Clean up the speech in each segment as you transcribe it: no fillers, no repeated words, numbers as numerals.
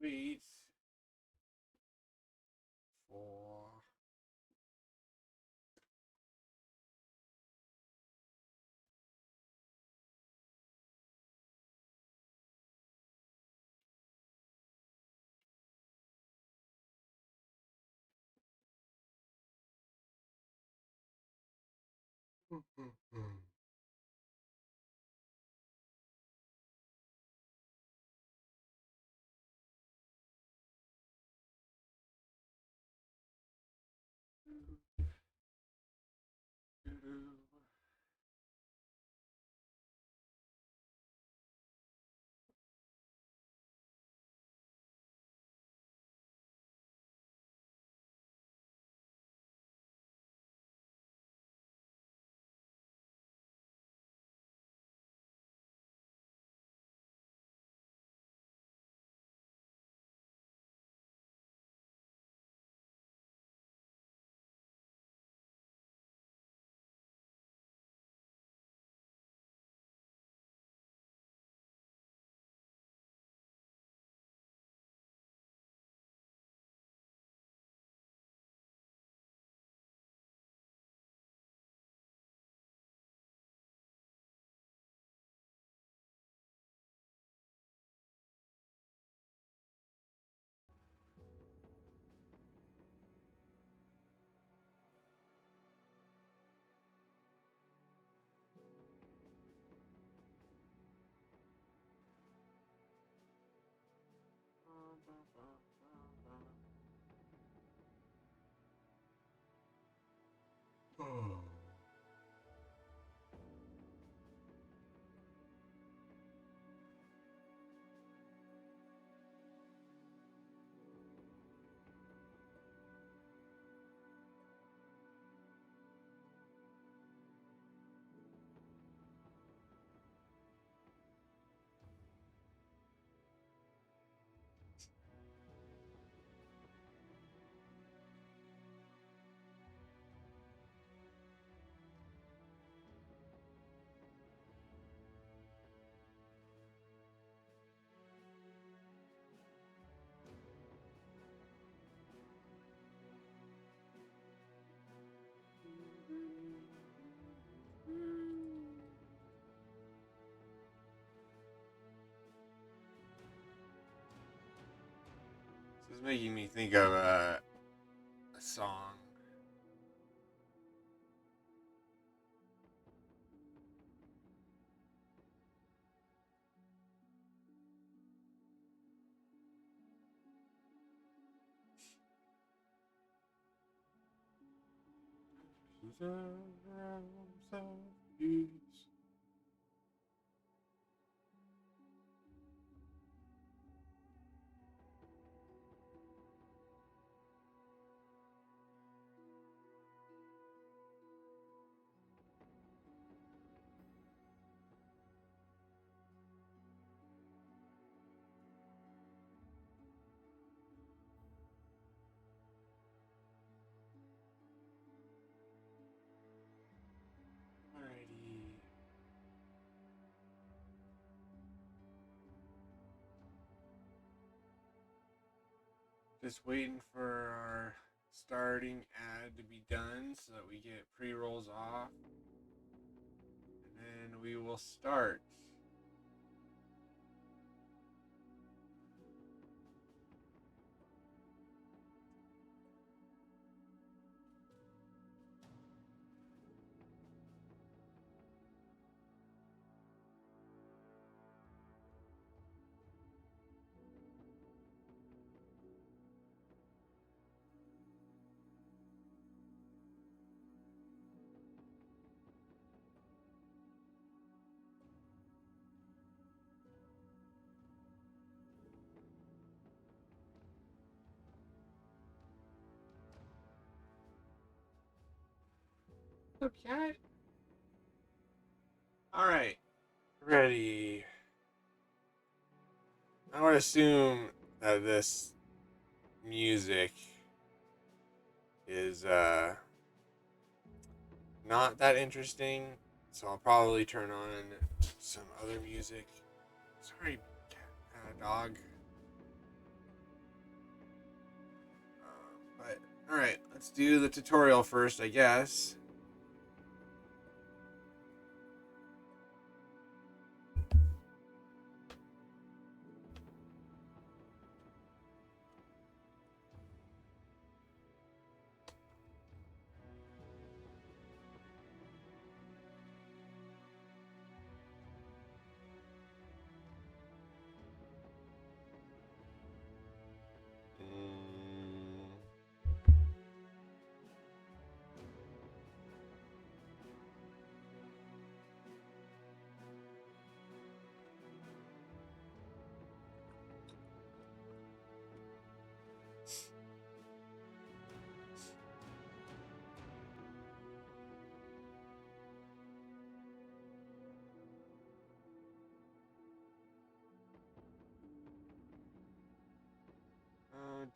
wait for oh. This is making me think of a song. Alrighty. Just waiting for our starting ad to be done so that we get pre-rolls off. And then we will start. What's up, cat? Alright. Ready. I would assume that this music is not that interesting, so I'll probably turn on some other music. Sorry, cat, dog. Alright, let's do the tutorial first, I guess.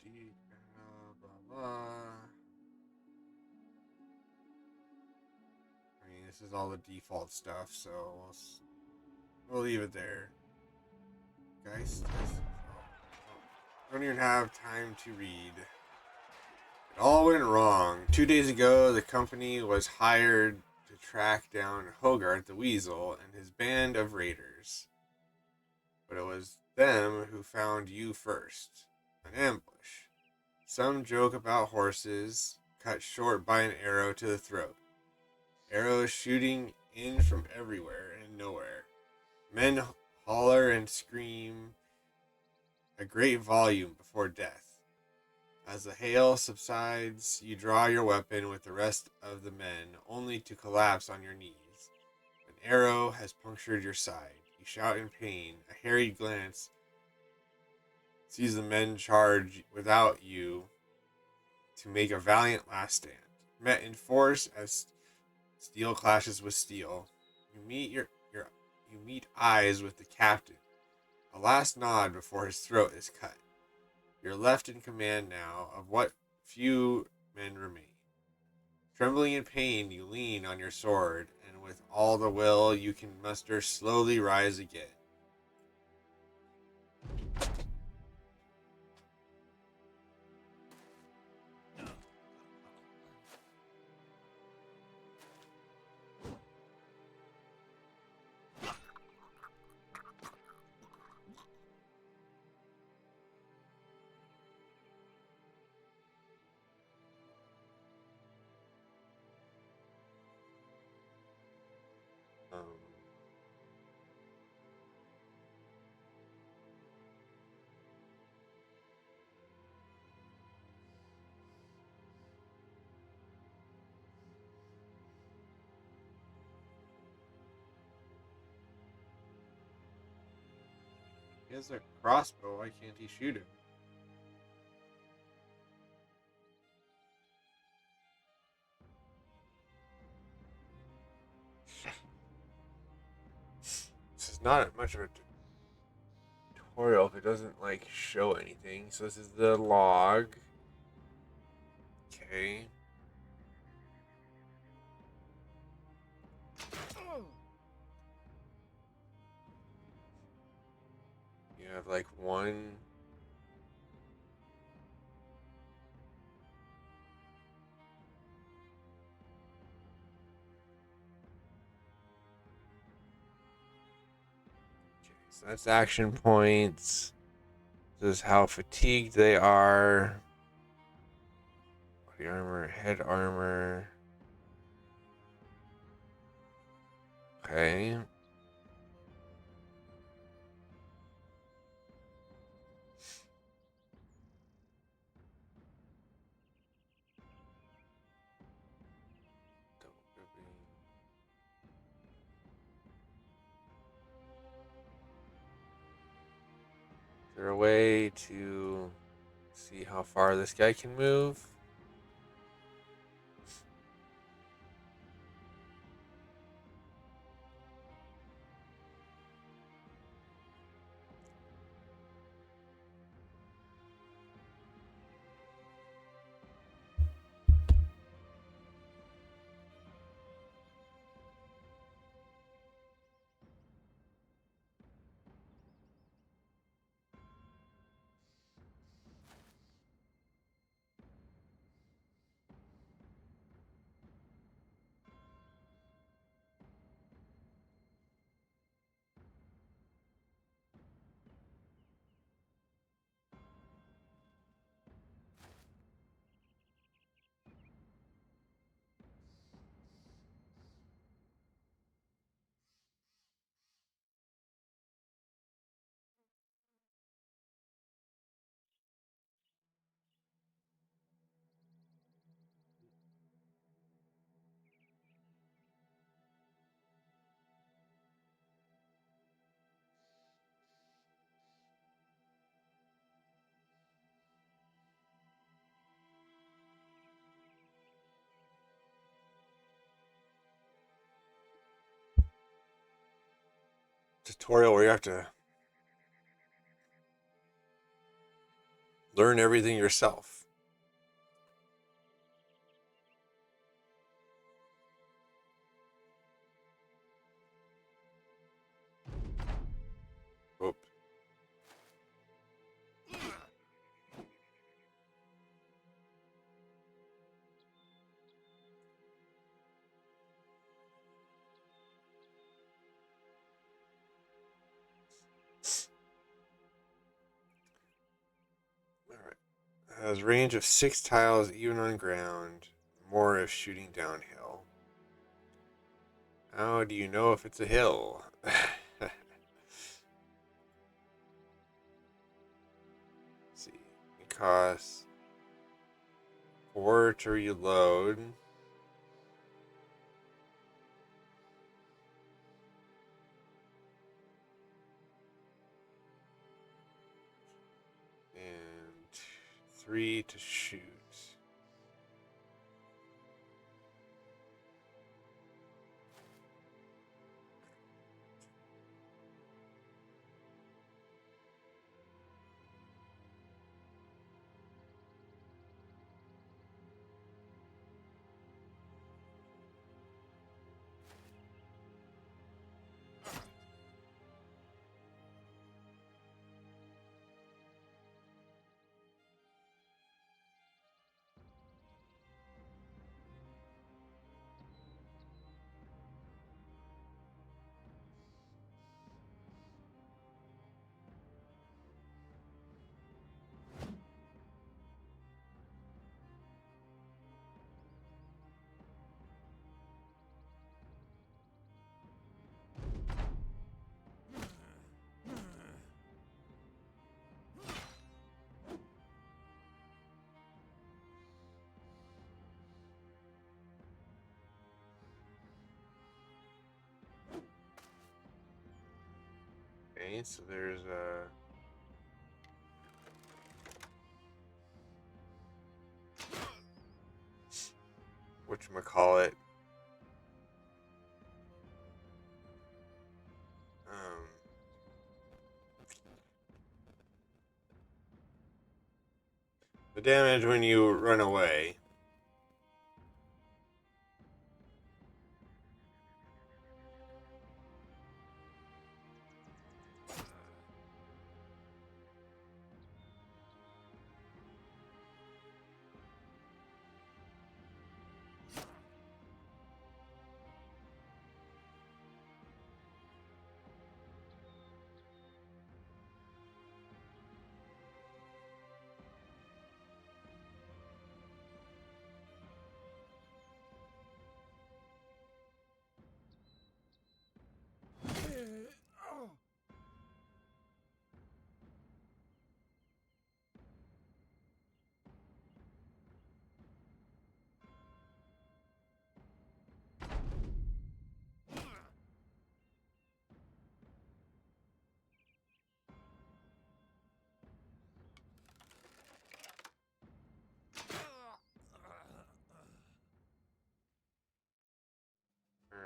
Blah, blah, blah. I mean, this is all the default stuff, so we'll leave it there. Guys, I don't even have time to read. It all went wrong. 2 days ago, the company was hired to track down Hogarth the Weasel and his band of raiders. But it was them who found you first. An ambush. Some joke about horses, cut short by an arrow to the throat. Arrows shooting in from everywhere and nowhere. Men holler and scream a great volume before death. As the hail subsides, you draw your weapon with the rest of the men, only to collapse on your knees. An arrow has punctured your side. You shout in pain. A harried glance sees the men charge without you to make a valiant last stand. Met in force as steel clashes with steel, you meet eyes with the captain. A last nod before his throat is cut. You're left in command now of what few men remain. Trembling in pain, you lean on your sword, and with all the will you can muster, slowly rise again. Um, he has a crossbow. Why can't he shoot him? This is not much of a tutorial if it doesn't like show anything. So this is the log. Okay. You have like one. Okay, so that's action points. This is how fatigued they are. Body armor, head armor. Okay. Is there a way to see how far this guy can move? tutorial where you have to learn everything yourself. Oop. Alright. Has range of 6 tiles even on ground. More if shooting downhill. How do you know if it's a hill? See. It costs 4 to reload. And 3 to shoot. Okay, so there's a whatchamacallit. The damage when you run away.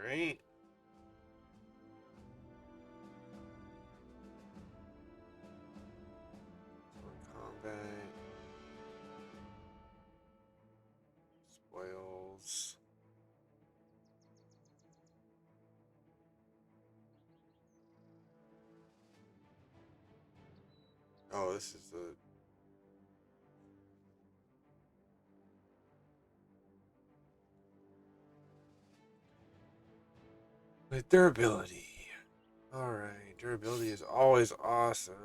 Alright. Combat. Spoils. Oh, this is the durability. Alright, durability is always awesome.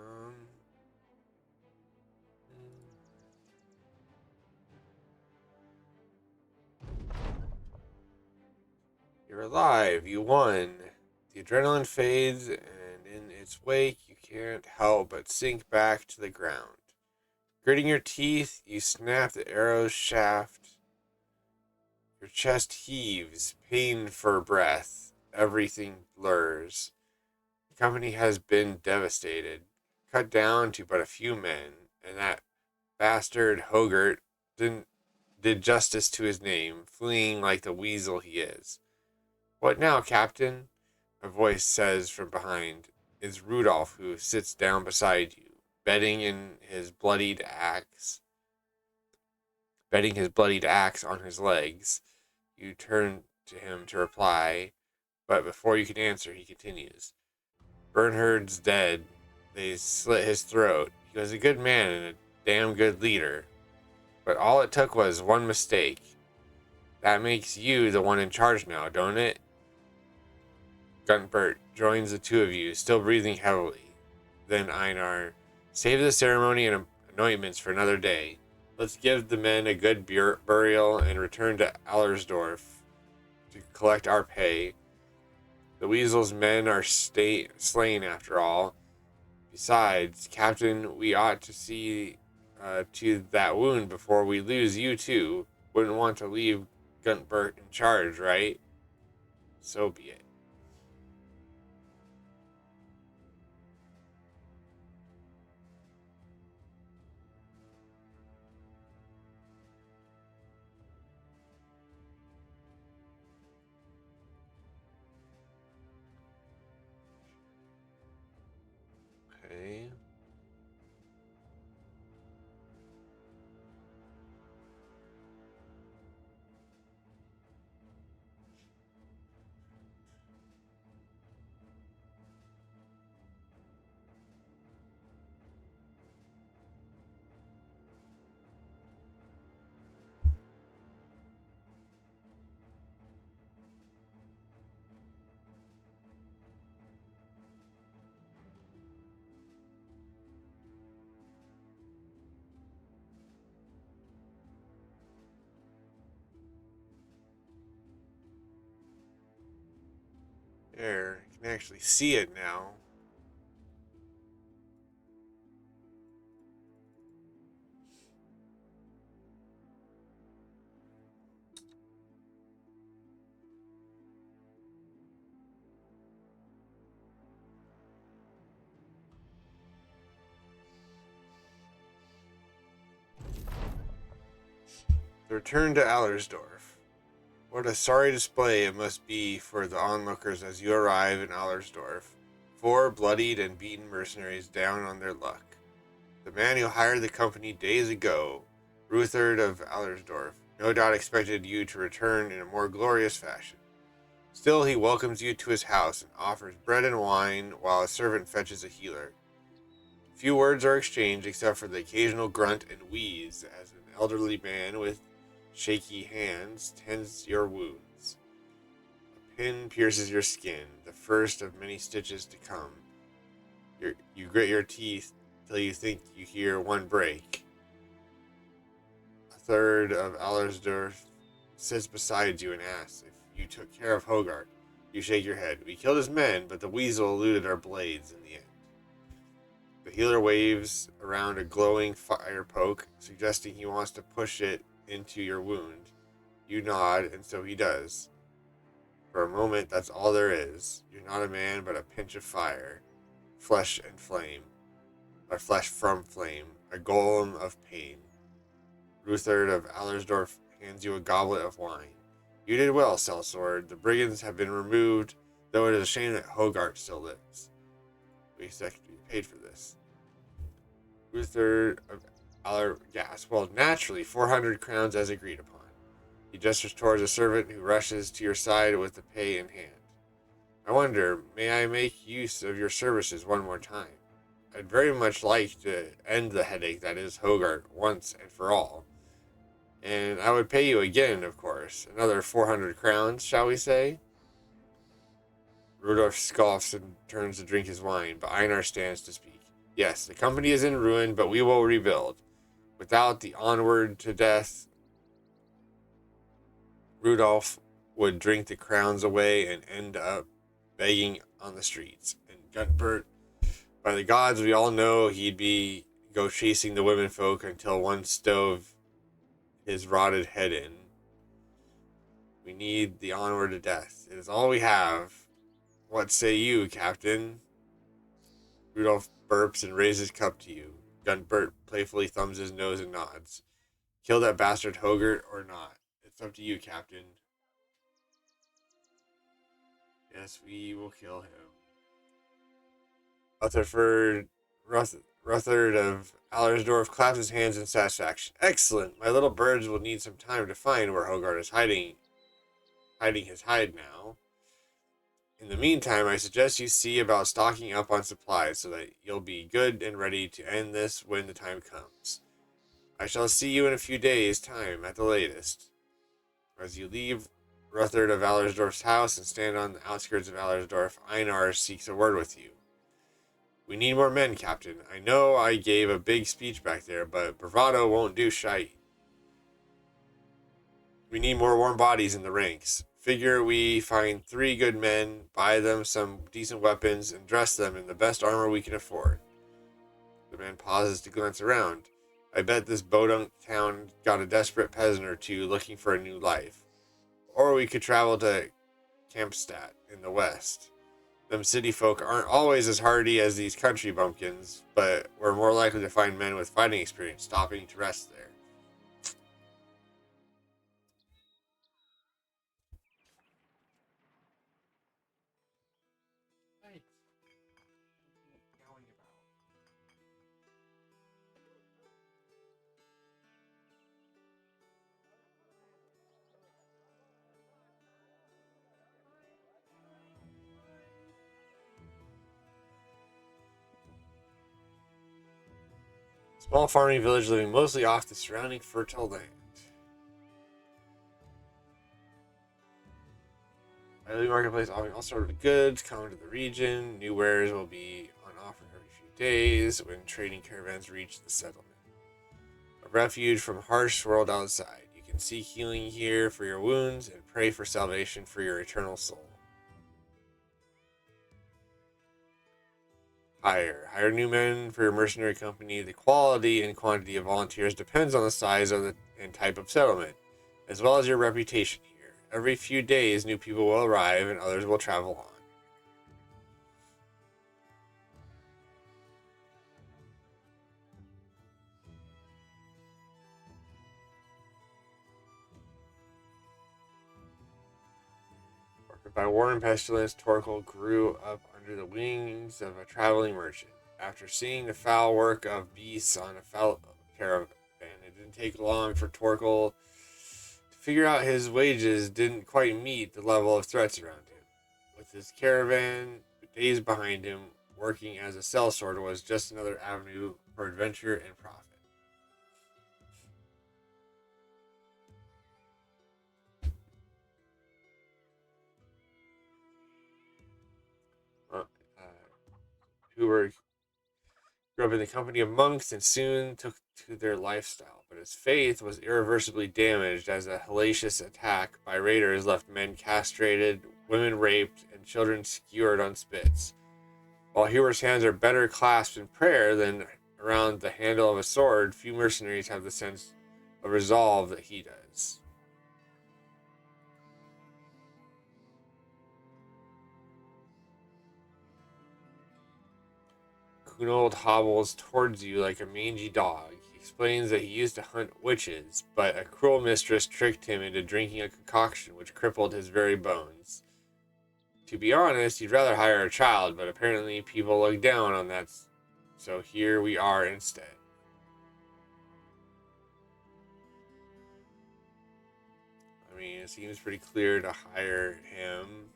You're alive. You won. The adrenaline fades, and in its wake, you can't help but sink back to the ground. Gritting your teeth, you snap the arrow's shaft. Your chest heaves, pain for breath. Everything blurs. The company has been devastated, cut down to but a few men, and that bastard Hogart did justice to his name, fleeing like the weasel he is. What now, Captain? A voice says from behind. is Rudolph, who sits down beside you, bedding his bloodied axe on his legs. You turn to him to reply, but before you can answer, he continues. Bernhard's dead. They slit his throat. He was a good man and a damn good leader. But all it took was one mistake. That makes you the one in charge now, don't it? Guntbert joins the two of you, still breathing heavily. Then Einar, save the ceremony and anointments for another day. Let's give the men a good burial and return to Allersdorf to collect our pay. The Weasel's men are slain after all. Besides, Captain, we ought to see to that wound before we lose you too. Wouldn't want to leave Guntbert in charge, right? So be it. Okay. There, you can actually see it now. The return to Allersdorf. What a sorry display it must be for the onlookers as you arrive in Allersdorf. 4 bloodied and beaten mercenaries down on their luck. The man who hired the company days ago, Ruthard of Allersdorf, no doubt expected you to return in a more glorious fashion. Still, he welcomes you to his house and offers bread and wine while a servant fetches a healer. Few words are exchanged except for the occasional grunt and wheeze as an elderly man with shaky hands tends your wounds. A pin pierces your skin, the first of many stitches to come. You grit your teeth till you think you hear one break. A third of Allersdorf sits beside you and asks if you took care of Hogarth. You shake your head. We killed his men, but the weasel eluded our blades in the end. The healer waves around a glowing fire poke, suggesting he wants to push it into your wound. You nod, and so he does. For a moment, that's all there is. You're not a man, but a pinch of fire. Flesh and flame. Or flesh from flame. A golem of pain. Ruthard of Allersdorf hands you a goblet of wine. You did well, sellsword. The brigands have been removed, though it is a shame that Hogarth still lives. We expect to be paid for this. Ruthard of Allergas. Well, naturally, 400 crowns as agreed upon. He gestures towards a servant who rushes to your side with the pay in hand. I wonder, may I make use of your services one more time? I'd very much like to end the headache that is Hogarth once and for all. And I would pay you again, of course. Another 400 crowns, shall we say? Rudolph scoffs and turns to drink his wine, but Einar stands to speak. Yes, the company is in ruin, but we will rebuild. Without the onward to death, Rudolph would drink the crowns away and end up begging on the streets. And Guntbert, by the gods, we all know he'd go chasing the women folk until one stove his rotted head in. We need the onward to death. It is all we have. What say you, Captain? Rudolph burps and raises his cup to you. Guntbert playfully thumbs his nose and nods. Kill that bastard Hogarth or not. It's up to you, Captain. Yes, we will kill him. Rutherford Rutherford of Allersdorf claps his hands in satisfaction. Excellent. My little birds will need some time to find where Hogarth is hiding his hide now. In the meantime, I suggest you see about stocking up on supplies so that you'll be good and ready to end this when the time comes. I shall see you in a few days' time at the latest. As you leave Rutherford of Allersdorf's house and stand on the outskirts of Allersdorf, Einar seeks a word with you. We need more men, Captain. I know I gave a big speech back there, but bravado won't do shite. We need more warm bodies in the ranks. Figure we find 3 good men, buy them some decent weapons, and dress them in the best armor we can afford. The man pauses to glance around. I bet this Bodunk town got a desperate peasant or two looking for a new life. Or we could travel to Kampstadt in the west. Them city folk aren't always as hardy as these country bumpkins, but we're more likely to find men with fighting experience stopping to rest there. Small farming village living mostly off the surrounding fertile land. Daily marketplace offering all sorts of goods common to the region. New wares will be on offer every few days when trading caravans reach the settlement. A refuge from harsh world outside. You can seek healing here for your wounds and pray for salvation for your eternal soul. Hire new men for your mercenary company. The quality and quantity of volunteers depends on the size of the and type of settlement, as well as your reputation here. Every few days, new people will arrive and others will travel on. By war and pestilence, Torkel grew up under the wings of a traveling merchant. After seeing the foul work of beasts on a foul caravan, it didn't take long for Torkel to figure out his wages didn't quite meet the level of threats around him. With his caravan days behind him, working as a sellsword was just another avenue for adventure and profit. Uh, Hubert grew up in the company of monks and soon took to their lifestyle, but his faith was irreversibly damaged as a hellacious attack by raiders left men castrated, women raped, and children skewered on spits. While Hubert's hands are better clasped in prayer than around the handle of a sword, few mercenaries have the sense of resolve that he does. Kunold hobbles towards you like a mangy dog. He explains that he used to hunt witches, but a cruel mistress tricked him into drinking a concoction which crippled his very bones. To be honest, he'd rather hire a child, but apparently people look down on that, so here we are instead. I mean, it seems pretty clear to hire him.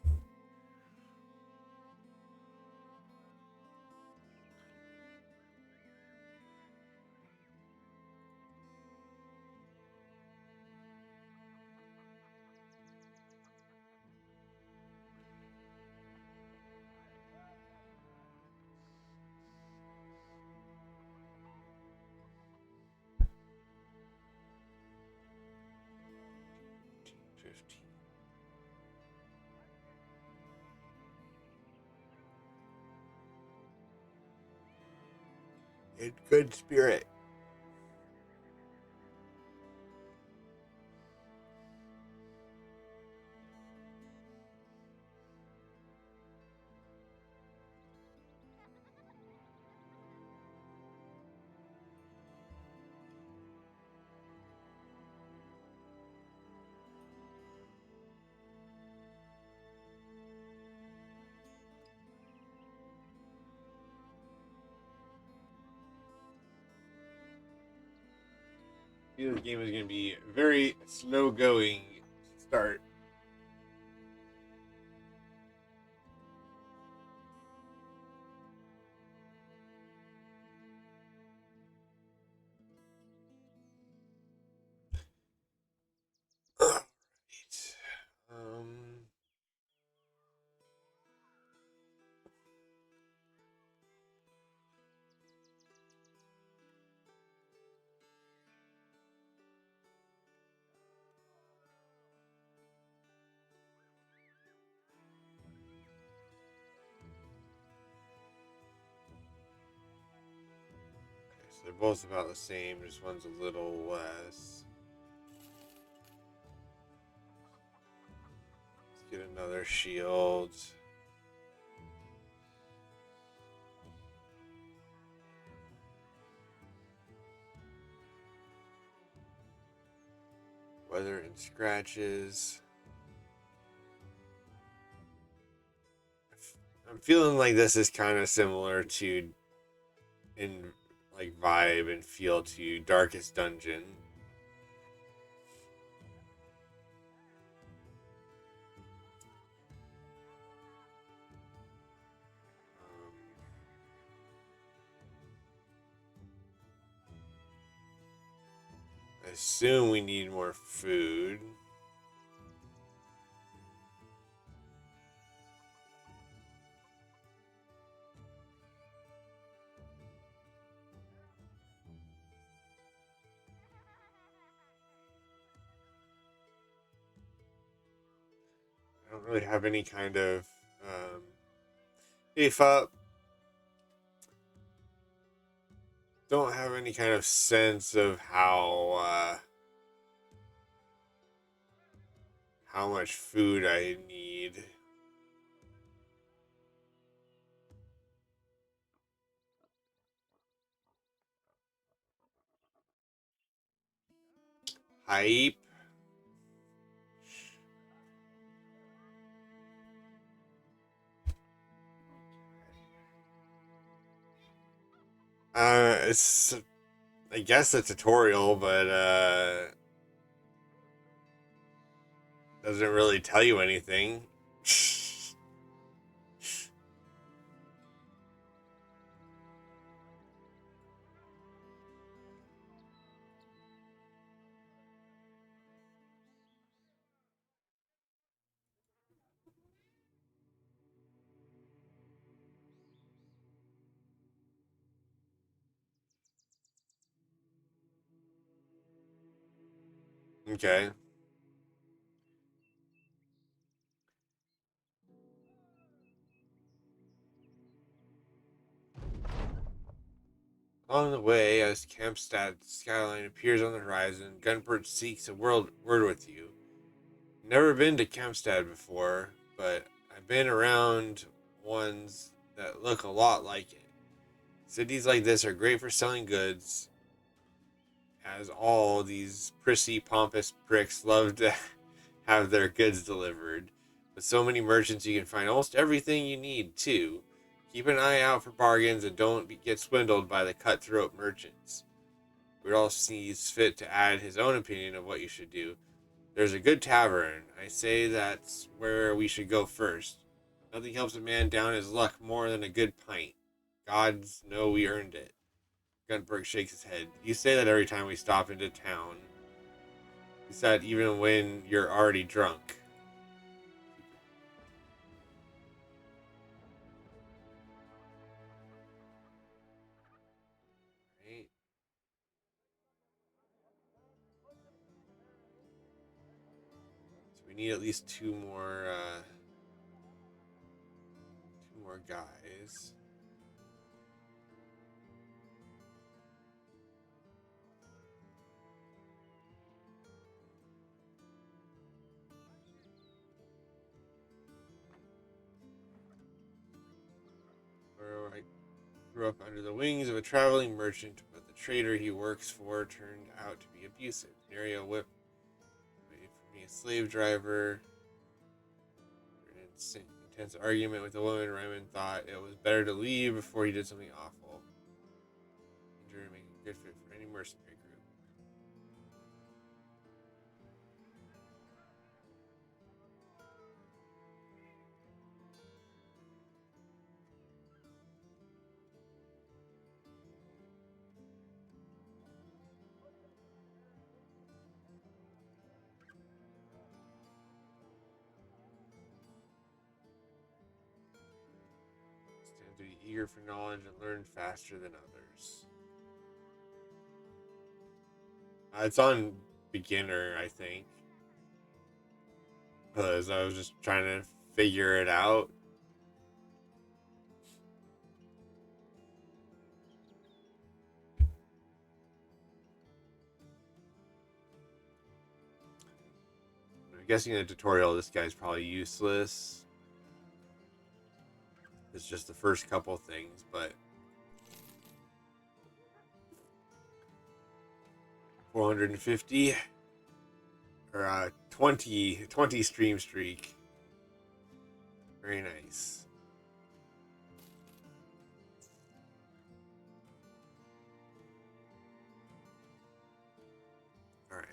In good spirit. feel the game is going to be very slow going to start. Alright. So they're both about the same, just one's a little less. Let's get another shield. Weather and scratches. I'm feeling like this is kind of similar to, in like vibe and feel, to Darkest Dungeon. I assume we need more food. I don't really have any kind of beef up. Don't have any kind of sense of how much food I need. Hype. It's, I guess, a tutorial, but doesn't really tell you anything. Okay. Along the way, as Campstad's skyline appears on the horizon, Gunpert seeks a word with you. Never been to Campstad before, but I've been around ones that look a lot like it. Cities like this are great for selling goods, as all these prissy, pompous pricks love to have their goods delivered. With so many merchants, you can find almost everything you need, too. Keep an eye out for bargains and don't get swindled by the cutthroat merchants. Rudolph sees fit to add his own opinion of what you should do. There's a good tavern. I say that's where we should go first. Nothing helps a man down his luck more than a good pint. Gods know we earned it. Gunberg shakes his head. You say that every time we stop into town. You said even when you're already drunk. Right? So we need at least two more guys. Where I grew up under the wings of a traveling merchant, but the trader he works for turned out to be abusive. Nary a whip made for me a slave driver. An intense argument with the woman, Ryman thought it was better to leave before he did something awful. Injury make a good fit for any mercenary group. to be eager for knowledge and learn faster than others. It's on beginner, I think. Because I was just trying to figure it out. I'm guessing in a tutorial this guy's probably useless. It's just the first couple things, but 450 or 20 stream streak. Very nice. All right.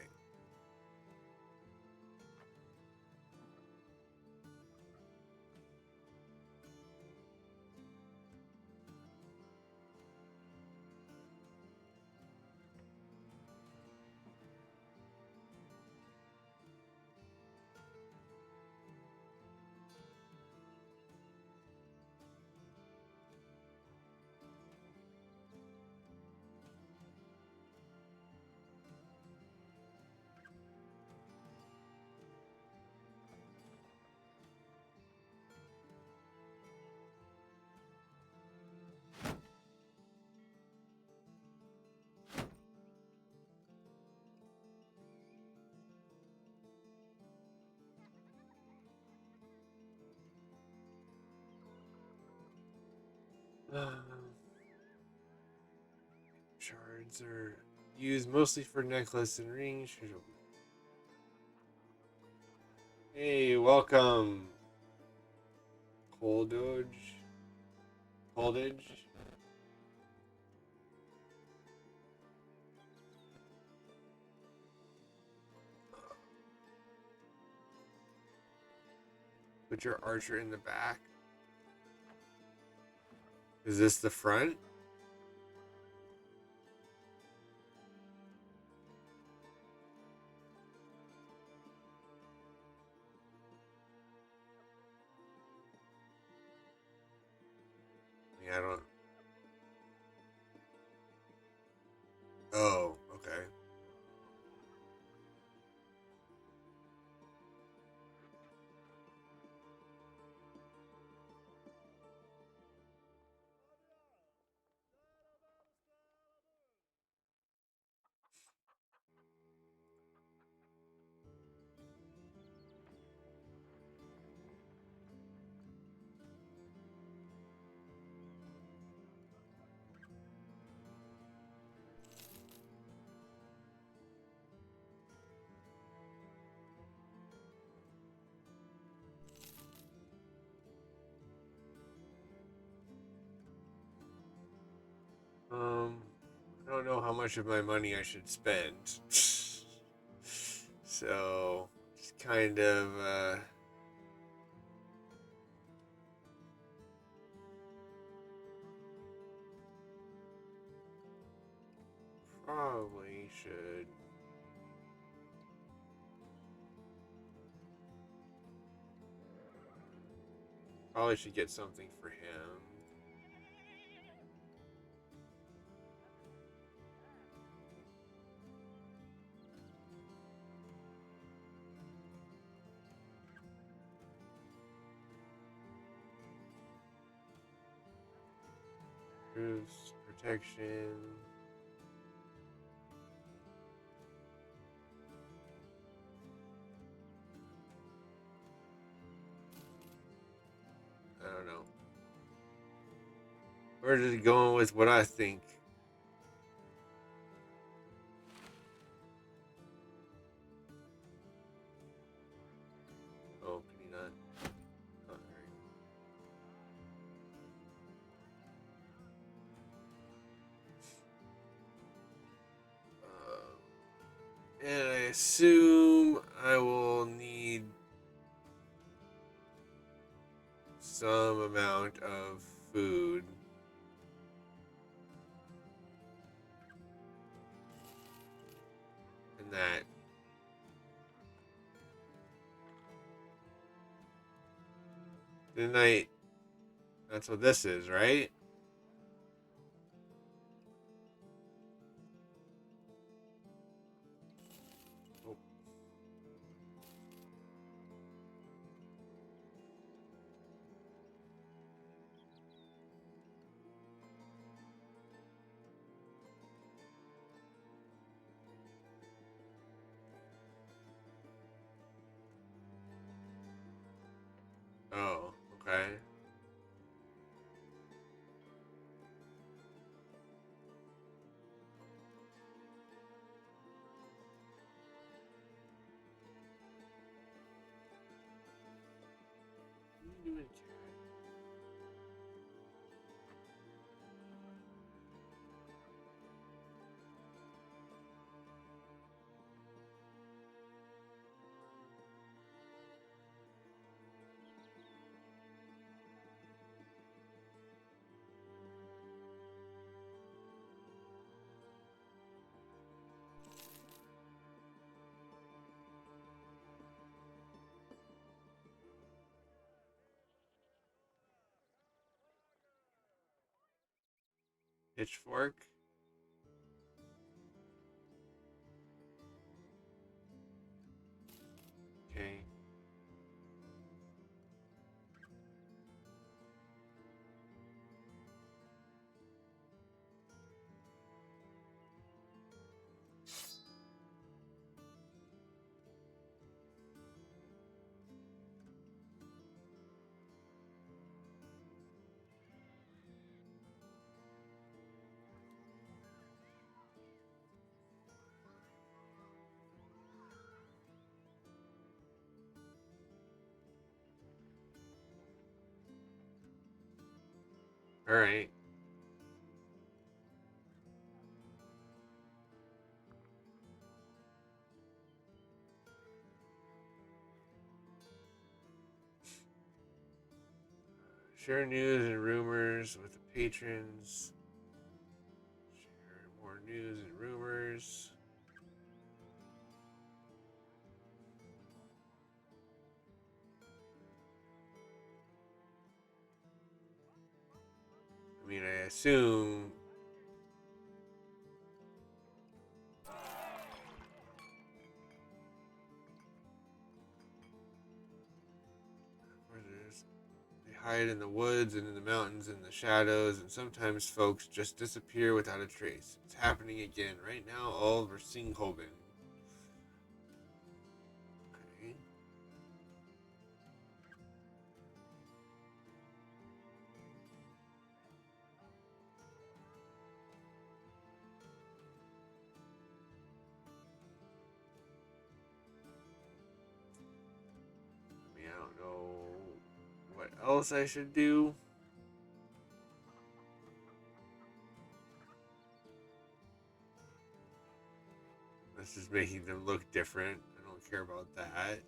Shards are used mostly for necklace and rings. Hey, welcome, Coldage. Coldage. Put your archer in the back. Is this the front? Yeah, I don't. Oh, okay. I don't know how much of my money I should spend. So, just kind of, probably should. Probably should get something for him. Improves protection. I don't know. We're just going with what I think. Oh, can you not? Oh, and I assume I will need some amount of food. And that. Didn't I That's what this is, right? Oh. Oh, okay. What are you doing, cat? Pitchfork? Okay. Alright. Share news and rumors with the patrons. Share more news and rumors. I mean, I assume. They hide in the woods and in the mountains and the shadows, and sometimes folks just disappear without a trace. It's happening again. Right now, all over Singhoben. Okay. I mean, I don't know what else I should do. This is making them look different. I don't care about that.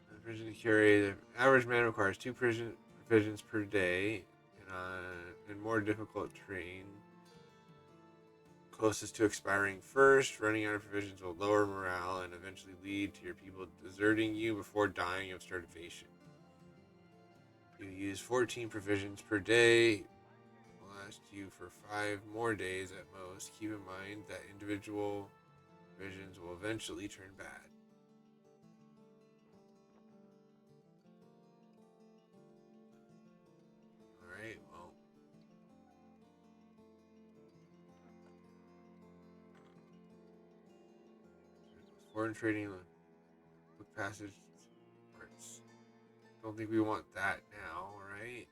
The prison to carry. The average man requires 2 prison provisions per day in more difficult terrain. Closest to expiring first, running out of provisions will lower morale and eventually lead to your people deserting you before dying of starvation. You use 14 provisions per day. Will last you for 5 more days at most. Keep in mind that individual provisions will eventually turn bad. Alright, well. Foreign trading book passage parts. Don't think we want that now, right?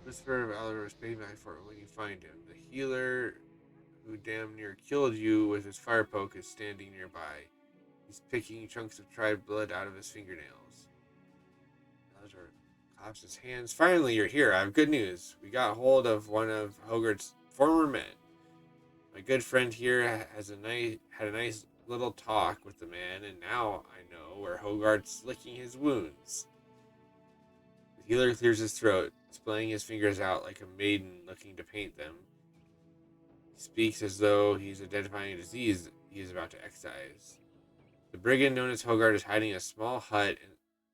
Whisper of Alvaro's payback for it when you find him. The healer who damn near killed you with his fire poke is standing nearby. He's picking chunks of tried blood out of his fingernails. Claps his hands. Finally, you're here. I have good news. We got hold of one of Hogarth's former men. My good friend here had a nice little talk with the man, and now I know where Hogarth's licking his wounds. The healer clears his throat, splaying his fingers out like a maiden looking to paint them. He speaks as though he's identifying a disease he is about to excise. The brigand known as Hogarth is hiding in a small hut in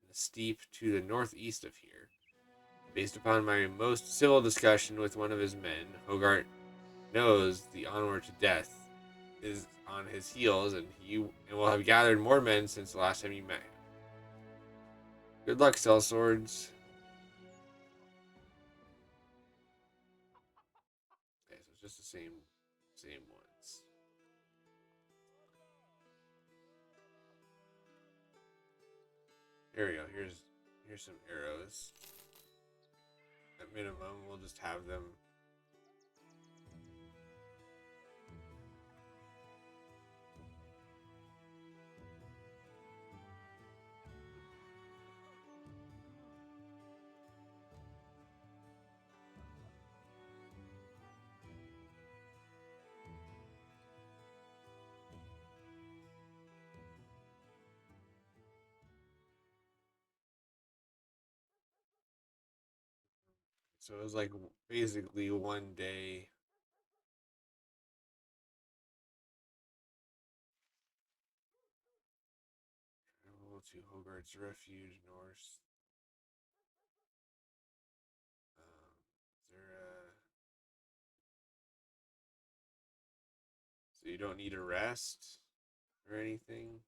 the steep to the northeast of here. Based upon my most civil discussion with one of his men, Hogarth knows the onward to death is on his heels, and will have gathered more men since the last time you met him. Good luck, sellswords. Okay, so it's just the same ones. There we go. Here's some arrows. At minimum, we'll just have them. So it was like basically one day. Travel to Hogarth's refuge north. Is there a So you don't need a rest or anything?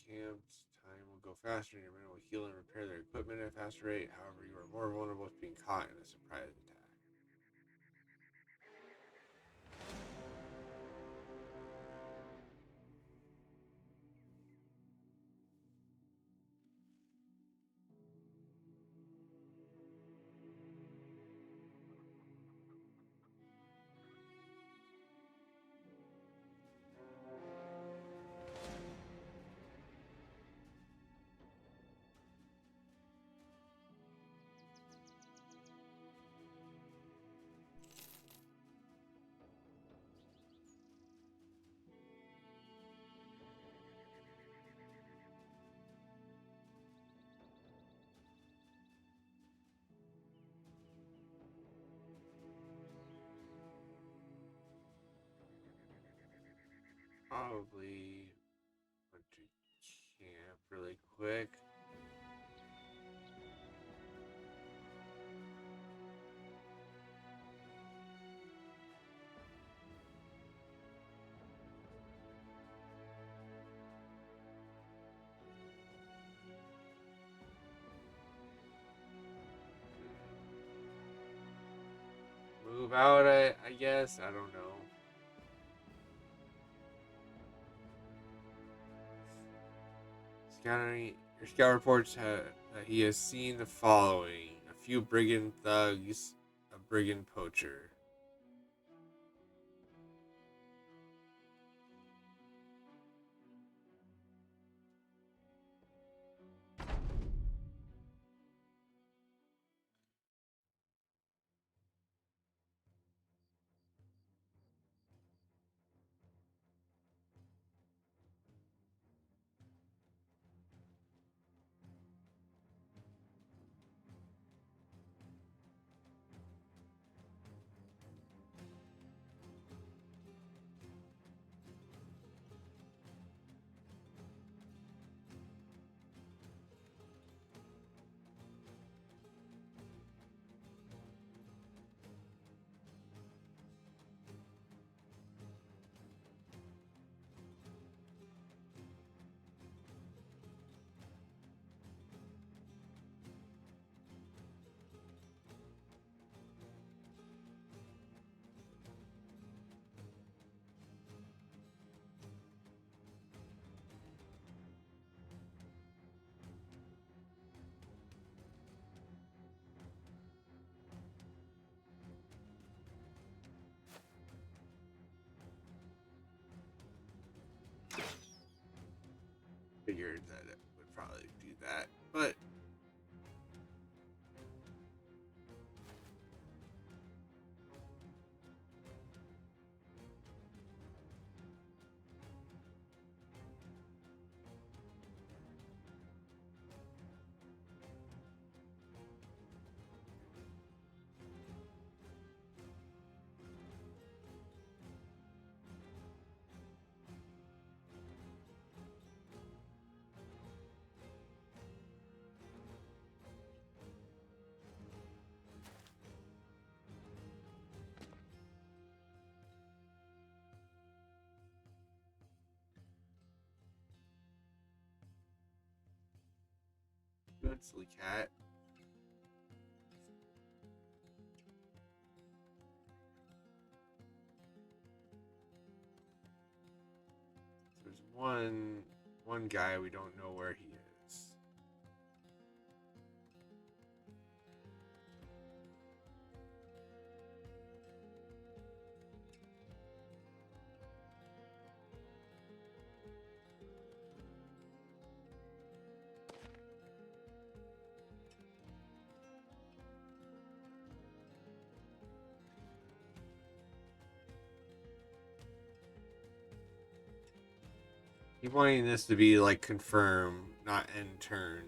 Camped, time will go faster and your men will heal and repair their equipment at a faster rate. However, you are more vulnerable to being caught in a surprise attack. Probably went to camp really quick. Move out, I guess. I don't know. Your scout reports that he has seen the following: a few brigand thugs, a brigand poacher. figured that it would probably do that, but good silly cat. There's one guy we don't know where he is. Keep wanting this to be like confirm, not end turn.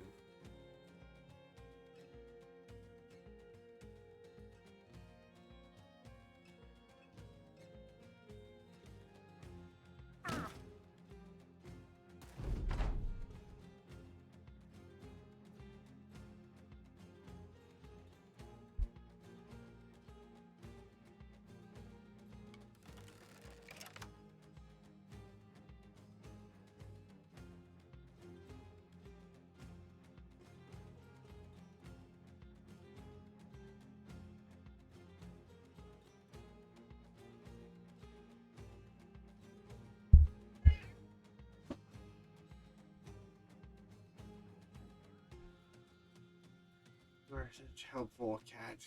You're such a helpful cat.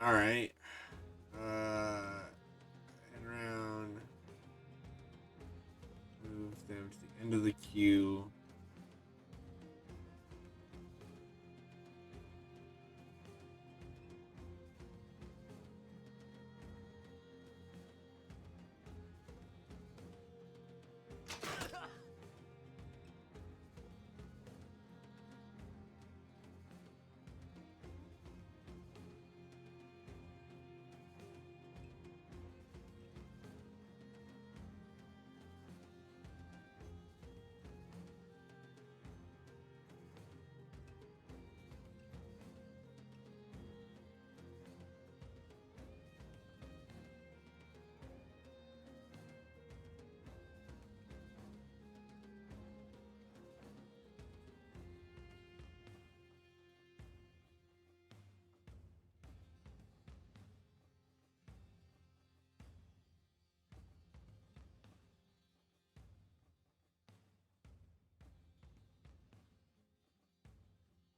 Alright. And round. Move them to the end of the queue.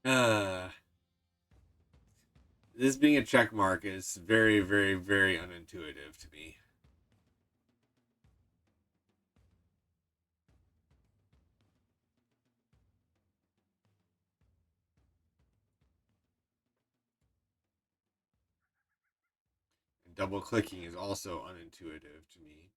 Uh, this being a check mark is very, very, very unintuitive to me. And double clicking is also unintuitive to me.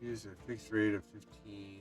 Use a fixed rate of 15.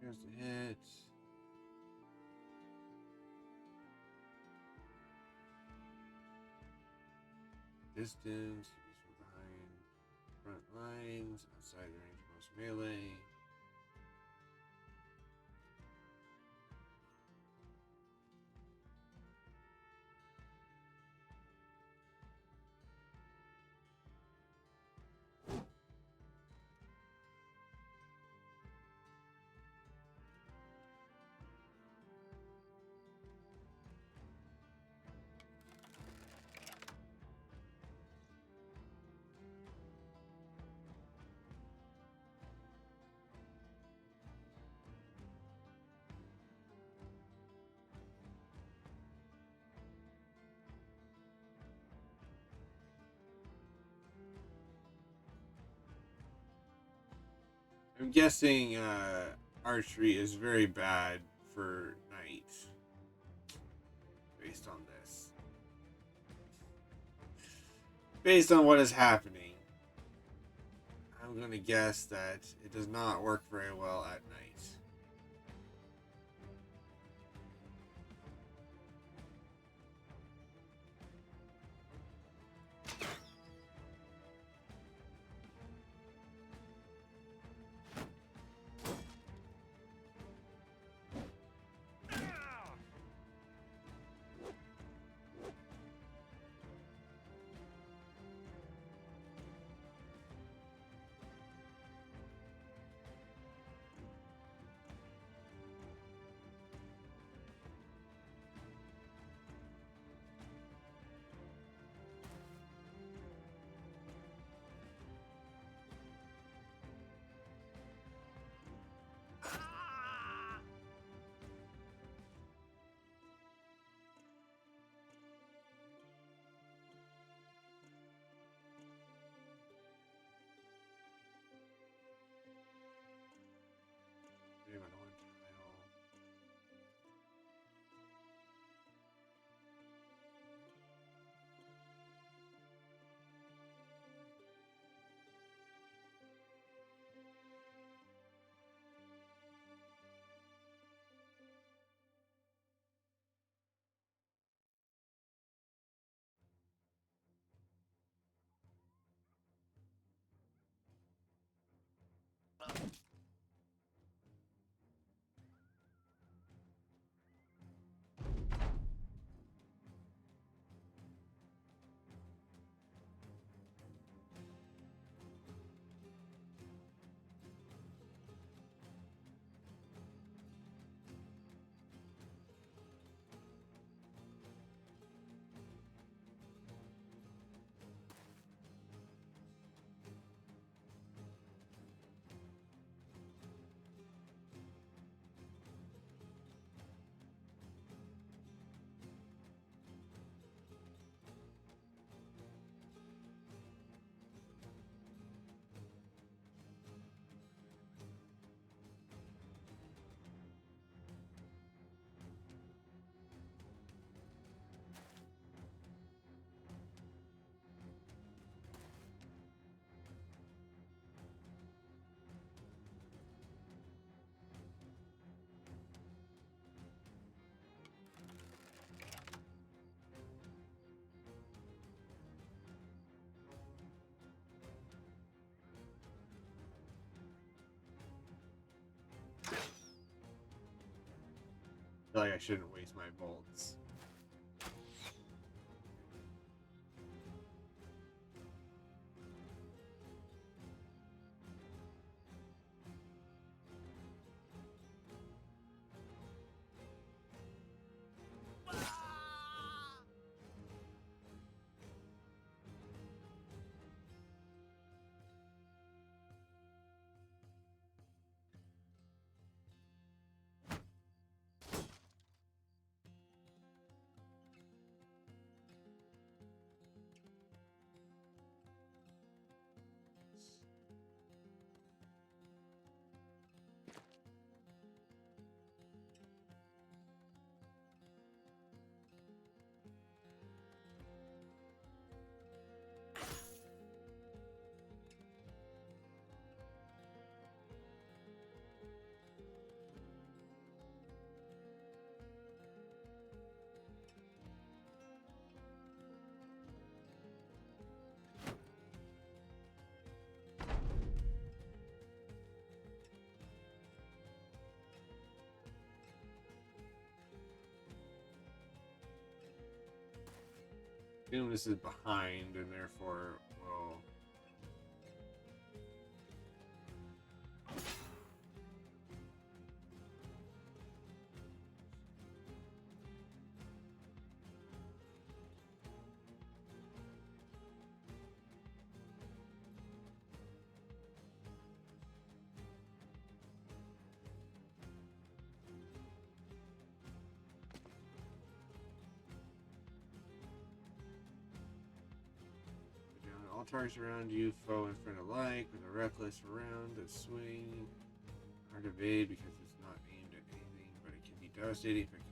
Here's the hit. Distance. From behind front lines. Outside the range of most melee. I'm guessing archery is very bad for knight, based on this. Based on what is happening, I'm going to guess that it does not work very well at night. feel like I shouldn't waste my bolts. Assume this is behind and therefore will. All targets around you, foe and friend alike, with a reckless round, a swing. Hard to evade because it's not aimed at anything, but it can be devastating if it connects.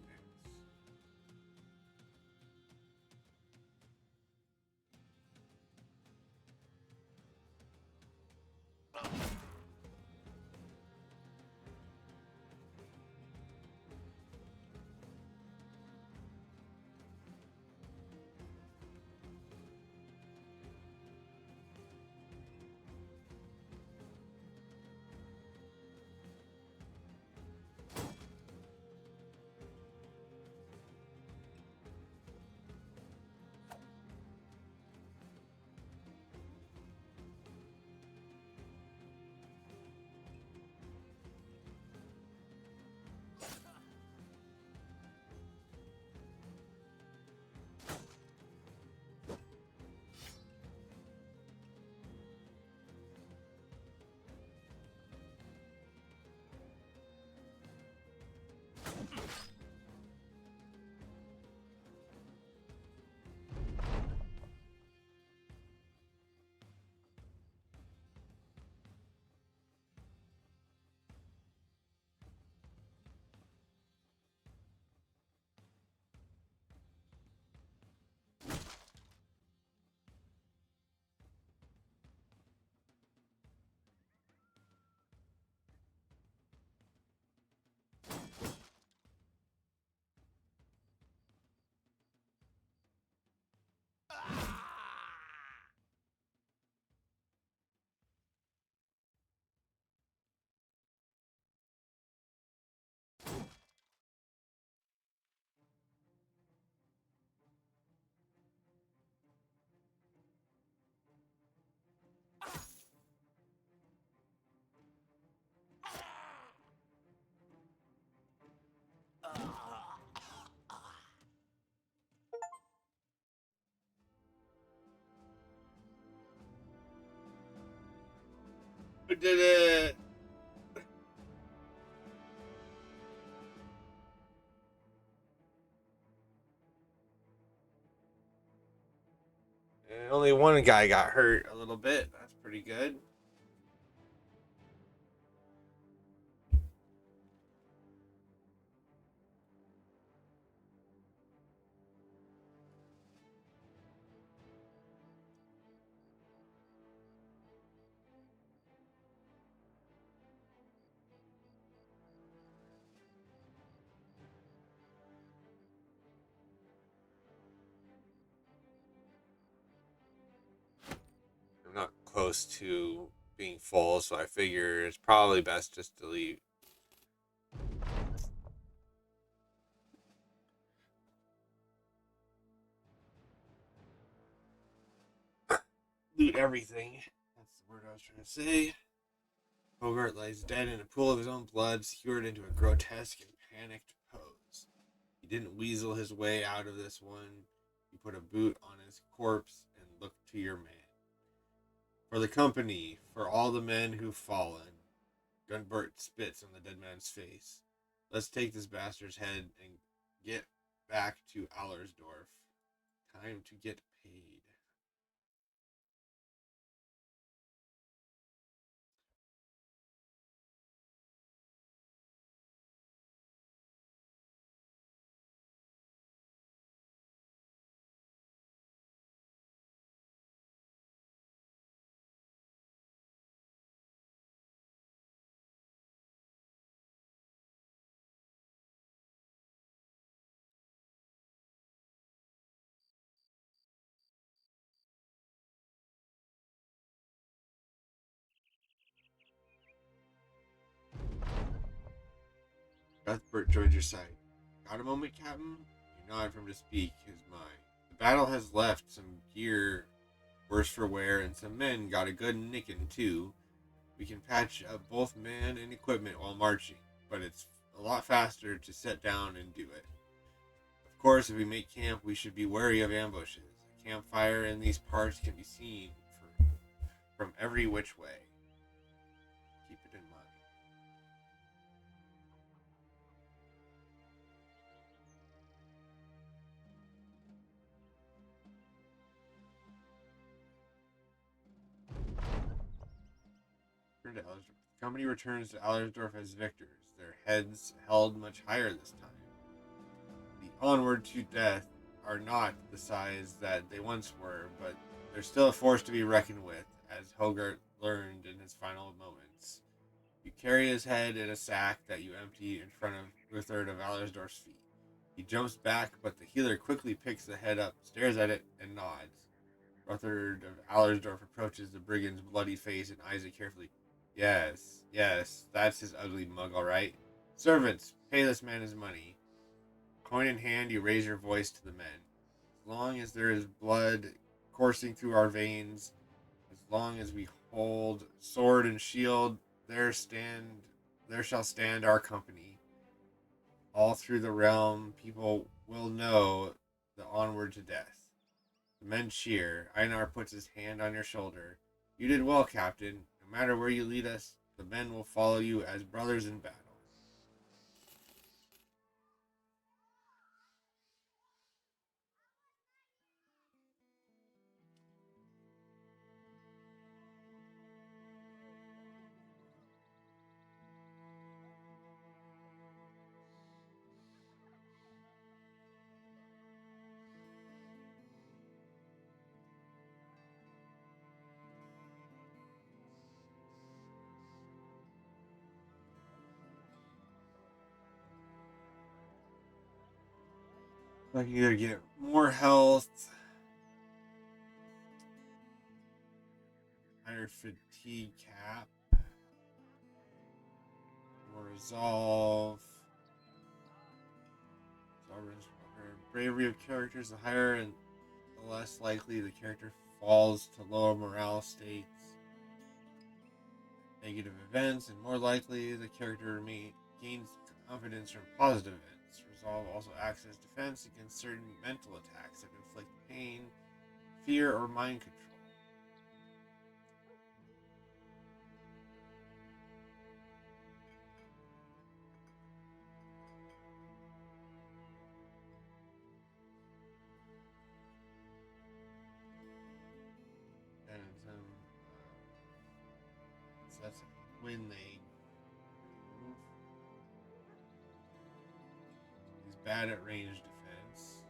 We did it! And only one guy got hurt a little bit. That's pretty good. I'm not close to being full, so I figure it's probably best just to leave. loot everything. That's the word I was trying to say. Bogart lies dead in a pool of his own blood, skewered into a grotesque and panicked pose. He didn't weasel his way out of this one. You put a boot on his corpse and looked to your man. For the company, for all the men who've fallen. Gunbert spits on the dead man's face. Let's take this bastard's head and get back to Allersdorf. Time to get paid. Cuthbert joins your side. Got a moment, Captain? You nod for him to speak his mind. The battle has left some gear worse for wear, and some men got a good nicking, too. We can patch up both man and equipment while marching, but it's a lot faster to sit down and do it. Of course, if we make camp, we should be wary of ambushes. A campfire in these parts can be seen from every which way. Keep it in mind. The company returns to Allersdorf as victors, their heads held much higher this time. The onward to death are not the size that they once were, but they're still a force to be reckoned with, as Hogart learned in his final moments. You carry his head in a sack that you empty in front of Ruthard of Allersdorf's feet. He jumps back, but the healer quickly picks the head up, stares at it, and nods. Ruthard of Allersdorf approaches the brigand's bloody face and eyes it carefully. Yes, that's his ugly mug, all right. Servants, pay this man his money. Coin in hand, you raise your voice to the men. As long as there is blood coursing through our veins, as long as we hold sword and shield, there shall stand our company. All through the realm, people will know the onward to death. The men cheer. Einar puts his hand on your shoulder. You did well, Captain. No matter where you lead us, the men will follow you as brothers in battle. I can either get more health, higher fatigue cap, more resolve. Bravery of characters, the higher and the less likely the character falls to lower morale states. Negative events, and more likely the character gains confidence from positive events. Resolve also acts as defense against certain mental attacks that inflict pain, fear, or mind control. And so that's when they move. He's bad at range defense.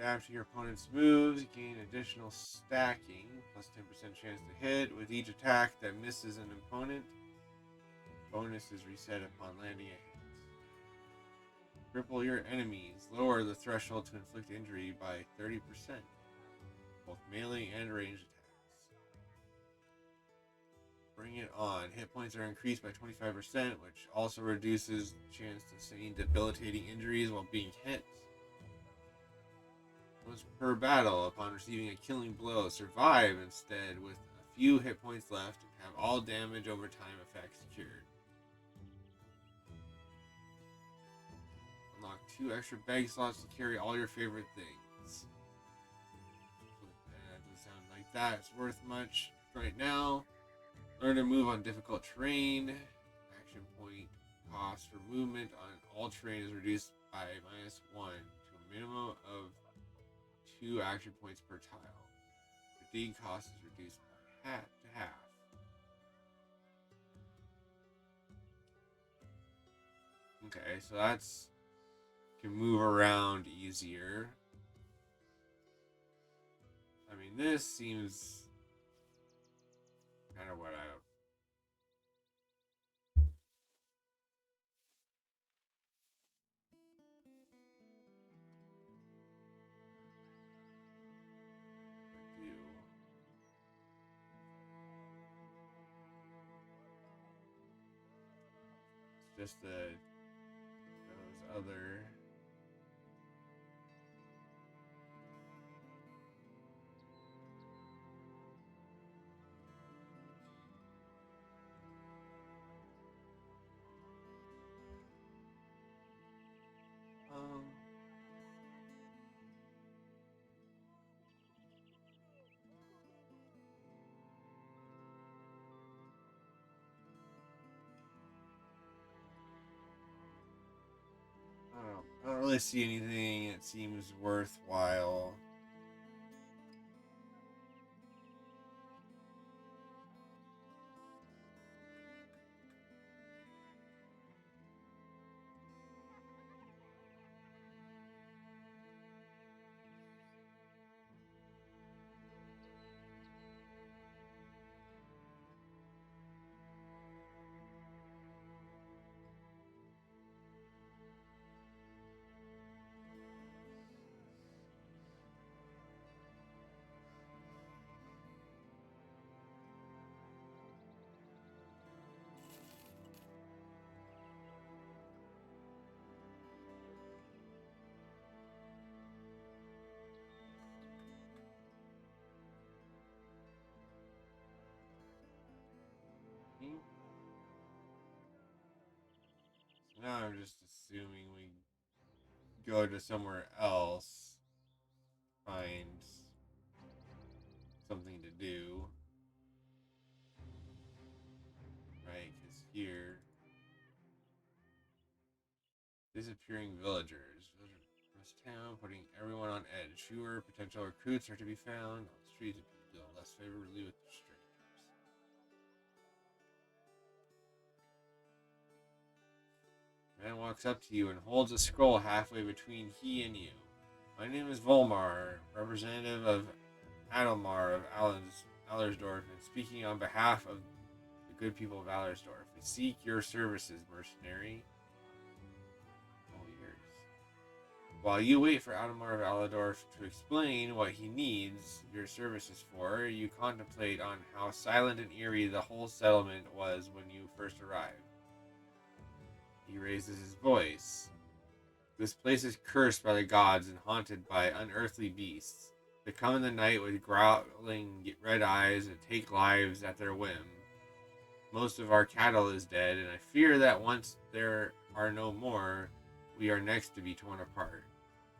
adapt to your opponent's moves, gain additional stacking, plus 10% chance to hit. With each attack that misses an opponent, bonus is reset upon landing a hit. Cripple your enemies. Lower the threshold to inflict injury by 30%, both melee and ranged attacks. Bring it on. Hit points are increased by 25%, which also reduces the chance to sustain debilitating injuries while being hit. Once per battle, upon receiving a killing blow, survive instead with a few hit points left and have all damage over time effects cured. Unlock 2 extra bag slots to carry all your favorite things. That doesn't sound like that. It's worth much right now. Learn to move on difficult terrain. Action point cost for movement on all terrain is reduced by -1 to a minimum of 2 action points per tile. Fatigue cost is reduced by half to half. Okay, so that's can move around easier. I mean, this seems kind of what I would do. It's just that those other. I don't really see anything that seems worthwhile. So now I'm just assuming we go to somewhere else, find something to do, right? Because here, disappearing villagers. Across town, putting everyone on edge. Fewer potential recruits are to be found on the streets, and deal less favorably with strangers. Man walks up to you and holds a scroll halfway between he and you. My name is Volmar, representative of Adelmar of Allersdorf, and speaking on behalf of the good people of Allersdorf. We seek your services, mercenary. All yours. While you wait for Adelmar of Allersdorf to explain what he needs your services for, you contemplate on how silent and eerie the whole settlement was when you first arrived. He raises his voice. This place is cursed by the gods and haunted by unearthly beasts that come in the night with growling red eyes and take lives at their whim. Most of our cattle is dead, and I fear that once there are no more, we are next to be torn apart.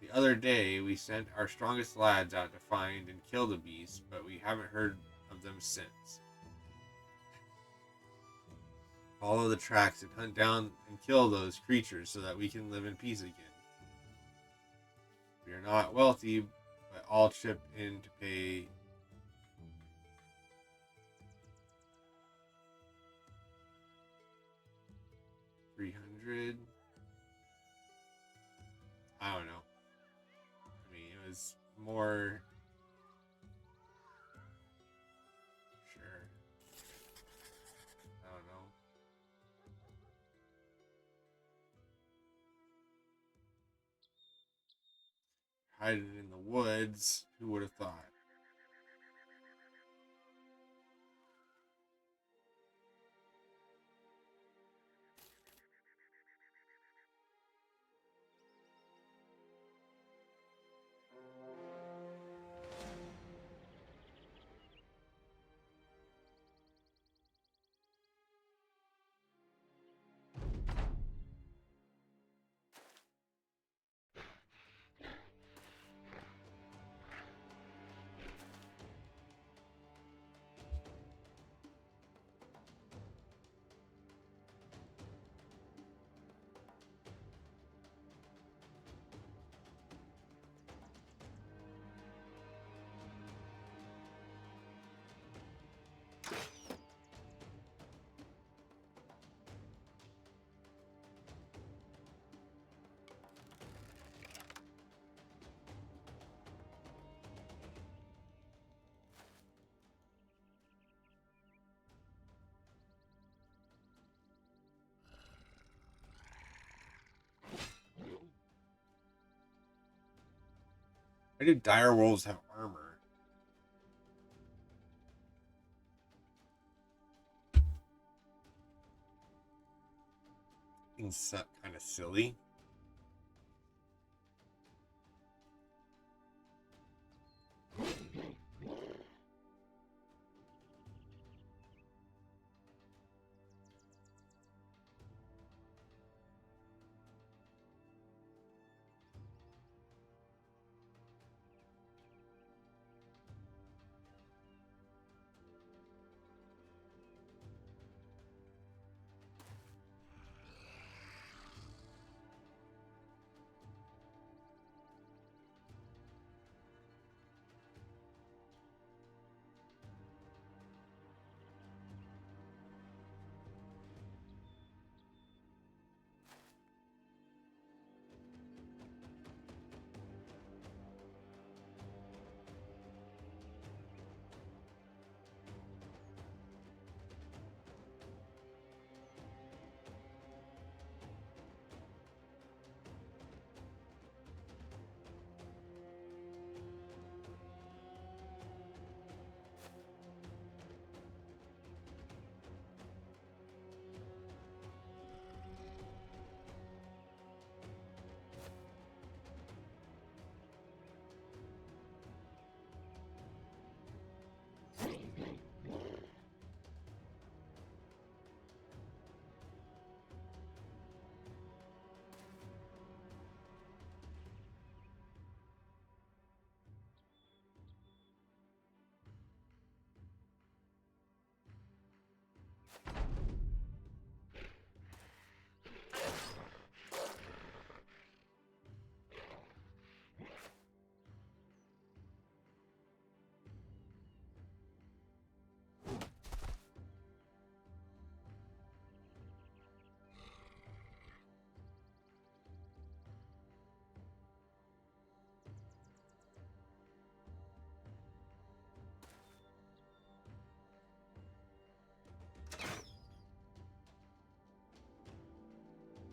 The other day, we sent our strongest lads out to find and kill the beasts, but we haven't heard of them since. Follow the tracks and hunt down and kill those creatures so that we can live in peace again. We are not wealthy, but all chip in to pay. $300. I don't know. I mean, it was more. Sure. I don't know. Hide it in the woods. Who would have thought? Why do dire wolves have armor? Seems kind of silly.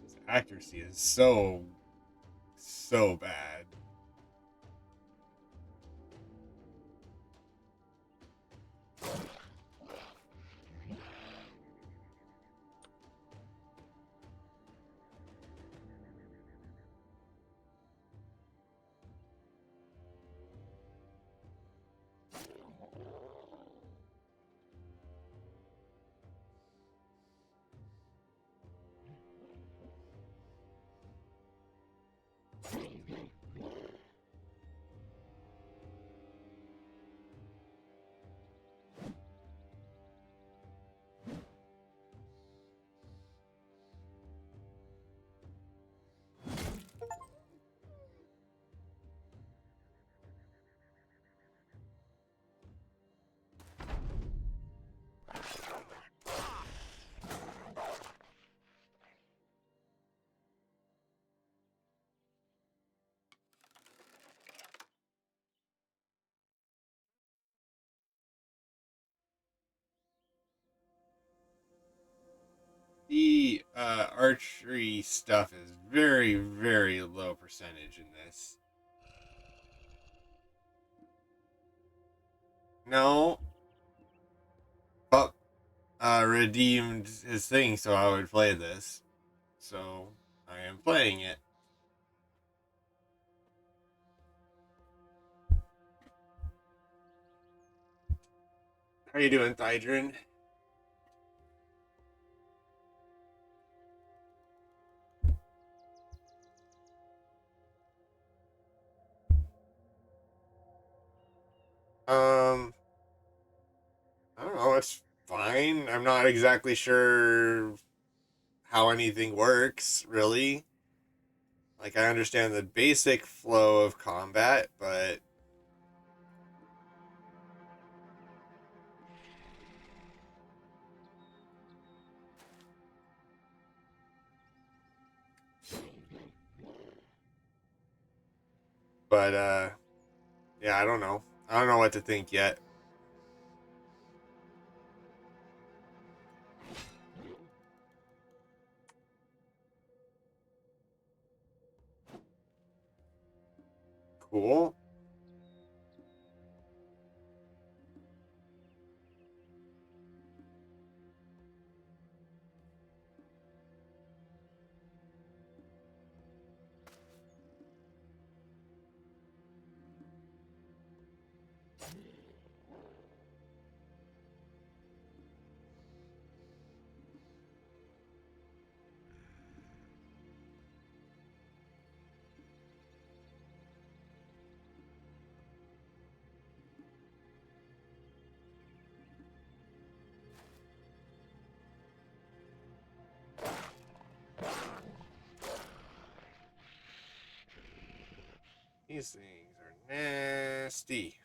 His accuracy is so bad. The archery stuff is very, very low percentage in this. No. But redeemed his thing so I would play this. So I am playing it. How you doing, Thydrin? Um, I don't know. It's fine. I'm not exactly sure how anything works, really. Like, I understand the basic flow of combat, but yeah, I don't know. I don't know what to think yet. Cool. These things are nasty.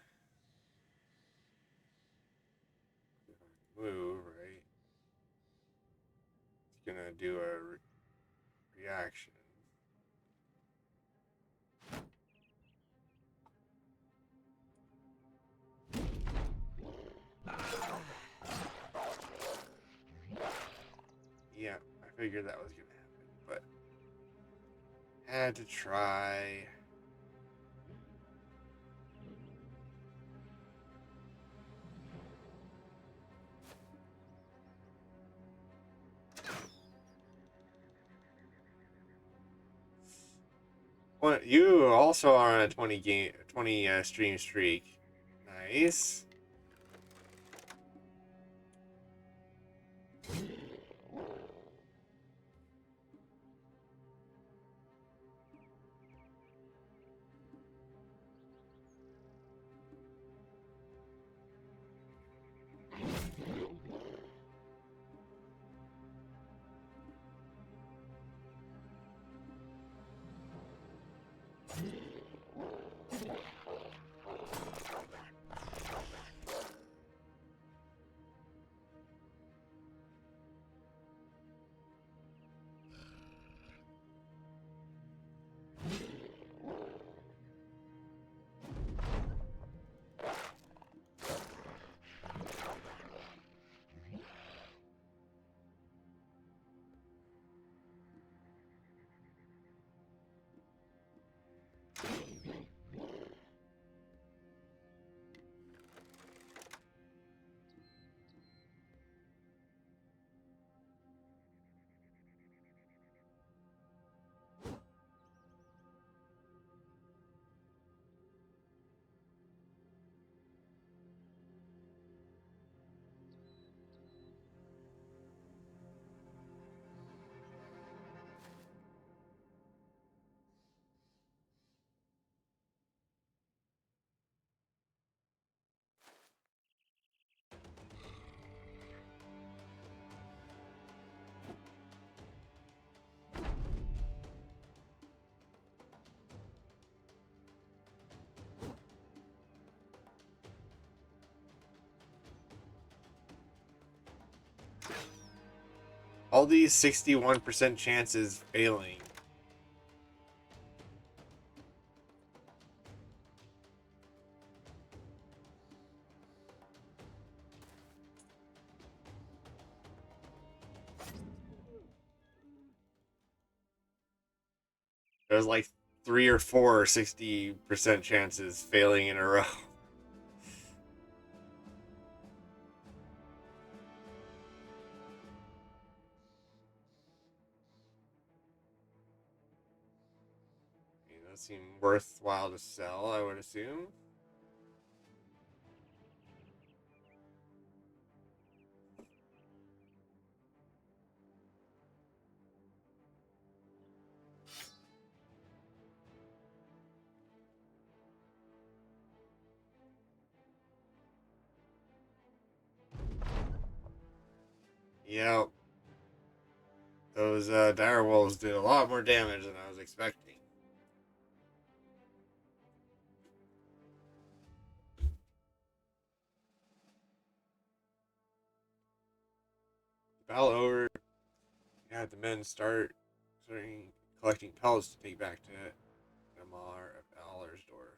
Move, right? It's gonna do a reaction. Yeah, I figured that was gonna happen, but had to try. What, you also are on a 20 stream streak. Nice. All these 61% chances failing. was like 3 or 4 60% chances failing in a row. Those seem worthwhile to sell, I would assume. Yep. Those dire wolves did a lot more damage than I was expecting. Battle over. Yeah, the men starting collecting pellets to take back to Amar of Allersdorf.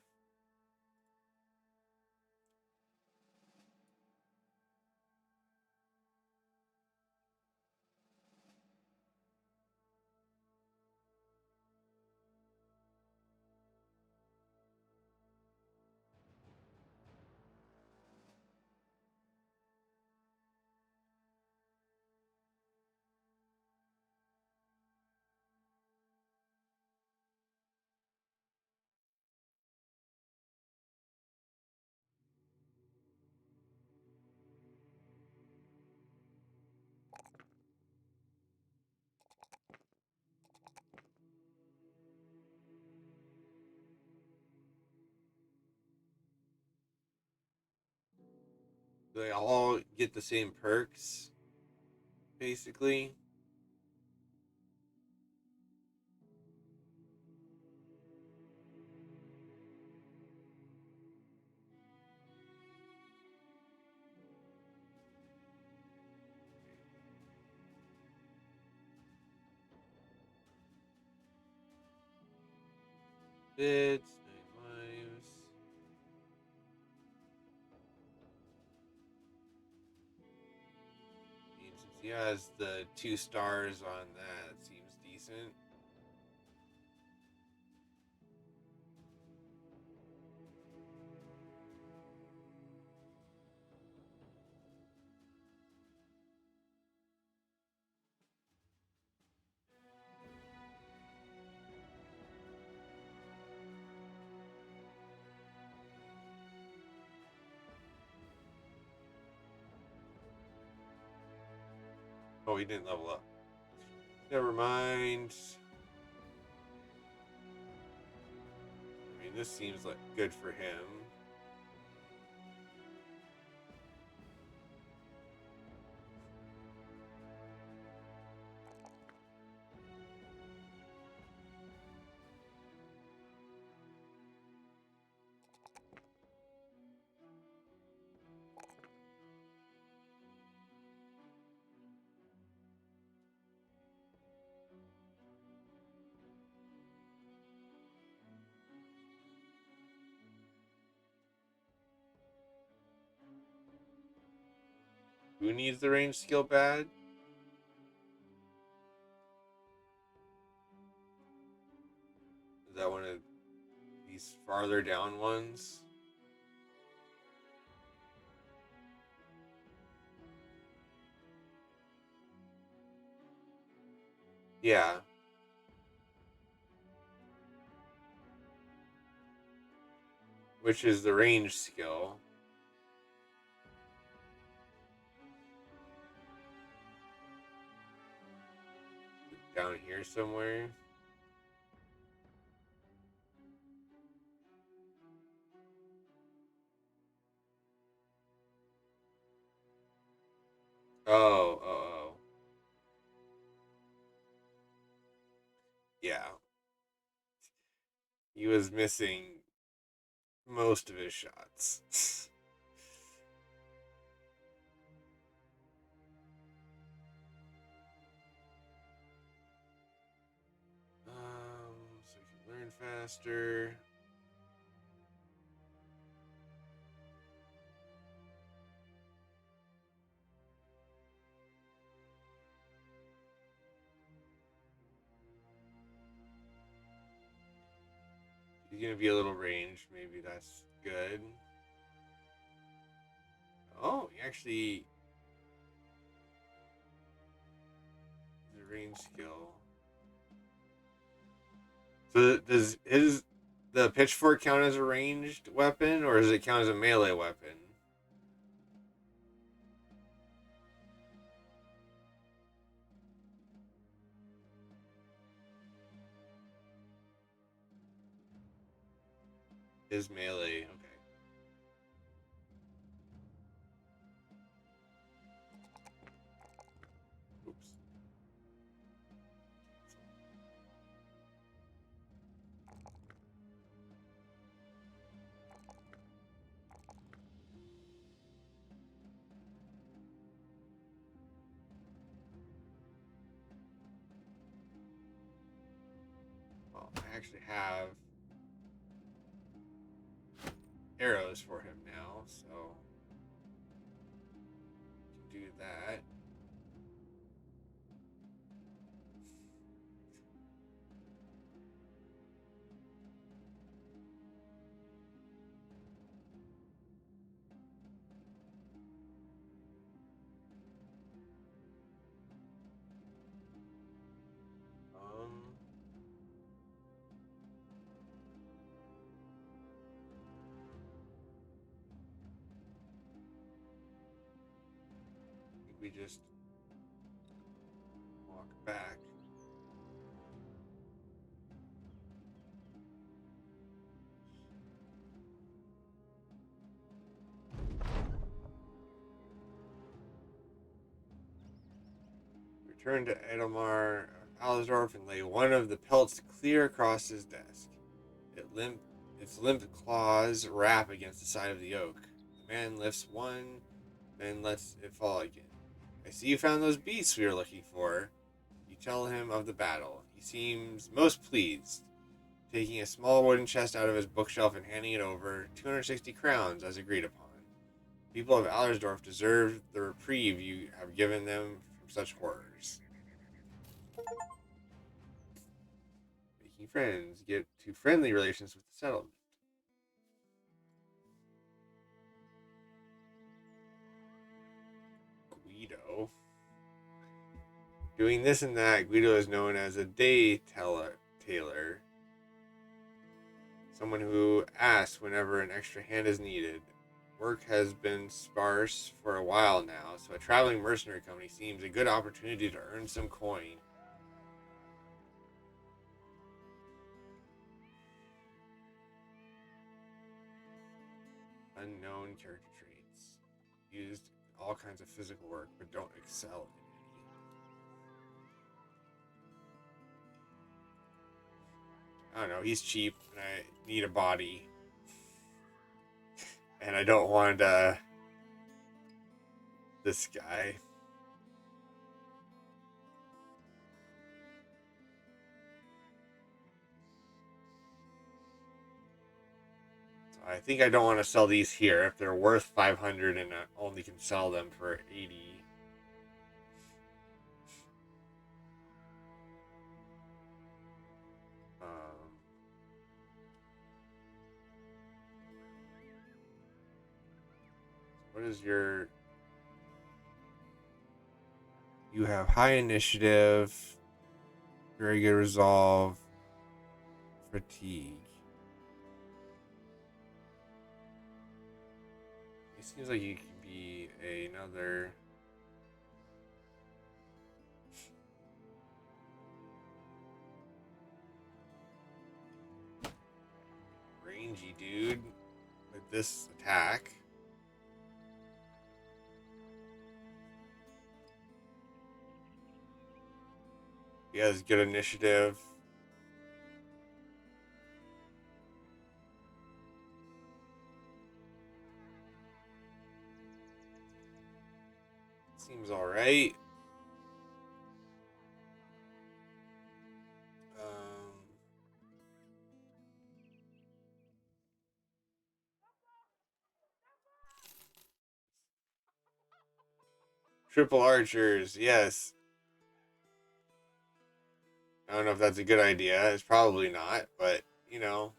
They all get the same perks, basically. It's 9 lives. And since he has the 2 stars on that, it seems decent. Oh, he didn't level up. Never mind. I mean, this seems like good for him. Who needs the range skill bad? Is that one of these farther down ones? Yeah. Which is the range skill. Down here somewhere. Oh, oh, oh. Yeah. He was missing most of his shots. So he can learn faster. gonna be a little ranged. Maybe that's good. Oh, he actually the range skill. So does the pitchfork count as a ranged weapon, or does it count as a melee weapon? Is melee okay? Oops. Well, I actually have arrows for him now, so I can do that. Um, I think we just walk back. Return to Edelmar Alersdorf and lay one of the pelts clear across his desk. Its limp claws rap against the side of the oak. The man lifts one, then lets it fall again. I see you found those beasts we were looking for. You tell him of the battle. He seems most pleased, taking a small wooden chest out of his bookshelf and handing it over. 260 crowns, as agreed upon. People of Allersdorf deserve the reprieve you have given them from such horrors. Making friends. Get to friendly relations with the settlement. Guido. Doing this and that, Guido is known as a tailor. Someone who asks whenever an extra hand is needed. Work has been sparse for a while now, so a traveling mercenary company seems a good opportunity to earn some coin. Unknown character traits. Used all kinds of physical work, but don't excel in any. I don't know, he's cheap, and I need a body. And I don't want this guy. So I think I don't want to sell these here if they're worth 500 and I only can sell them for 80. What is your... You have high initiative, very good resolve, fatigue. It seems like you could be another... rangy dude with this attack. He has good initiative. Seems alright. Triple archers, yes. I don't know if that's a good idea. It's probably not, but, you know.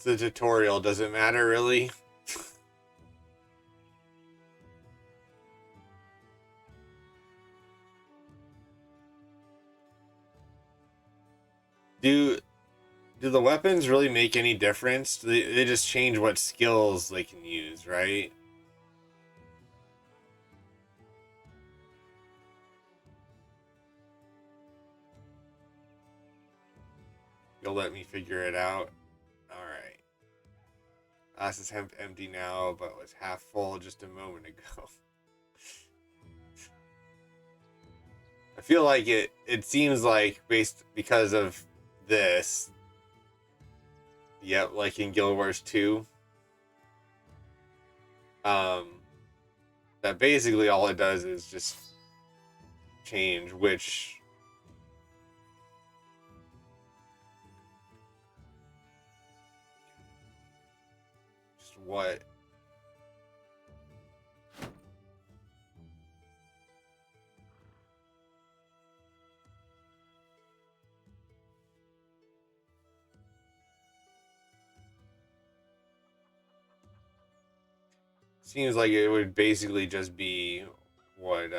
It's a tutorial. Does it matter, really? Do the weapons really make any difference? They just change what skills they can use, right? You'll let me figure it out. All right. Glass is empty now, but was half full just a moment ago. I feel like it seems like because of this. Yep, like in Guild Wars 2. Um that basically all it does is just change which just what seems like it would basically just be what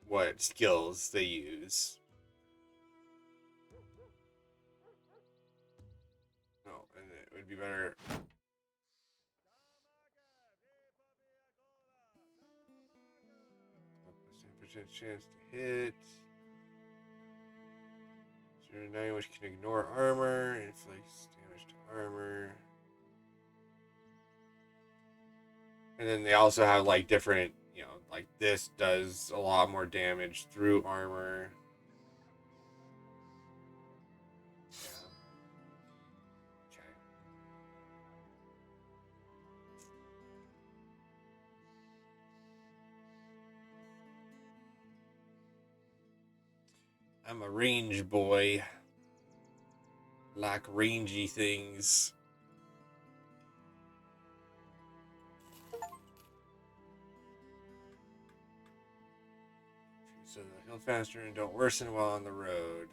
what skills they use. Oh, and it would be better. 10% chance to hit. 0 to 9, which can ignore armor, inflicts damage to armor. And then they also have like different, like this does a lot more damage through armor. Yeah. Okay. I'm a range boy. Like rangy things. So they'll heal faster and don't worsen while on the road.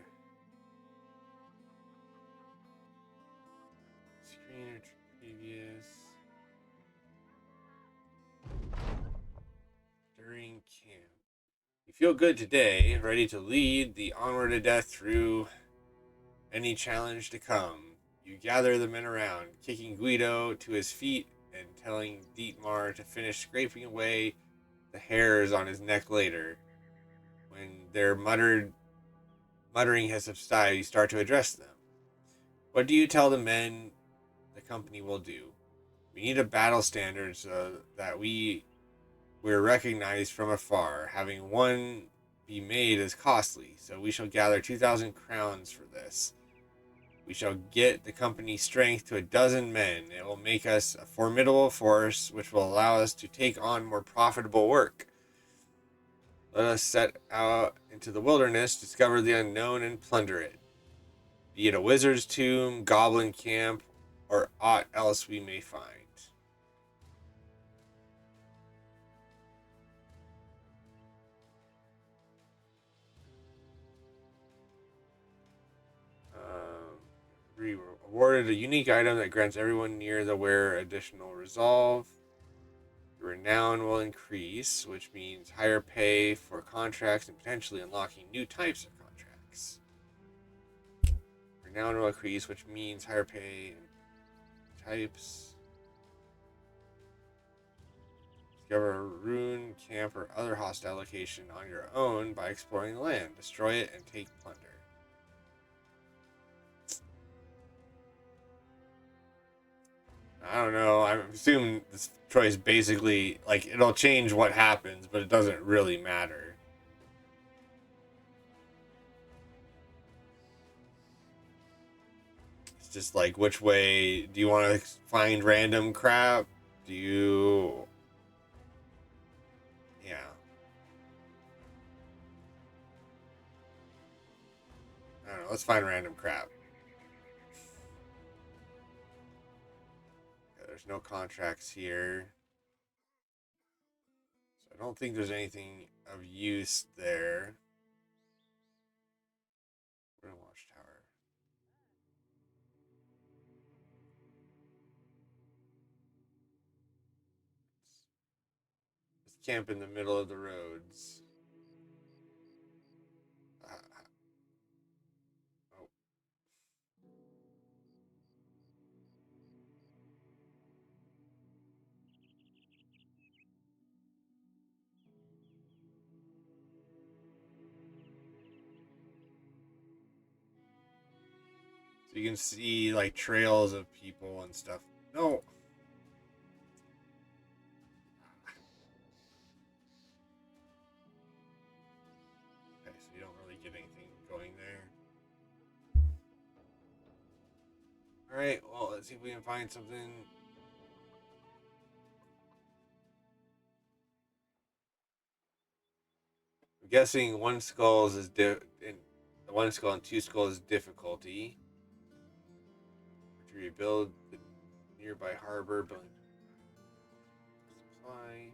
Screen or previous. During camp. You feel good today, ready to lead the onward to death through any challenge to come. You gather the men around, kicking Guido to his feet and telling Dietmar to finish scraping away the hairs on his neck later. When their muttering has subsided, you start to address them. What do you tell the men the company will do? We need a battle standard so that we're recognized from afar. Having one be made is costly, so we shall gather 2,000 crowns for this. We shall get the company's strength to 12 men. It will make us a formidable force, which will allow us to take on more profitable work. Let us set out into the wilderness, discover the unknown, and plunder it. Be it a wizard's tomb, goblin camp, or aught else we may find. Awarded a unique item that grants everyone near the wearer additional resolve. Your renown will increase, which means higher pay for contracts and potentially unlocking new types of contracts. Renown will increase, which means higher pay and types. Discover a rune, camp, or other hostile location on your own by exploring the land. Destroy it and take plunder. I don't know. I'm assuming this choice basically, like, it'll change what happens, but it doesn't really matter. It's just like, which way do you want to find random crap? Do you. Yeah. I don't know. Let's find random crap. Yeah, there's no contracts here. So I don't think there's anything of use there. We're in Watchtower. camp in the middle of the roads. Oh. So you can see like trails of people and stuff. No. Okay, so you don't really get anything going there. Alright, well, let's see if we can find something. I'm guessing one skulls is one skull and two skulls is difficulty. To rebuild the nearby harbor, but supply.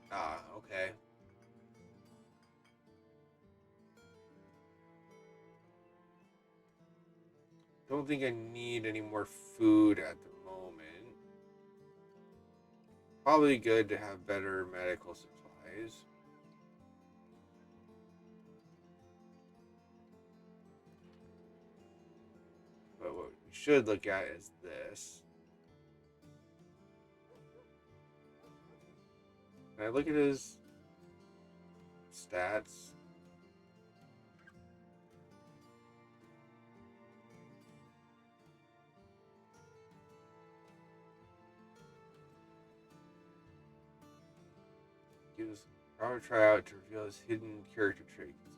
Um, okay. Don't think I need any more food at the moment. Probably good to have better medical supplies. But what we should look at is this. Can I look at his stats? Gives power tryout to reveal his hidden character traits, if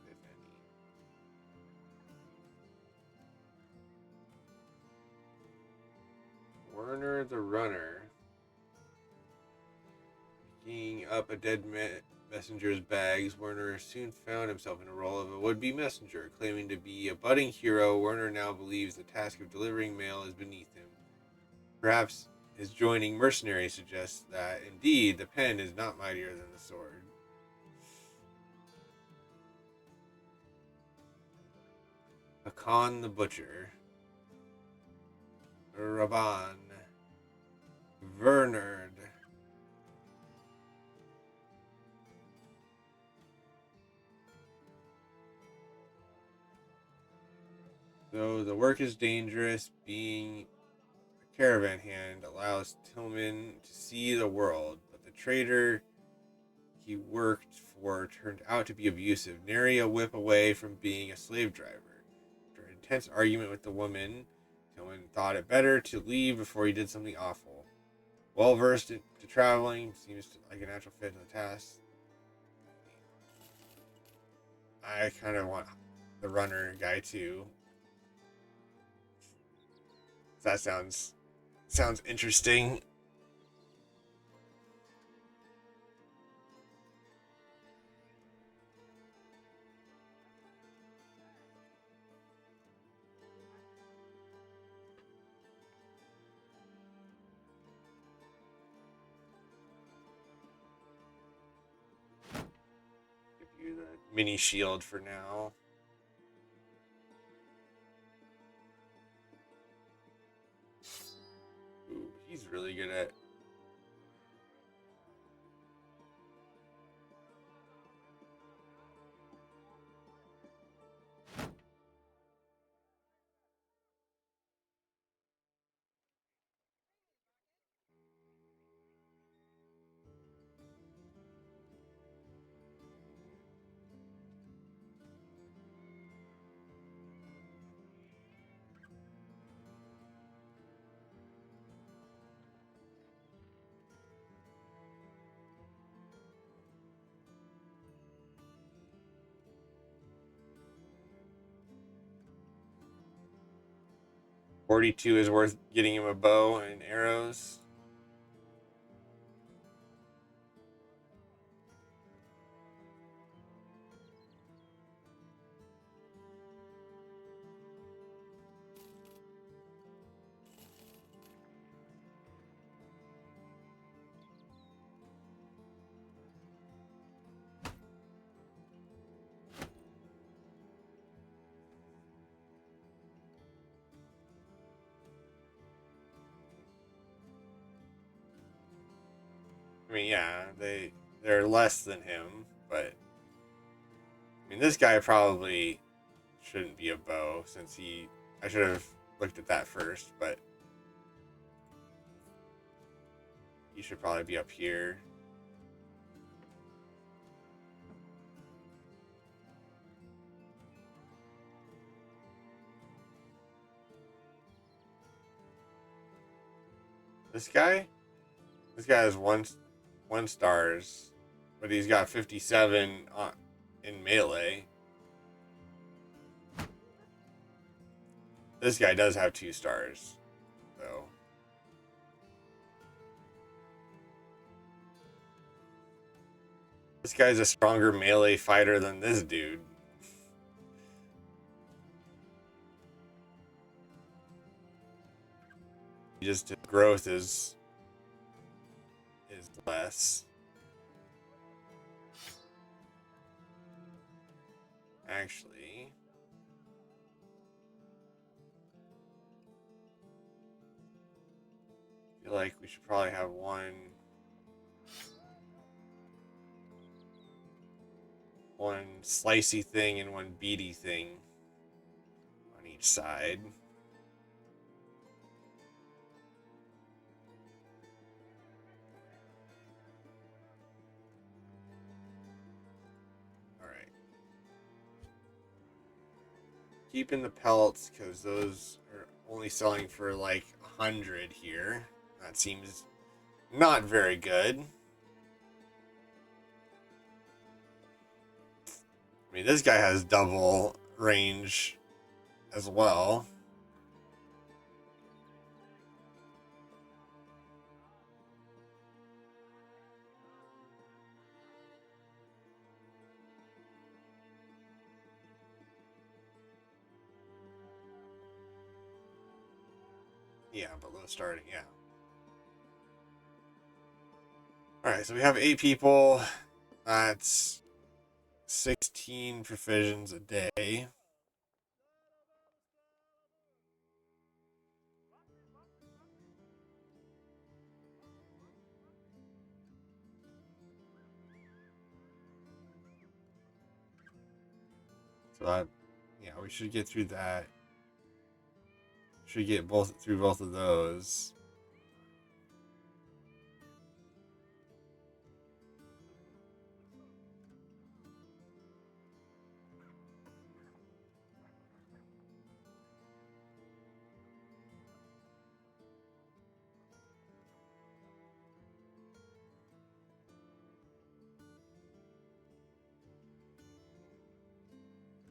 any. Werner the Runner. Picking up a dead messenger's bags, Werner soon found himself in the role of a would-be messenger. Claiming to be a budding hero, Werner now believes the task of delivering mail is beneath him. Perhaps his joining mercenaries suggests that, indeed, the pen is not mightier than the sword. Hakan the Butcher. Raban. Vernerd. Though the work is dangerous, being a caravan hand allows Tillman to see the world, but the trader he worked for turned out to be abusive, nary a whip away from being a slave driver. After an intense argument with the woman, Tillman thought it better to leave before he did something awful. Well versed into traveling, seems like a natural fit in the task. I kind of want the runner guy too. That sounds interesting. Give you the mini shield for now. Ooh, he's really good at. 42 is worth getting him a bow and arrows. I mean, yeah, they're less than him, but I mean, this guy probably shouldn't be a bow since I should have looked at that first, but he should probably be up here. This guy has one stars, but he's got 57 in melee. This guy does have 2 stars, though. This guy's a stronger melee fighter than this dude. Just his growth is less. Actually, I feel like we should probably have one slicey thing and one beady thing on each side. Alright. Keeping the pellets because those are only selling for like 100 here. That seems not very good. I mean, this guy has double range as well. Yeah, but low starting, yeah. Alright, so we have 8 people. That's 16 provisions a day. So that, yeah, we should get through that. Should get through both of those.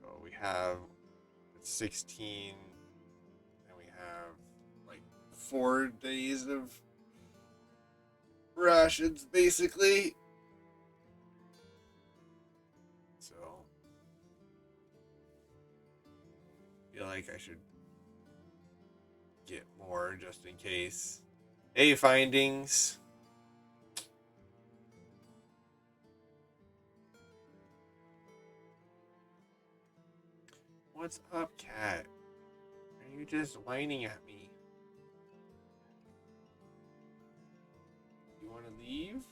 So we have 16, and we have like 4 days of rations, basically. So I feel like I should get more just in case. A findings. What's up, cat? Are you just whining at me? You want to leave?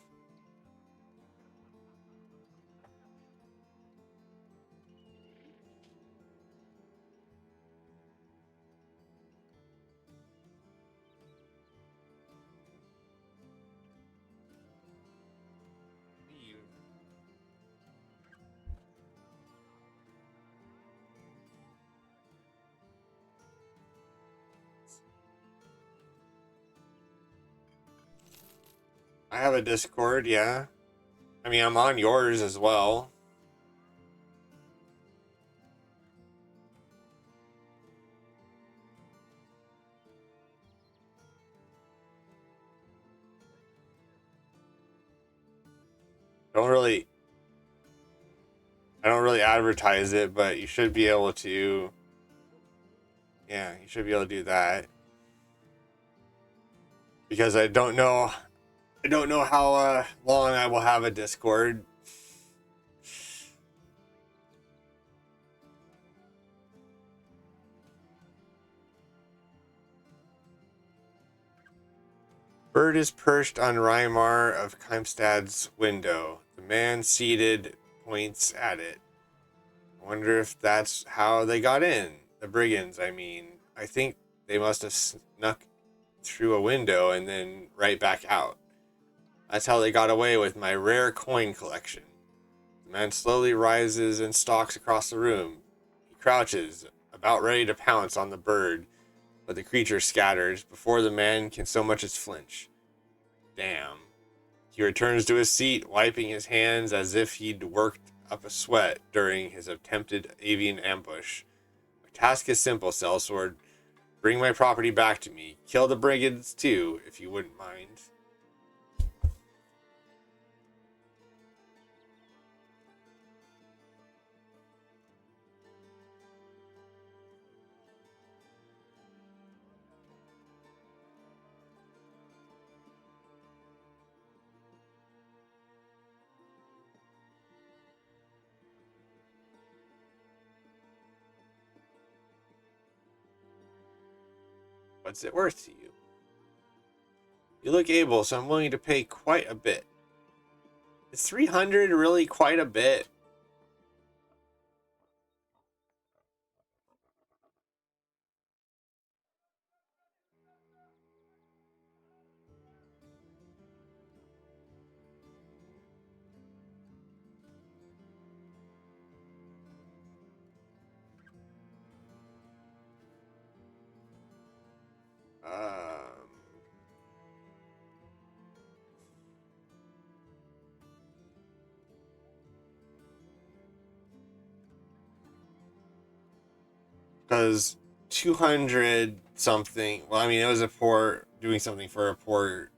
Leave. I have a Discord, yeah. I mean, I'm on yours as well. I don't really advertise it, but you should be able to. Yeah, you should be able to do that. Because I don't know how long I will have a Discord. Bird is perched on Reimar of Keimstad's window. The man seated points at it. I wonder if that's how they got in. The brigands, I mean. I think they must have snuck through a window and then right back out. That's how they got away with my rare coin collection. The man slowly rises and stalks across the room. He crouches, about ready to pounce on the bird, but the creature scatters before the man can so much as flinch. Damn. He returns to his seat, wiping his hands as if he'd worked up a sweat during his attempted avian ambush. My task is simple, Sellsword. Bring my property back to me. Kill the brigands too, if you wouldn't mind. What's it worth to you? You look able, so I'm willing to pay quite a bit. Is 300 really quite a bit? Because 200 something, well, I mean, it was a poor, doing something for a poor,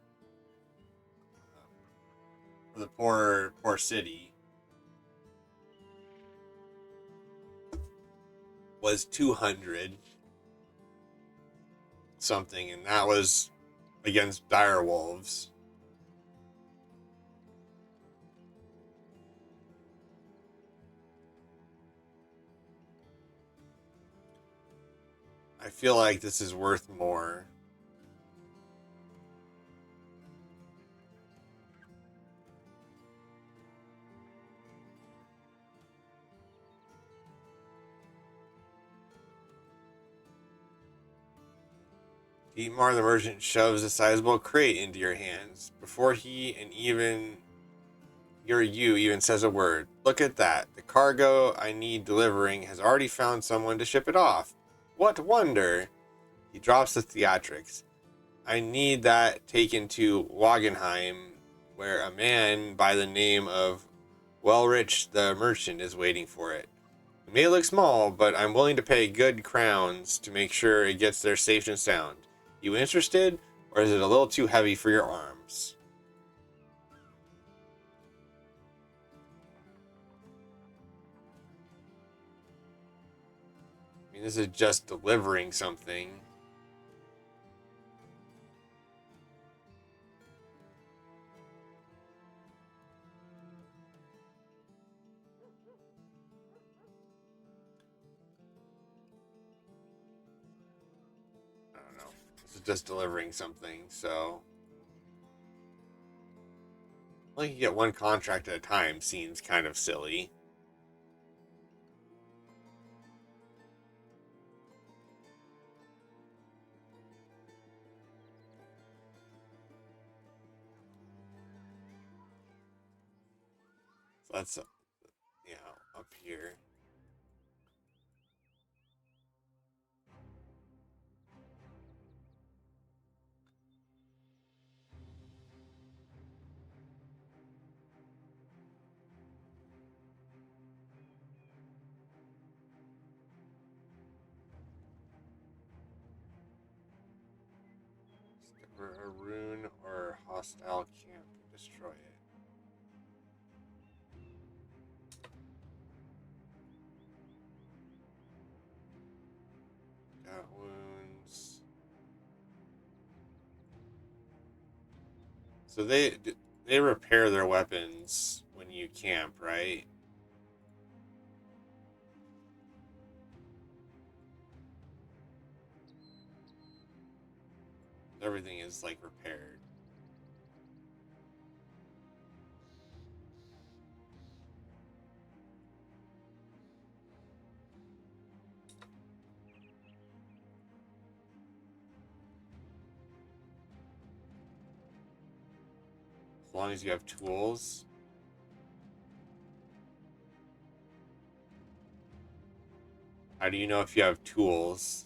for the poor city, was 200 something, and that was against dire wolves. I feel like this is worth more. Dietmar the merchant shoves a sizable crate into your hands before he and even you even says a word. Look at that. The cargo I need delivering has already found someone to ship it off. What wonder? He drops the theatrics. I need that taken to Wagenheim, where a man by the name of Wellrich the merchant is waiting for it. It may look small, but I'm willing to pay good crowns to make sure it gets there safe and sound. You interested, or is it a little too heavy for your arms? I mean, this is just delivering something. I don't know. This is just delivering something, so only you get one contract at a time seems kind of silly. So that's, up here. Discover a rune or hostile camp. Destroy it. Got wounds. So they repair their weapons when you camp, right? Everything is like repaired. As long as you have tools. How do you know if you have tools?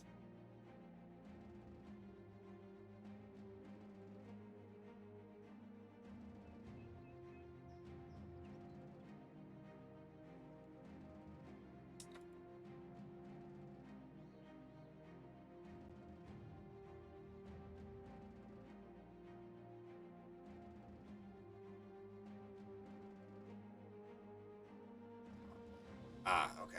Ah, okay.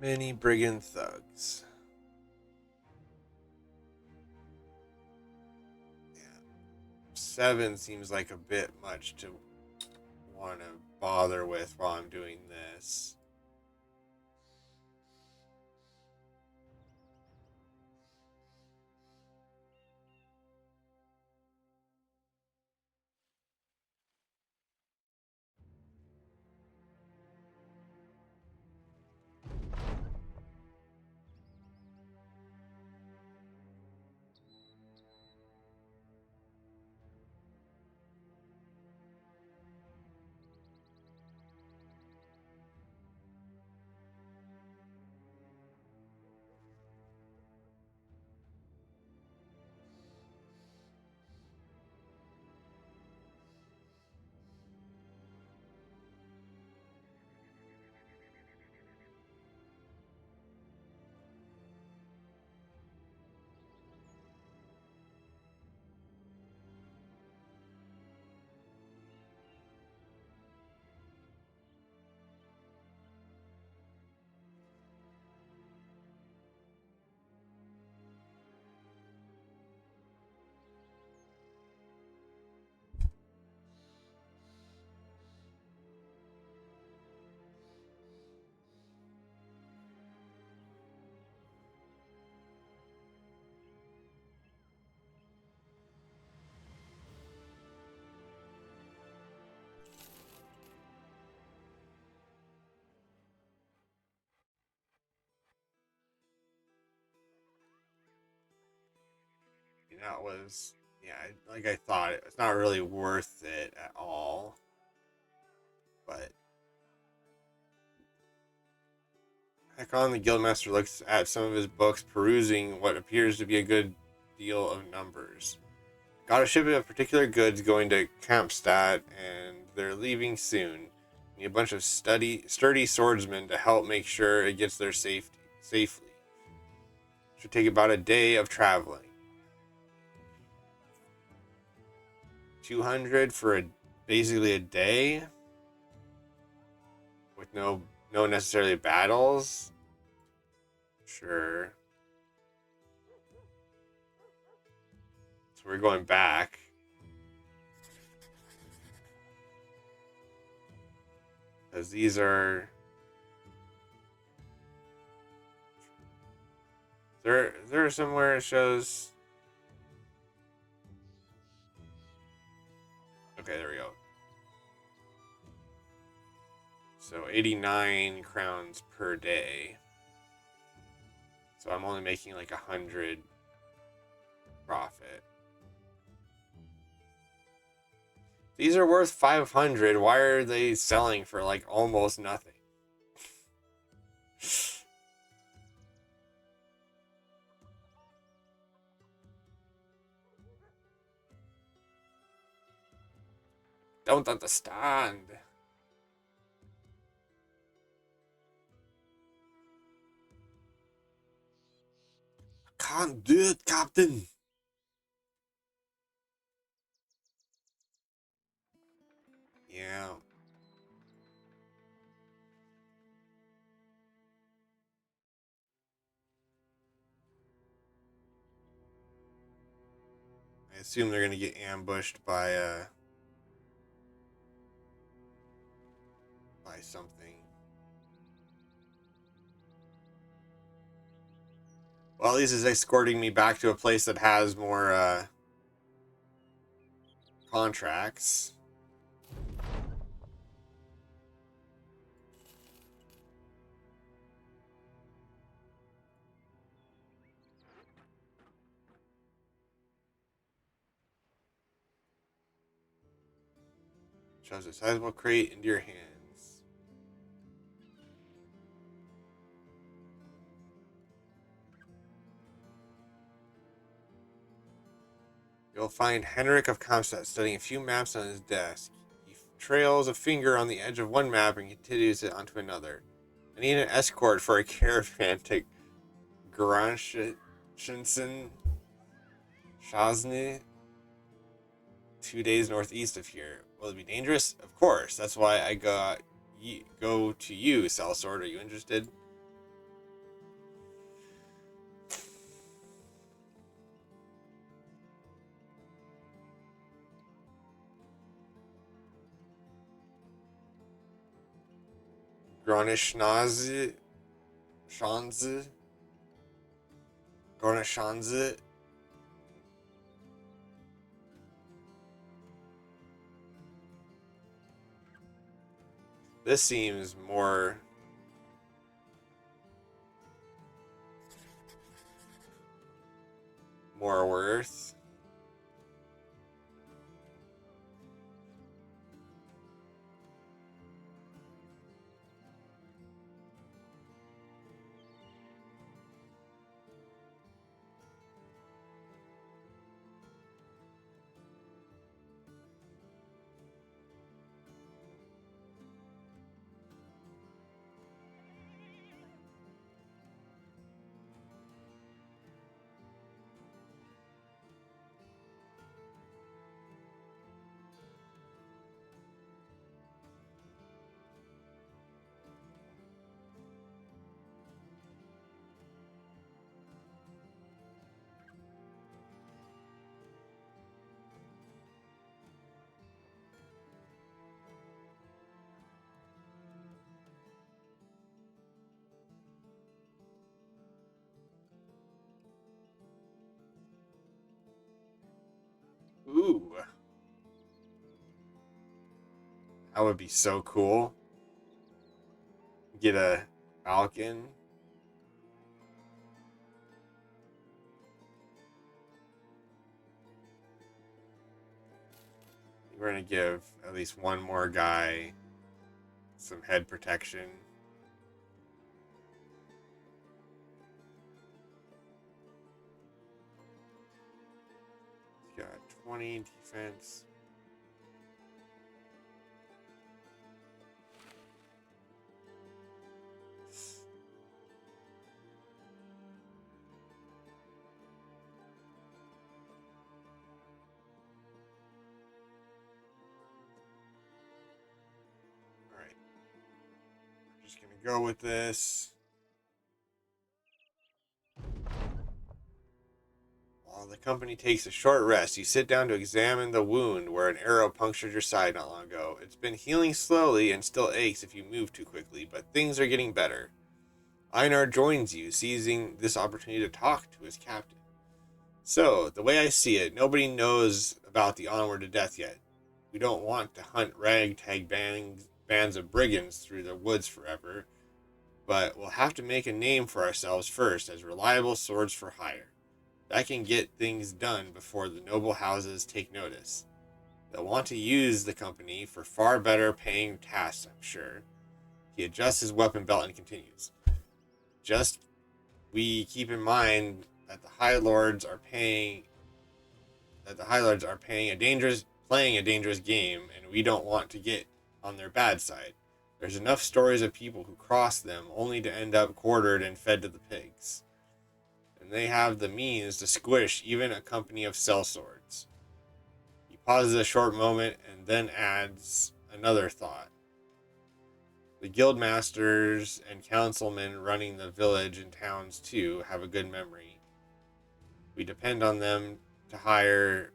Many brigand thugs. Yeah. 7 seems like a bit much to want to bother with while I'm doing this. That was, yeah, like I thought, it's not really worth it at all. But heck on, the guildmaster looks at some of his books, perusing what appears to be a good deal of numbers. Got a shipment of particular goods going to Campstadt, and they're leaving soon. Need a bunch of sturdy swordsmen to help make sure it gets there safely. Should take about a day of traveling. 200 for basically a day with no necessarily battles. Sure. So we're going back. Because these are... There somewhere it shows... Okay, there we go. So 89 crowns per day. So I'm only making like 100 profit. These are worth 500. Why are they selling for like almost nothing? don't understand. I can't do it, Captain. Yeah. I assume they're gonna get ambushed by something. Well, at least it's escorting me back to a place that has more contracts. Shoves a sizable crate into your hands. You'll find Henrik of Kamstadt studying a few maps on his desk. He trails a finger on the edge of one map and continues it onto another. I need an escort for a caravan to Granshinsen, Shazny, 2 days northeast of here. Will it be dangerous? Of course. That's why I go to you, Salsword. Are you interested? Gronishnaz, Shanz, Gronishanz. This seems more worth. Ooh, that would be so cool. Get a falcon. We're gonna give at least one more guy some head protection. He's got 20 defense. Alright. We're just gonna go with this. While the company takes a short rest, you sit down to examine the wound where an arrow punctured your side not long ago. It's been healing slowly and still aches if you move too quickly, but things are getting better. Einar joins you, seizing this opportunity to talk to his captain. So, the way I see it, nobody knows about the Onward to Death yet. We don't want to hunt ragtag bands of brigands through the woods forever, but we'll have to make a name for ourselves first as reliable swords for hire. That can get things done before the noble houses take notice. They'll want to use the company for far better paying tasks, I'm sure. He adjusts his weapon belt and continues. Just we keep in mind that the High Lords are paying a dangerous playing a dangerous game, and we don't want to get on their bad side. There's enough stories of people who cross them only to end up quartered and fed to the pigs. And they have the means to squish even a company of sellswords. He pauses a short moment and then adds another thought. The guild masters and councilmen running the village and towns too have a good memory. We depend on them to hire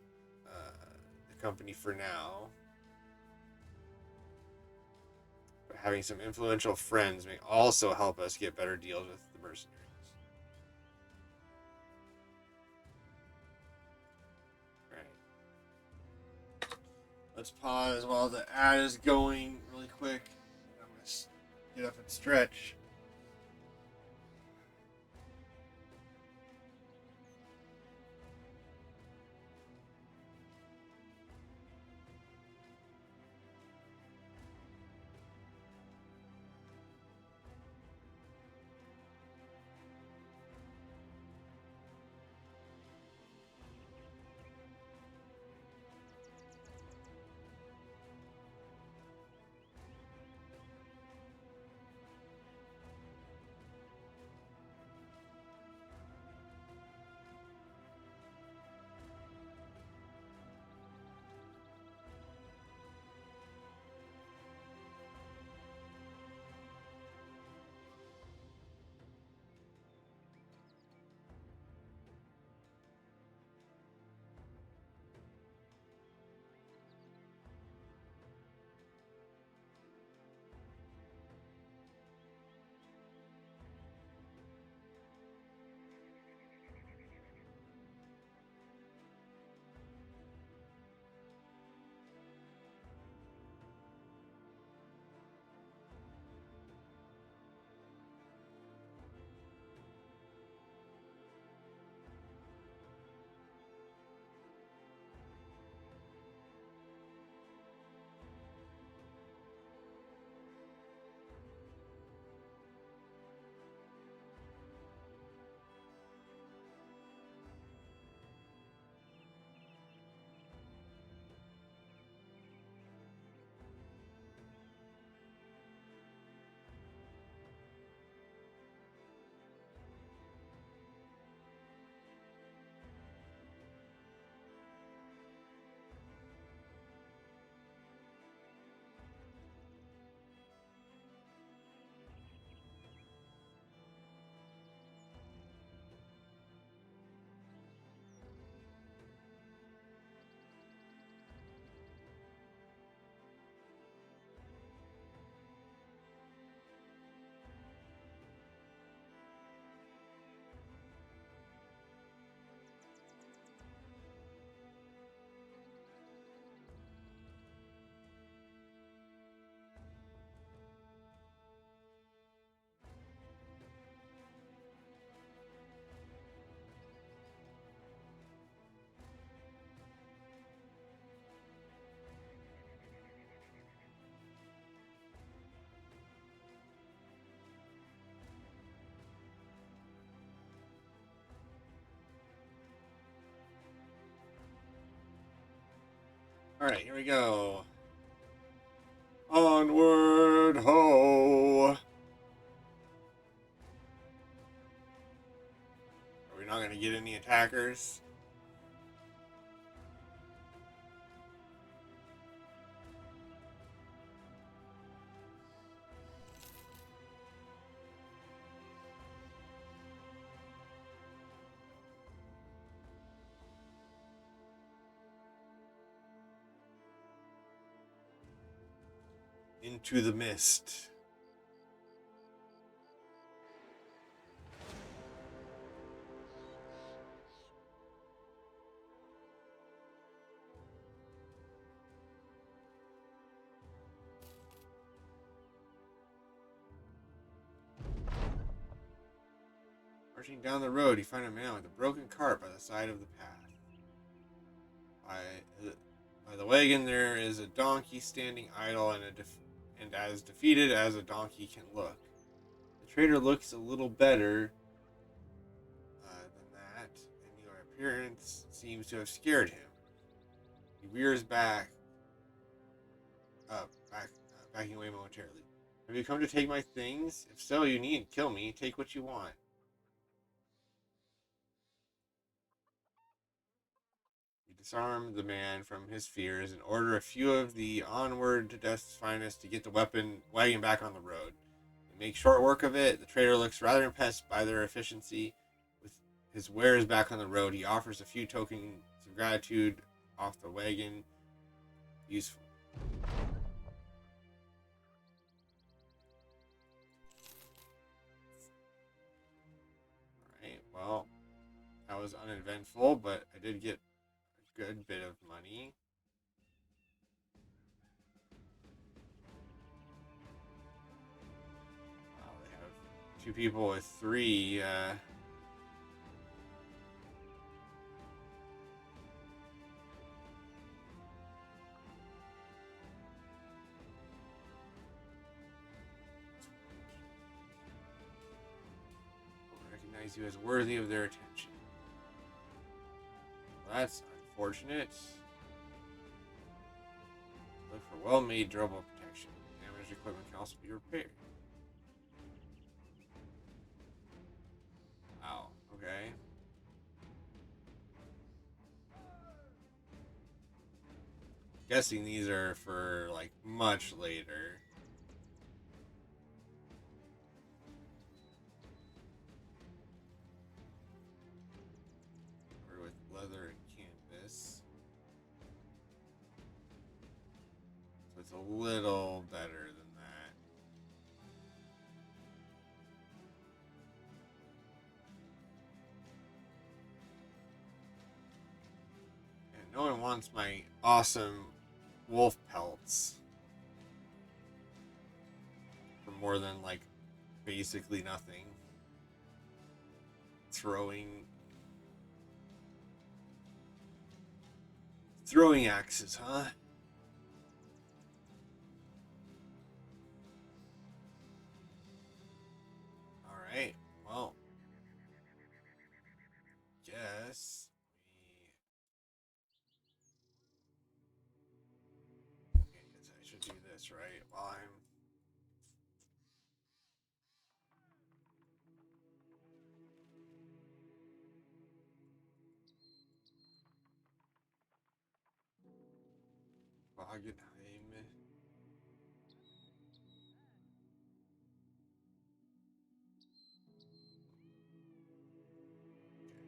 the company for now. But having some influential friends may also help us get better deals with the mercenaries. Right. Let's pause while the ad is going really quick. I'm going to get up and stretch. Alright, here we go. Onward, ho! Are we not going to get any attackers? Into the mist. Marching down the road, you find a man with a broken cart by the side of the path. By the wagon, there is a donkey standing idle and as defeated as a donkey can look. The trader looks a little better than that, and your appearance seems to have scared him. He rears back up, backing away momentarily. Have you come to take my things? If so, you needn't kill me. Take what you want. You disarm the man from his fears and order a few of the onward to death's finest to get the wagon back on the road. They make short work of it. The trader looks rather impressed by their efficiency. With his wares back on the road, he offers a few tokens of gratitude off the wagon. Useful. Alright, well, that was uneventful, but I did get a good bit of money. Wow, they have 2 people with 3, recognize you as worthy of their attention. Well, that's unfortunate. Look for well-made, durable protection. Damaged equipment can also be repaired. Wow, okay. Guessing these are for, like, much later. Or with leather and canvas. So it's a little better than that. And no one wants my awesome wolf pelts for more than, like, basically nothing. Throwing axes, huh? Alright, well, guess I should do this, right? While I'm Wagenheim.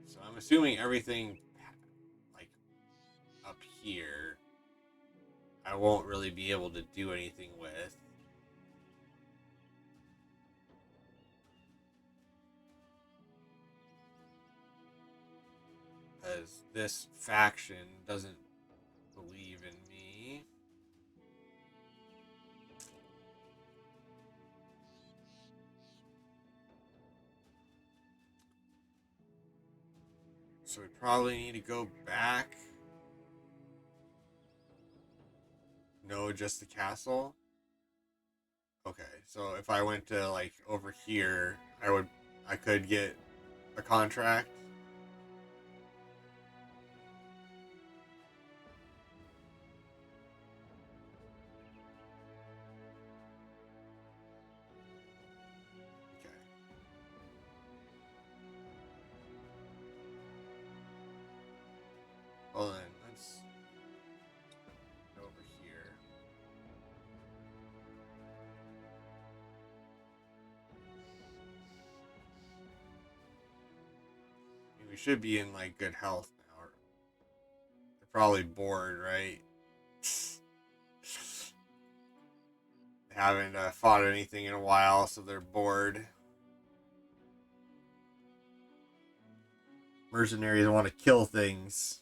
So I'm assuming everything, like, up here, I won't really be able to do anything with. Because this faction doesn't believe in me. So we probably need to go back. No, just the castle. Okay, so if I went to, like, over here, I could get a contract. Okay. Well then, let's go over here. I mean, we should be in, like, good health now. They're probably bored, right? They haven't fought anything in a while, so they're bored. Mercenaries want to kill things.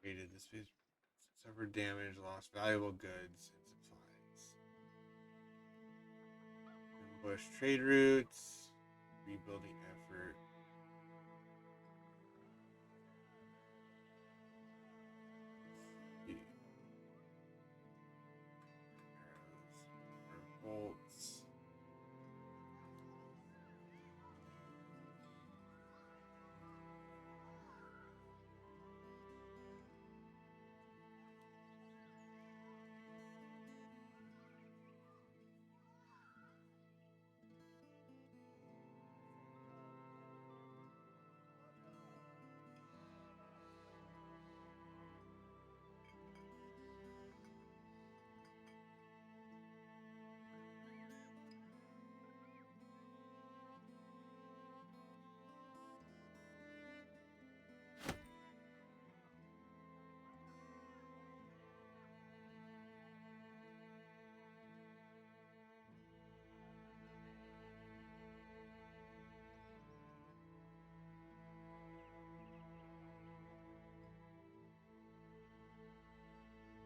Rated this piece. Suffered damage, lost valuable goods and supplies. Ambush trade routes. Rebuilding effort. Bolts.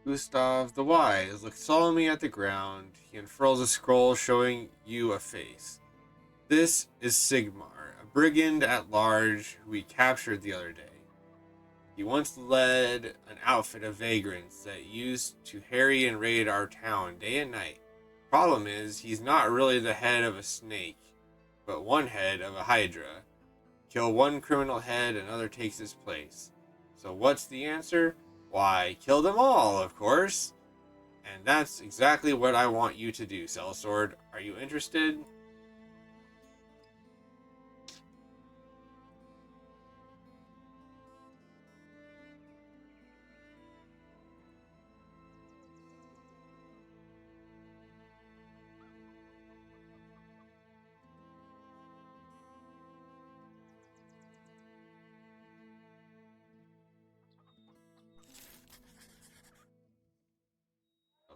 Gustav the Wise looks solemnly at the ground. He unfurls a scroll showing you a face. This is Sigmar, a brigand at large who we captured the other day. He once led an outfit of vagrants that used to harry and raid our town day and night. Problem is, he's not really the head of a snake, but one head of a hydra. Kill one criminal head, another takes his place. So what's the answer? Why, kill them all, of course. And that's exactly what I want you to do, Sellsword. Are you interested?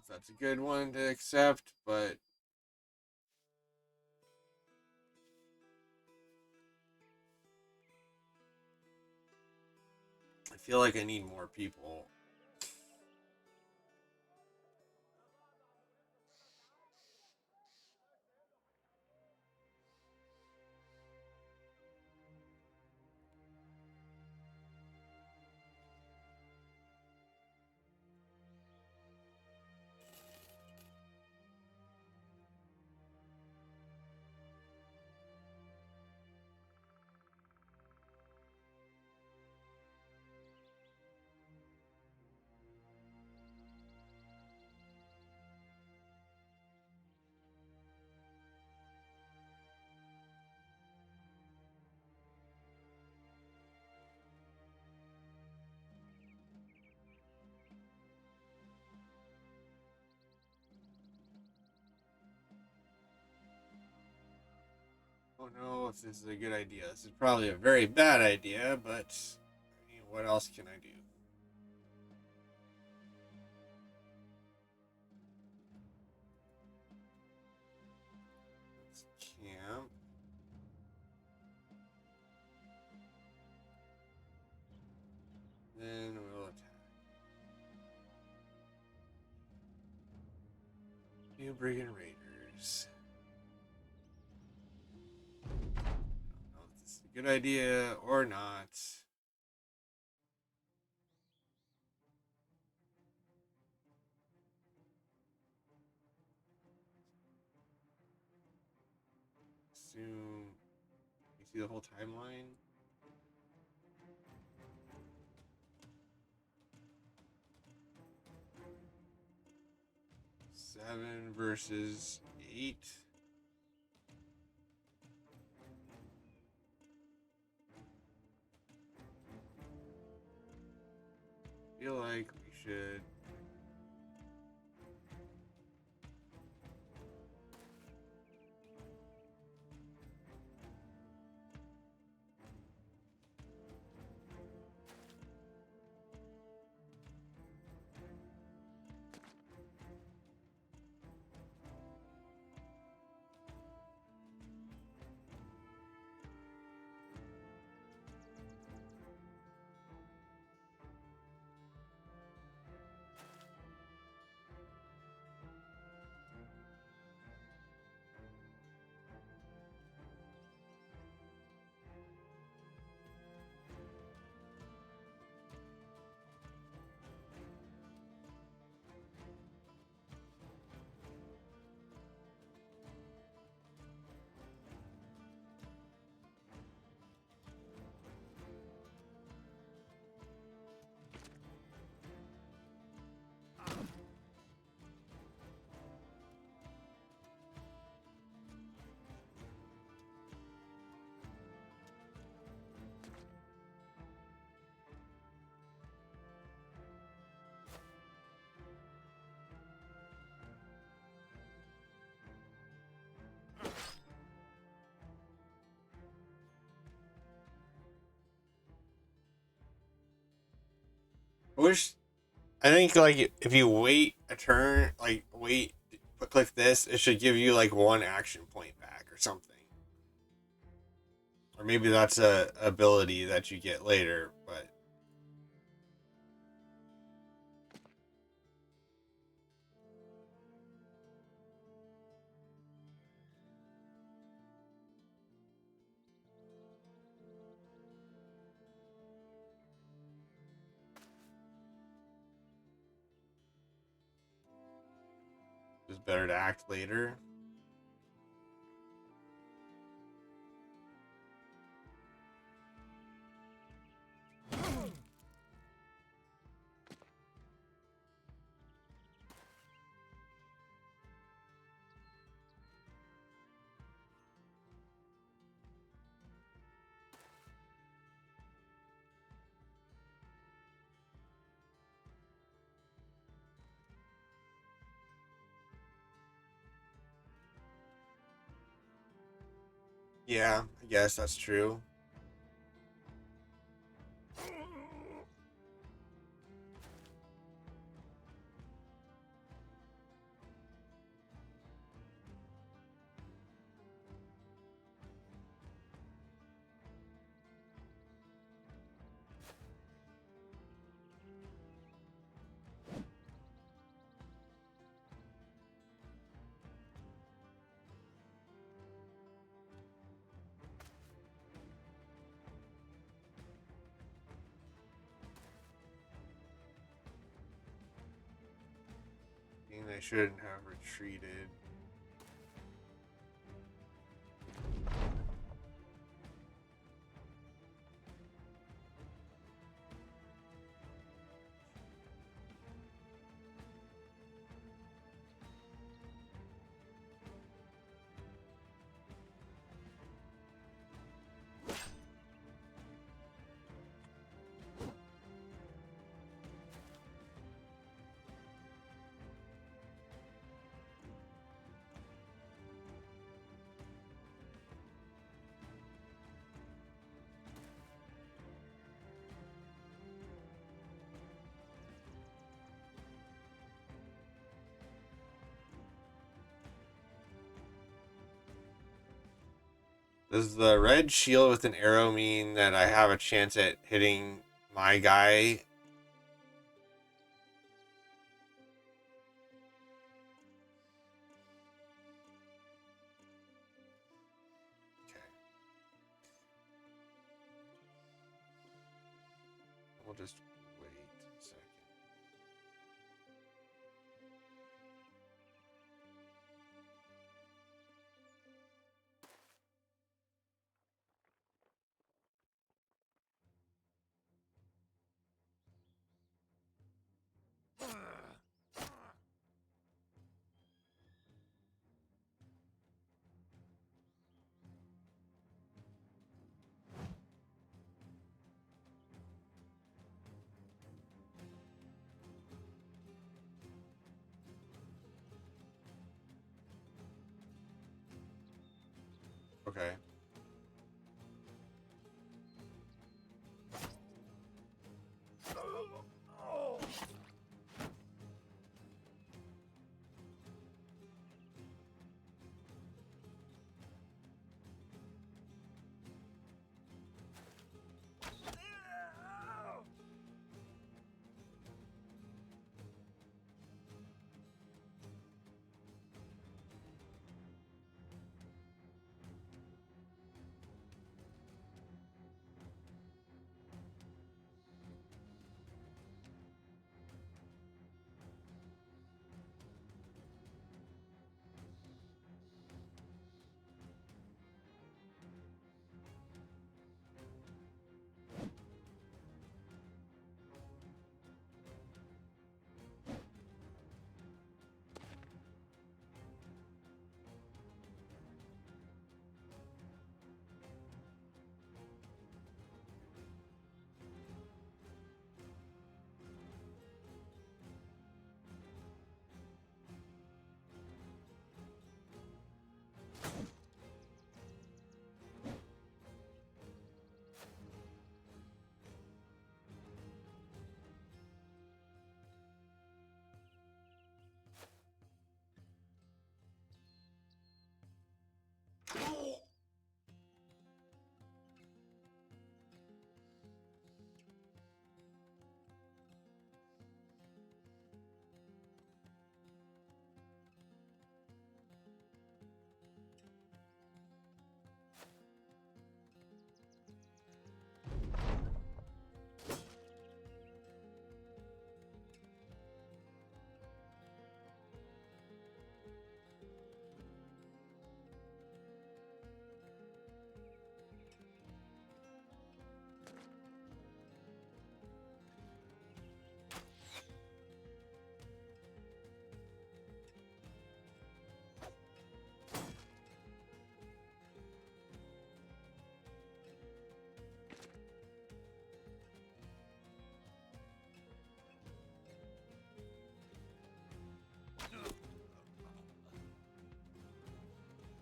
If that's a good one to accept, but I feel like I need more people. I don't know if this is a good idea. This is probably a very bad idea, but I mean, what else can I do? Let's camp. Then we'll attack. New Brigand Raiders. I don't know if this is a good idea or not. Assume you see the whole timeline. 7 versus 8. Feel like we should. I wish. I think like if you wait a turn, like wait, click this, it should give you like one action point back or something. Or maybe that's a ability that you get later, but it's better to act later. Yeah, I guess that's true. I think they shouldn't have retreated. Does the red shield with an arrow mean that I have a chance at hitting my guy? Okay, we'll just wait a second.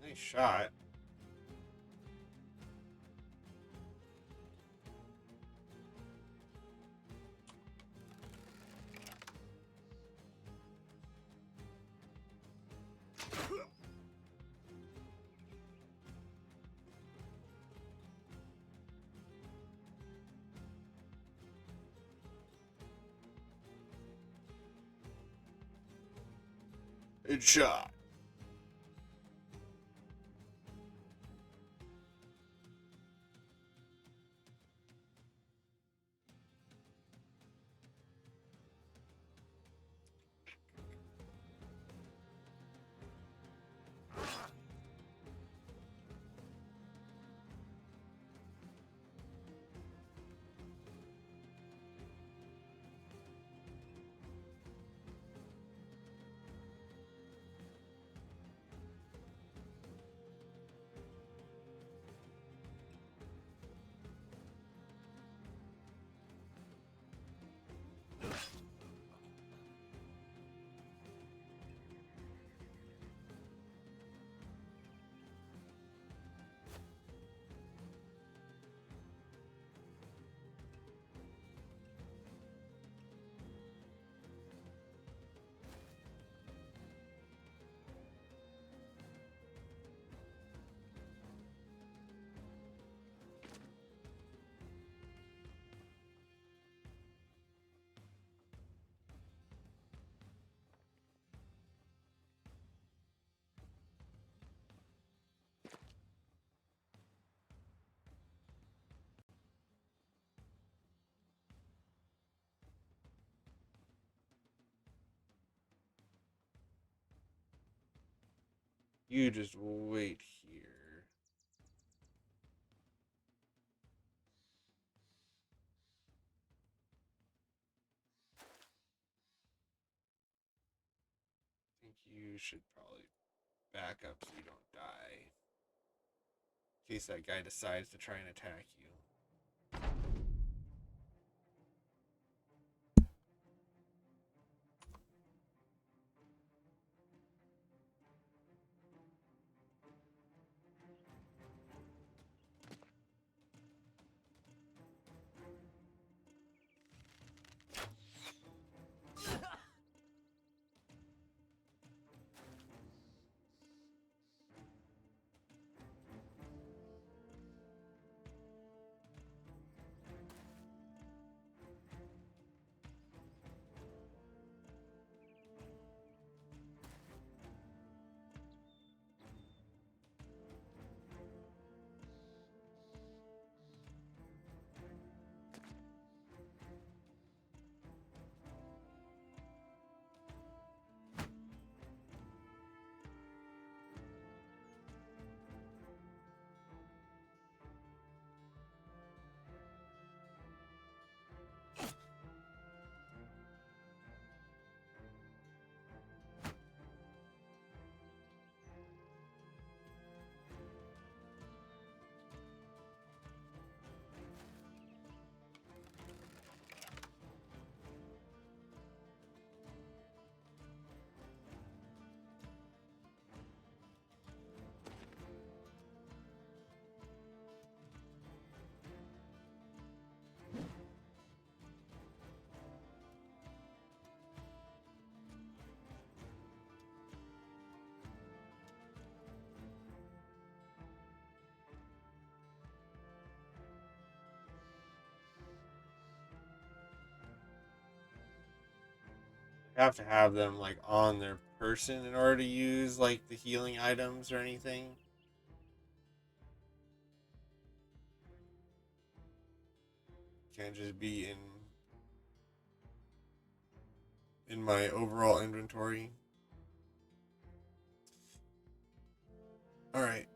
Nice shot. Good shot. You just wait here. I think you should probably back up so you don't die. In case that guy decides to try and attack you. Have to have them like on their person in order to use like the healing items or anything. Can't just be in my overall inventory. All right.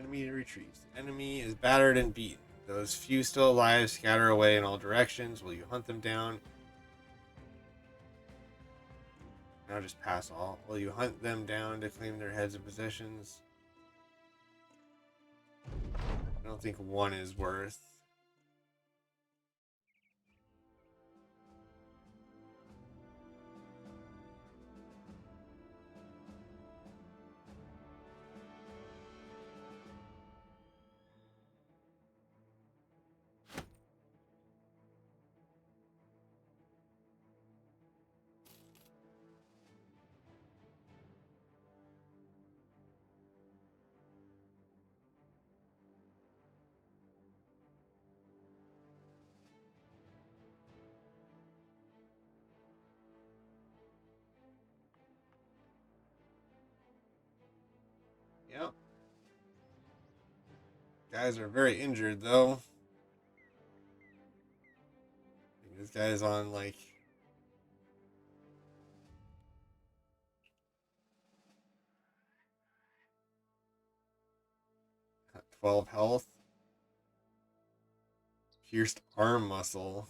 Enemy retreats. The enemy is battered and beaten. Those few still alive scatter away in all directions. Will you hunt them down? Now just pass all. Will you hunt them down to claim their heads and possessions? I don't think one is worth. Yep. Guys are very injured though. This guy's on like 12 health. Pierced arm muscle.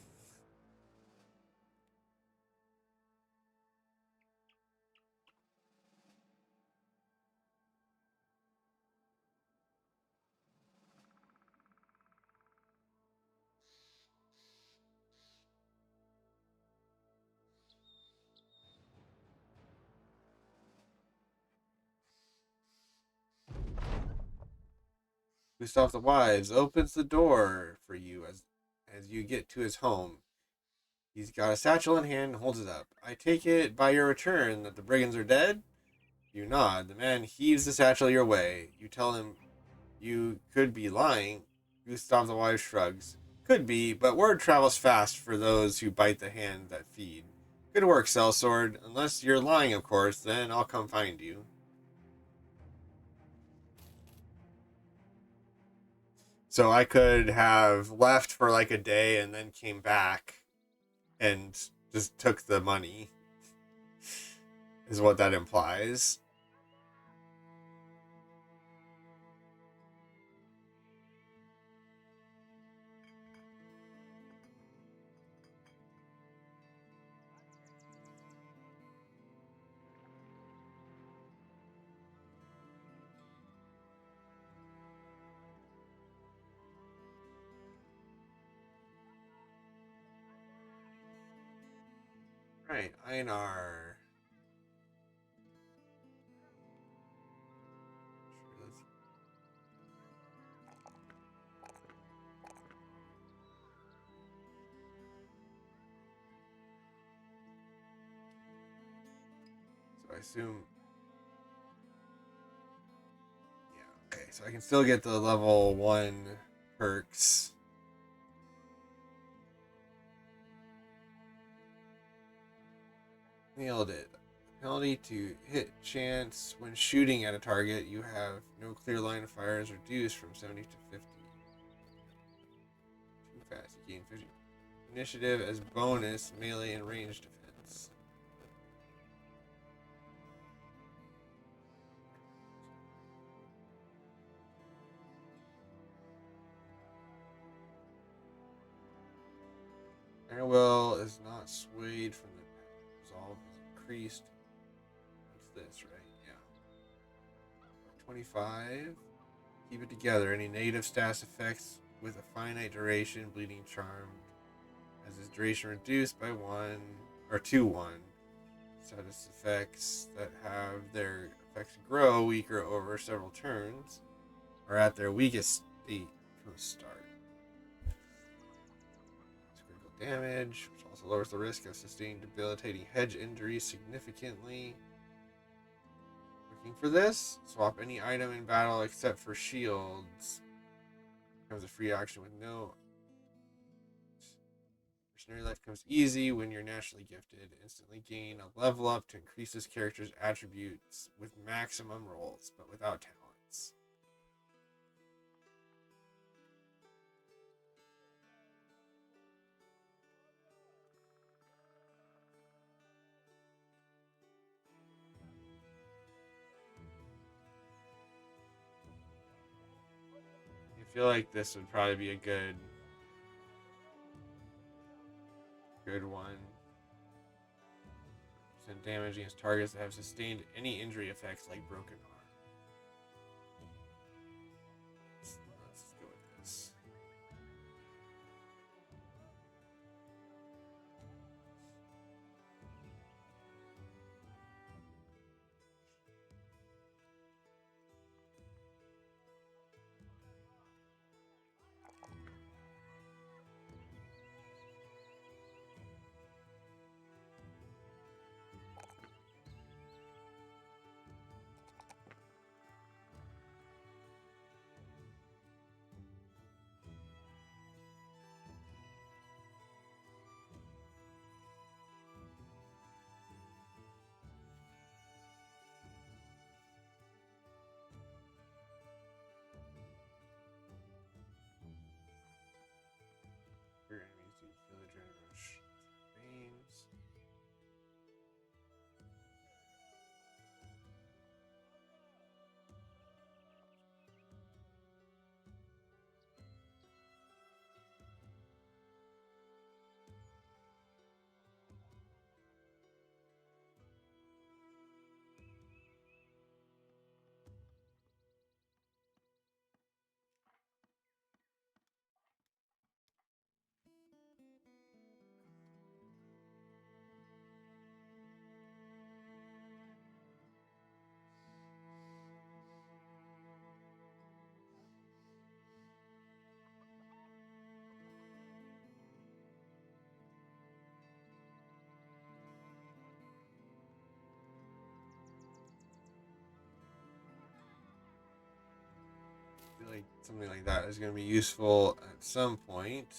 Gustav the Wise opens the door for you as you get to his home. He's got a satchel in hand and holds it up. I take it by your return that the brigands are dead? You nod. The man heaves the satchel your way. You tell him you could be lying. Gustav the Wise shrugs. Could be, but word travels fast for those who bite the hand that feed. Good work, Sellsword. Unless you're lying, of course, then I'll come find you. So I could have left for like a day and then came back and just took the money, is what that implies. Right, Einar. So I assume. Yeah, okay, so I can still get the level 1 perks. Nailed it. Penalty to hit chance when shooting at a target. You have no clear line of fire is reduced from 70 to 50. Too fast. You gain 50. Initiative as bonus, melee and range defense. Iron Will is not swayed from the resolve is increased. What's this, right? Yeah. 25. Keep it together. Any negative status effects with a finite duration, bleeding charmed, has its duration reduced by 1 or 2-1. Status effects that have their effects grow weaker over several turns are at their weakest state from the start. It's critical damage, which also lowers the risk of sustaining debilitating hedge injuries significantly. Looking for this? Swap any item in battle except for shields. Becomes a free action with no. Mercenary life comes easy when you're naturally gifted. Instantly gain a level up to increase this character's attributes with maximum rolls, but without talents. feel like this would probably be a good one. Percent damage against targets that have sustained any injury effects like broken arm. Let's go with this. Your enemies do feel the adrenaline rush through veins. I feel like something like that is going to be useful at some point.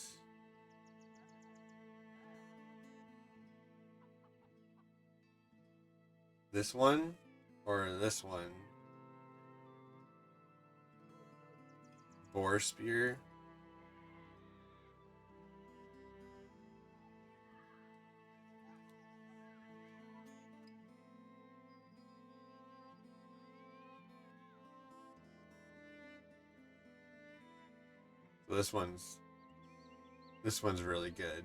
This one or this one? Boar spear. So this one's really good.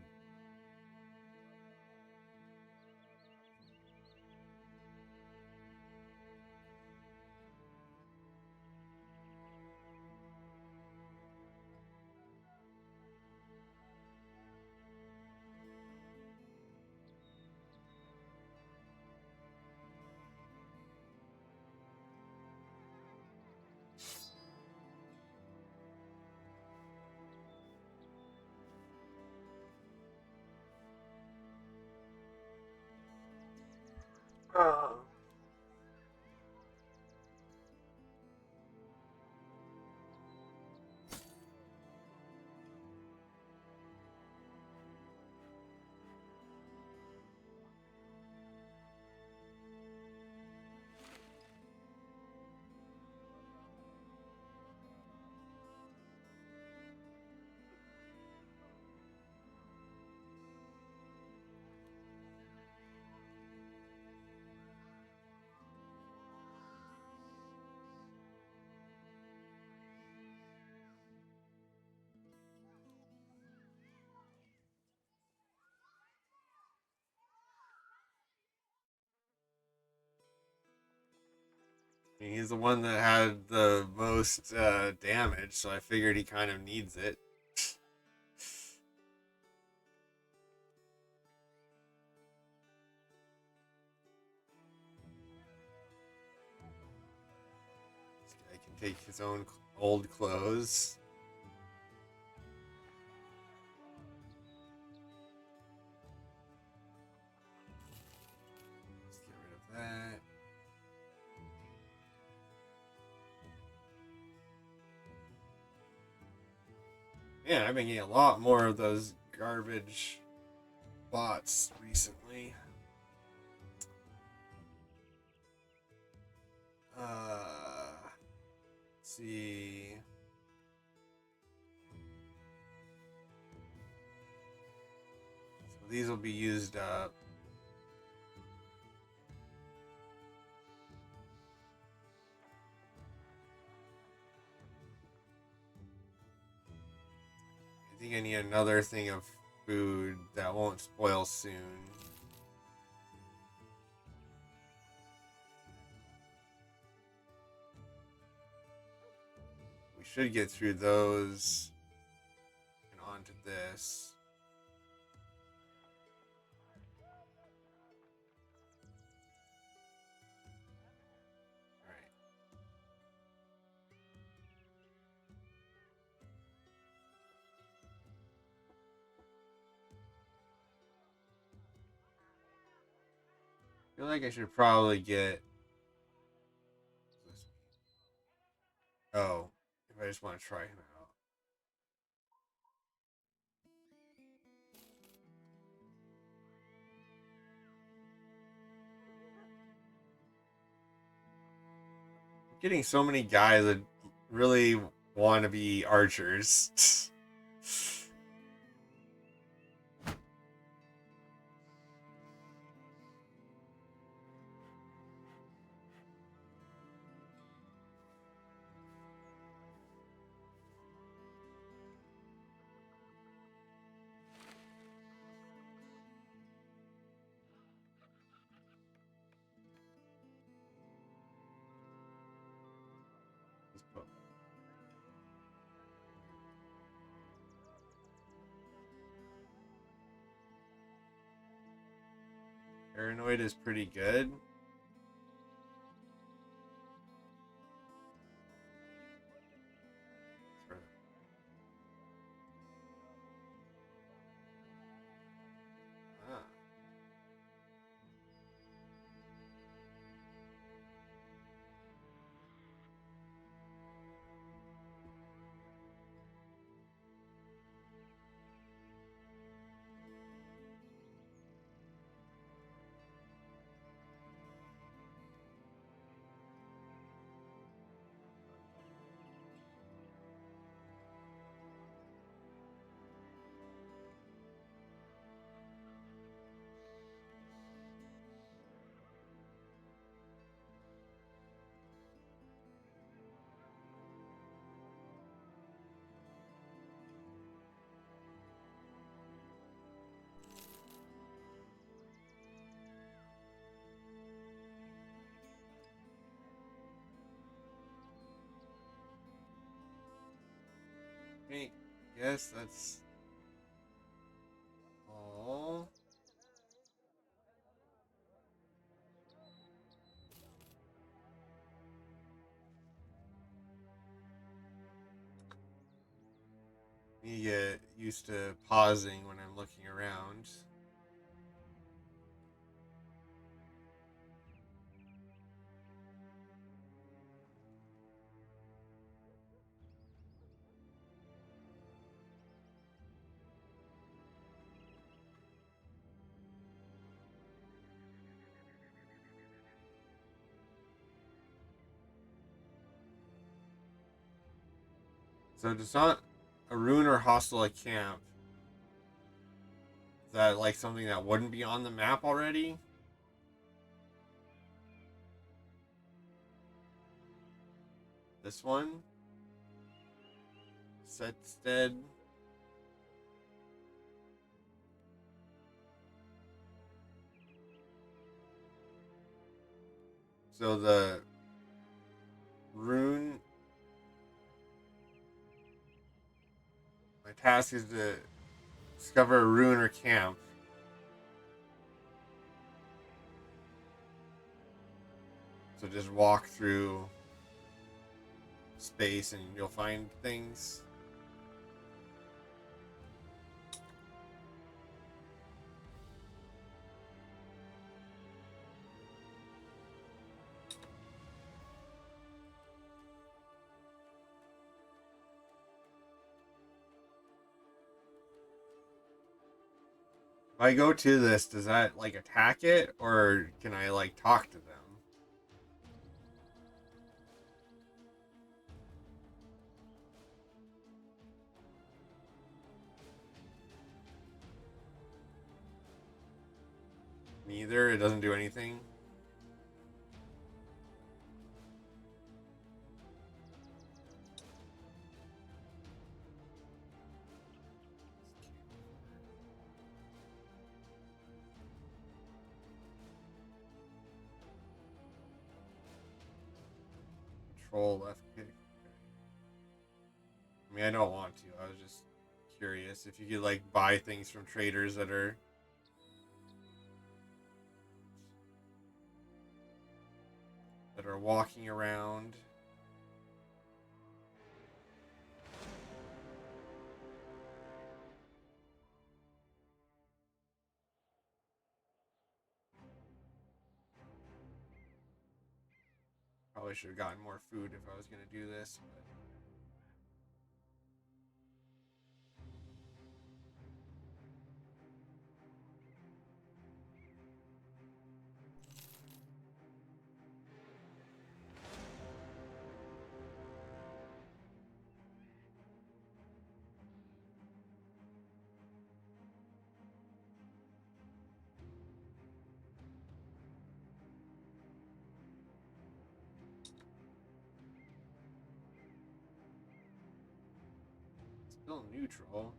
He's the one that had the most damage, so I figured he kind of needs it. This guy can take his own old clothes. Let's get rid of that. Man, I've been getting a lot more of those garbage bots recently. Let's see. So these will be used up. think I need another thing of food that won't spoil soon. We should get through those and onto this. I feel like I should probably get. Oh, if I just want to try him out. I'm getting so many guys that really want to be archers. Paranoid is pretty good. Ah. Yes, that's all. You get used to pausing when I'm looking around. So does not a ruin or hostile camp, is that like something that wouldn't be on the map already? This one? Setstead? So the rune. My task is to discover a ruin or camp. So just walk through space and you'll find things. If I go to this, does that like attack it or can I like talk to them? Neither, it doesn't do anything. control left kick. Okay. I mean, I don't want to. I was just curious if you could like buy things from traders that are walking around. Probably should have gotten more food if I was going to do this, but still neutral.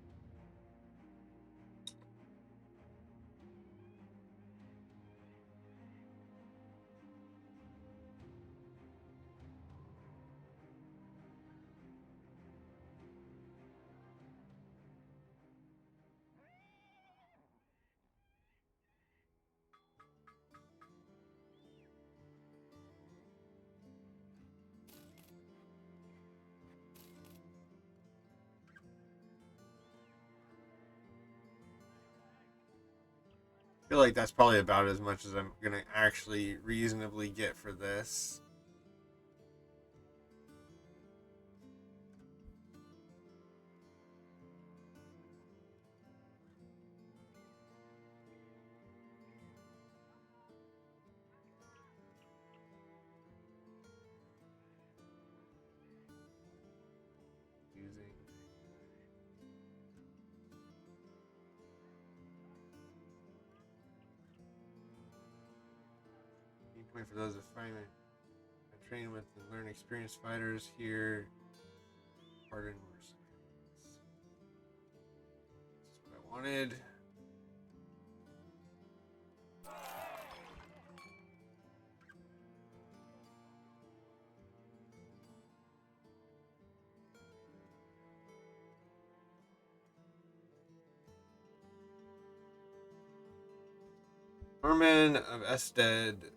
I feel like that's probably about as much as I'm going to actually reasonably get for this. Using point for those assignment. I train with and learn experienced fighters here. Pardon mercenaries. This is what I wanted. Norman of Ested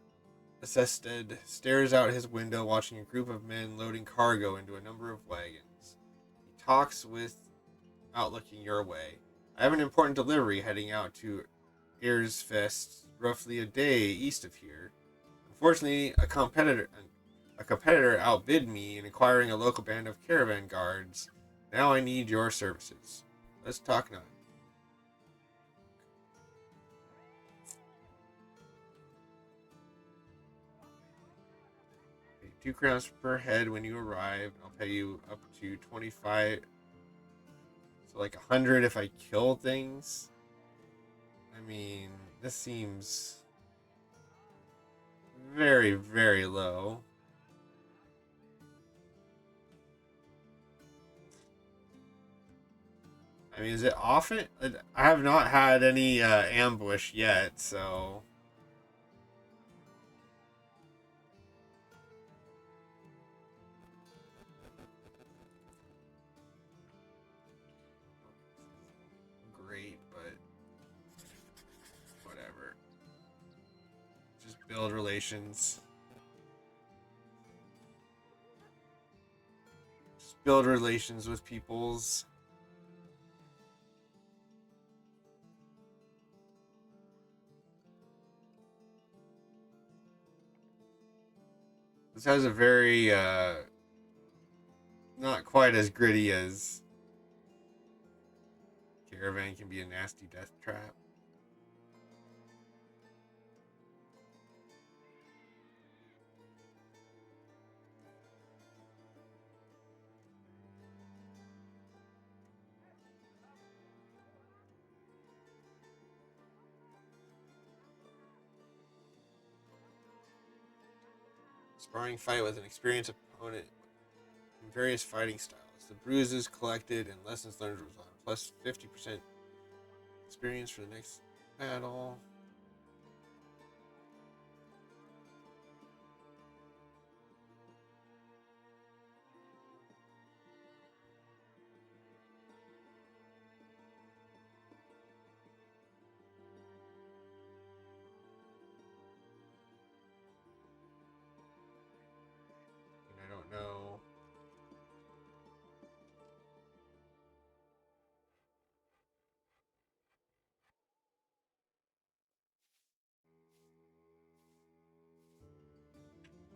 stares out his window watching a group of men loading cargo into a number of wagons. He talks without looking your way. I have an important delivery heading out to Earsfest, roughly a day east of here. Unfortunately, a competitor outbid me in acquiring a local band of caravan guards. Now I need your services. Let's talk now. 2 crowns per head when you arrive. I'll pay you up to 25. So like 100 if I kill things. I mean, this seems very, very low. I mean, is it often? I have not had any ambush yet, so... Great, but... whatever. Just build relations. Just build relations with peoples. This has a very, not quite as gritty as Caravan can be a nasty death trap. Sparring fight with an experienced opponent in various fighting styles. The bruises collected and lessons learned was on plus 50% experience for the next battle.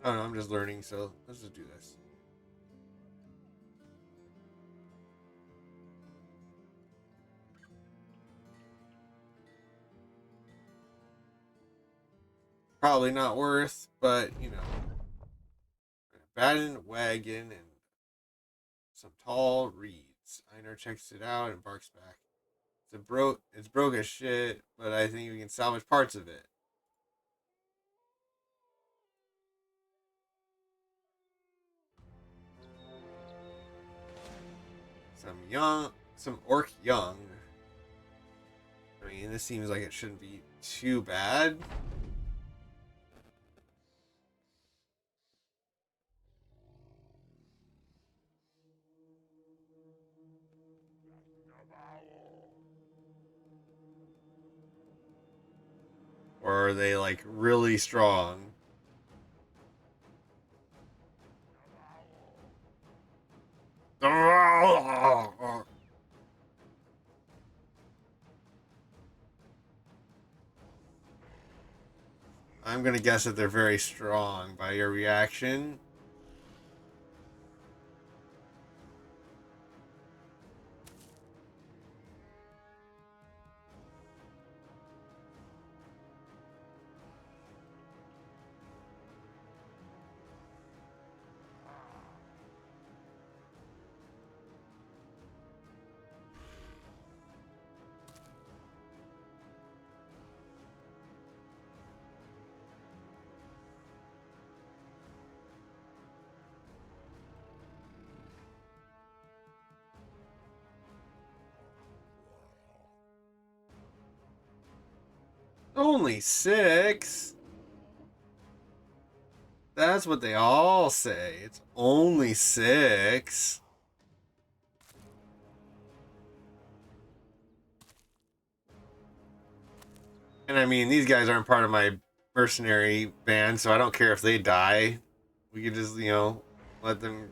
don't know, I'm just learning, so let's just do this. Probably not worth, but you know, an abandoned wagon and some tall reeds. Einar checks it out and barks back. It's broke as shit, but I think we can salvage parts of it. Some orc young. I mean, this seems like it shouldn't be too bad. Or are they like really strong? I'm gonna guess that they're very strong by your reaction. Only 6? That's what they all say. It's only 6. And I mean, these guys aren't part of my mercenary band, so I don't care if they die. We could just, you know, let them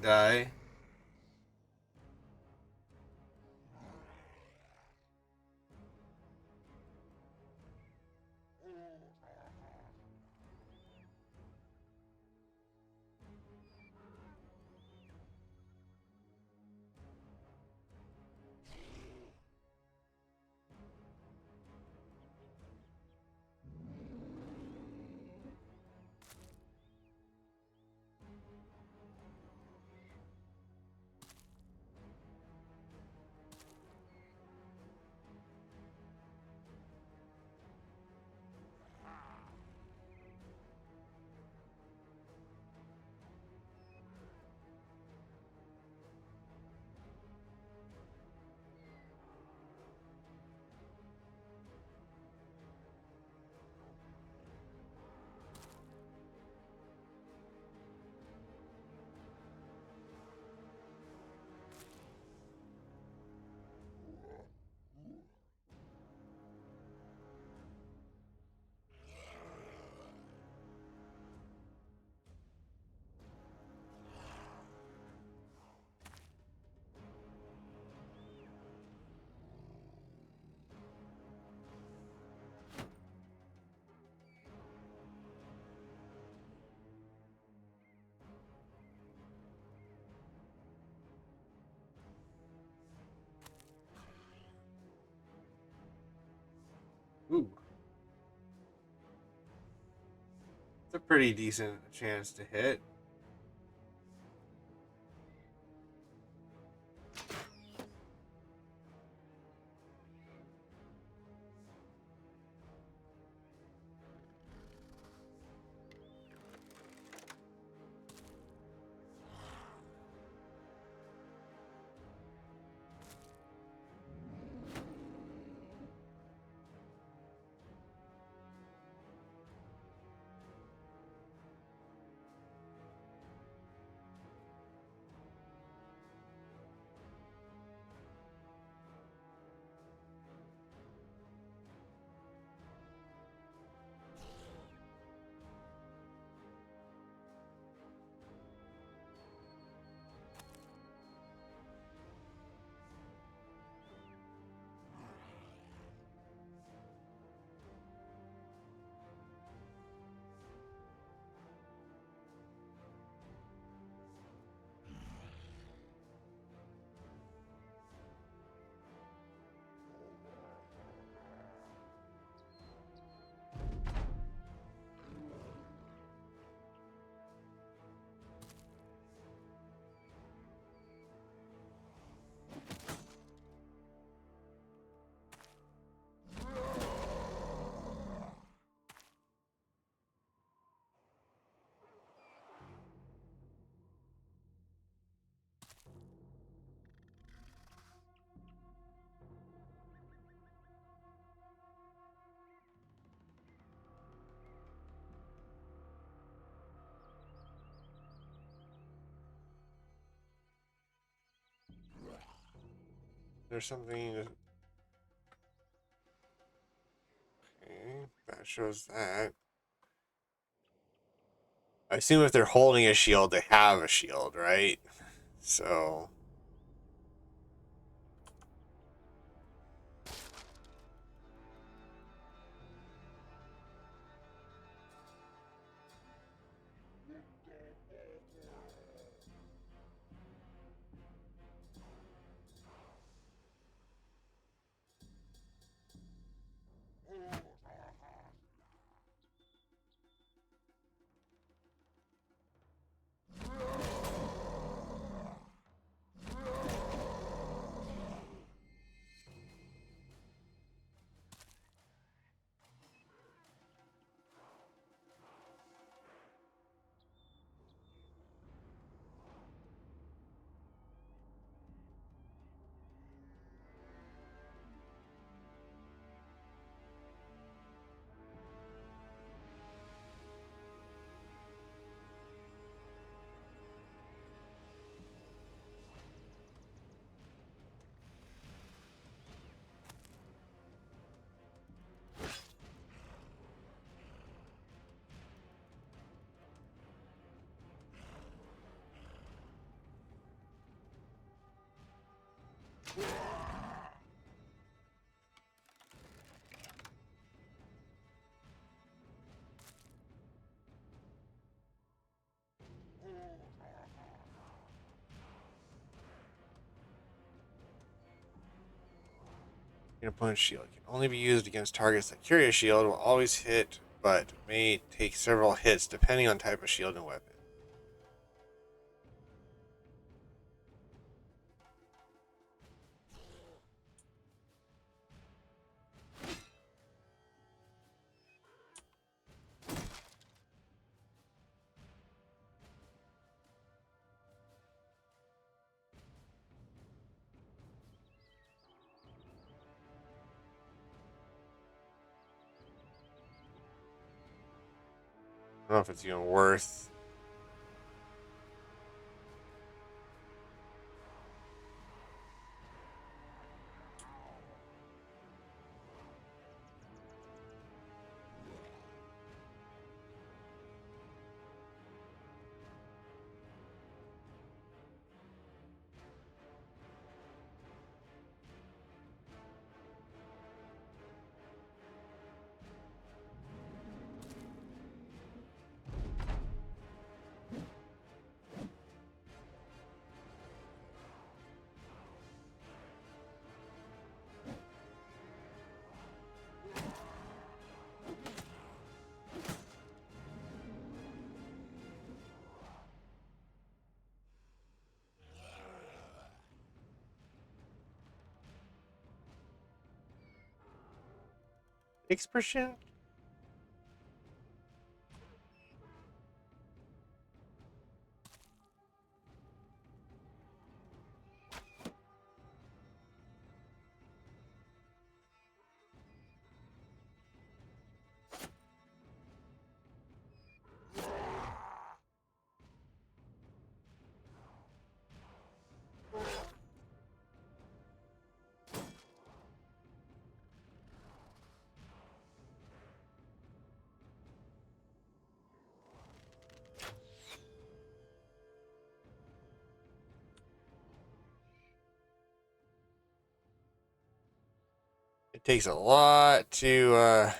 die. Ooh. It's a pretty decent chance to hit. There's something. Okay, that shows that. I assume if they're holding a shield, they have a shield, right? So. Your opponent's shield can only be used against targets that carry a shield, will always hit, but may take several hits depending on type of shield and weapon. I don't know if it's even worth. Expression? It takes a lot to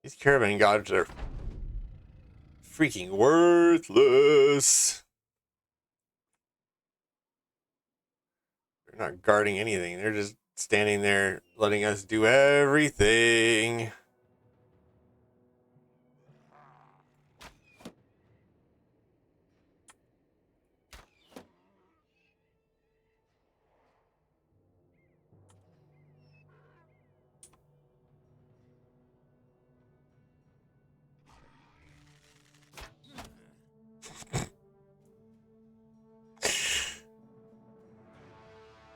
these caravan gods are freaking worthless. They're not guarding anything. They're just standing there letting us do everything.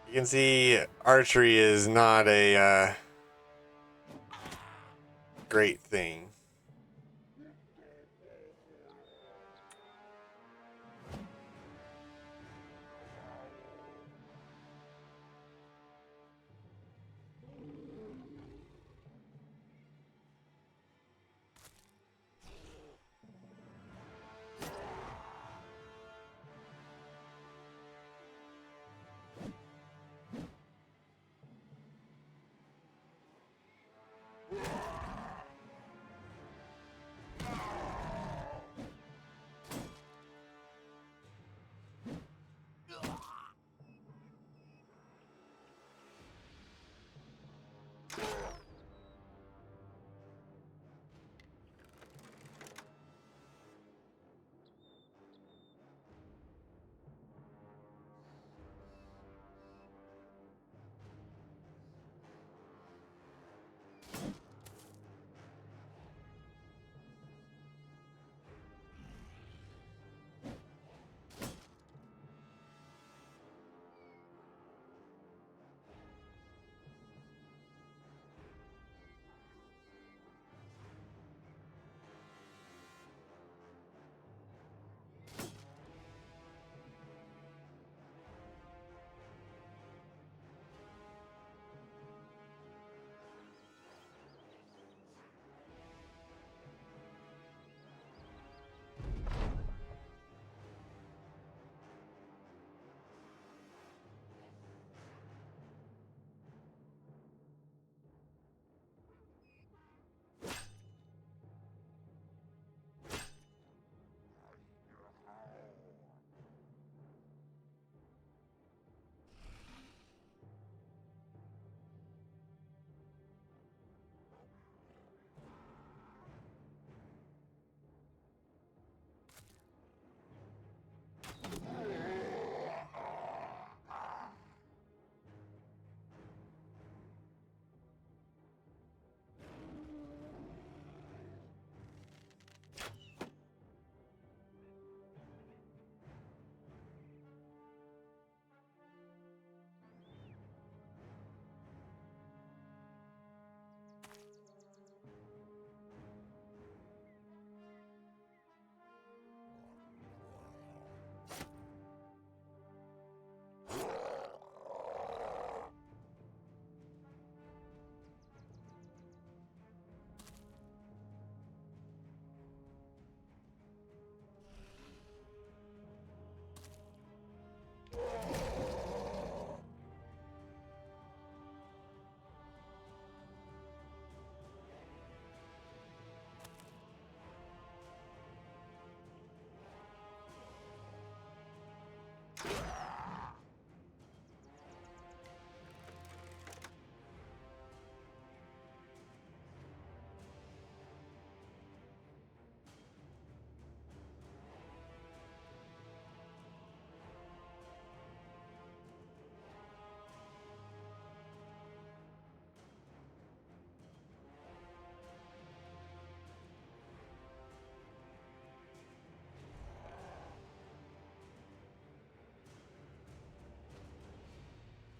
You can see archery is not a great thing.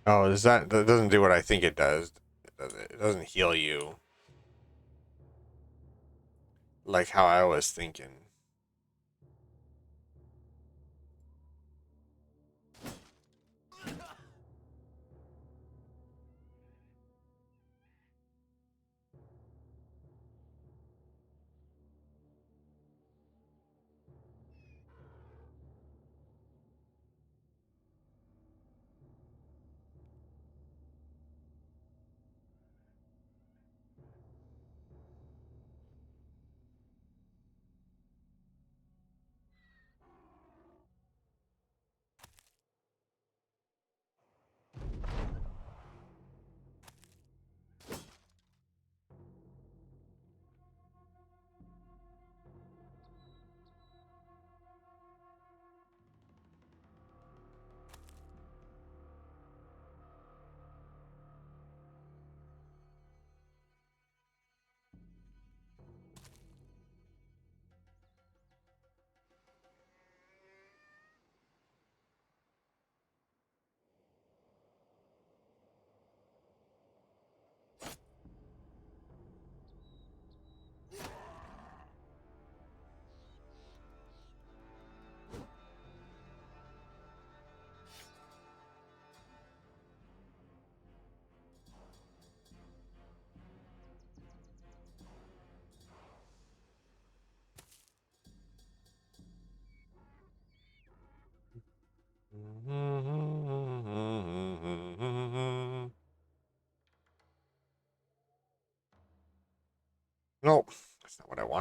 Oh, that doesn't do what I think it does. It doesn't heal you like how I was thinking.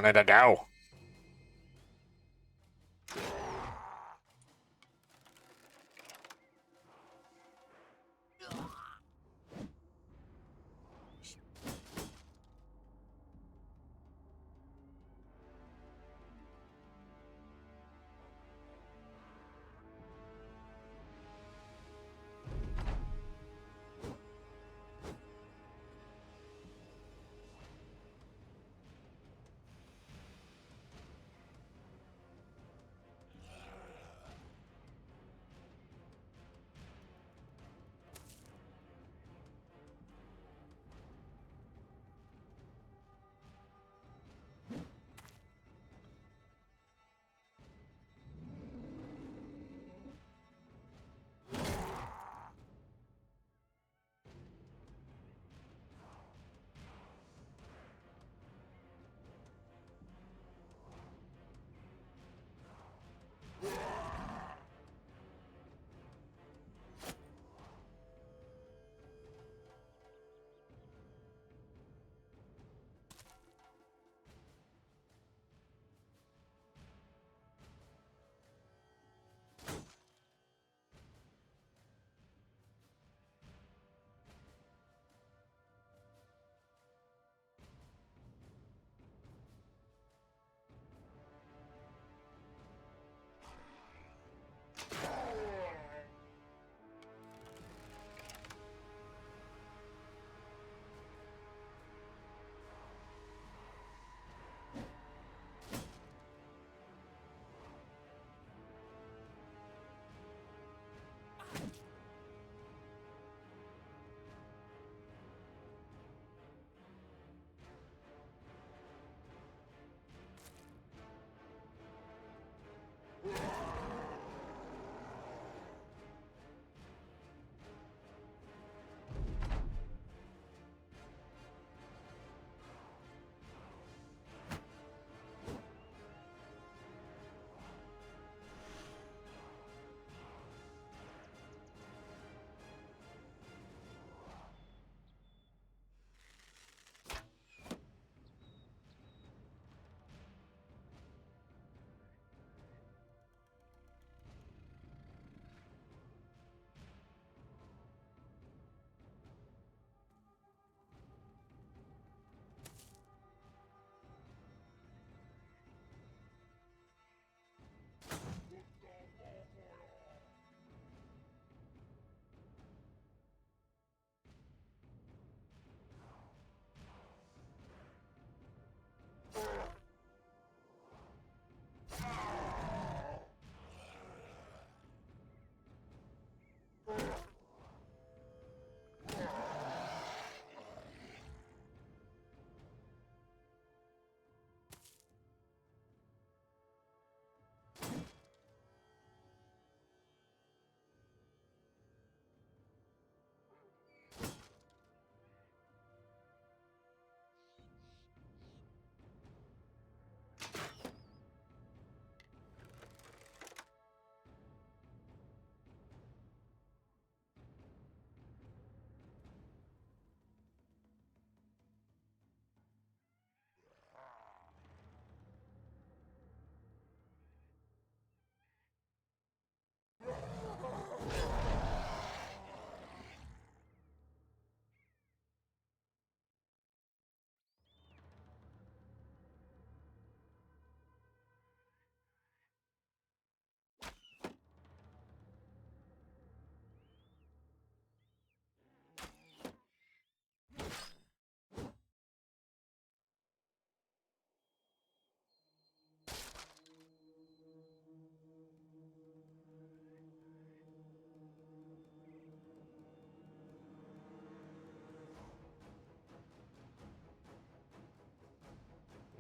wanted to do.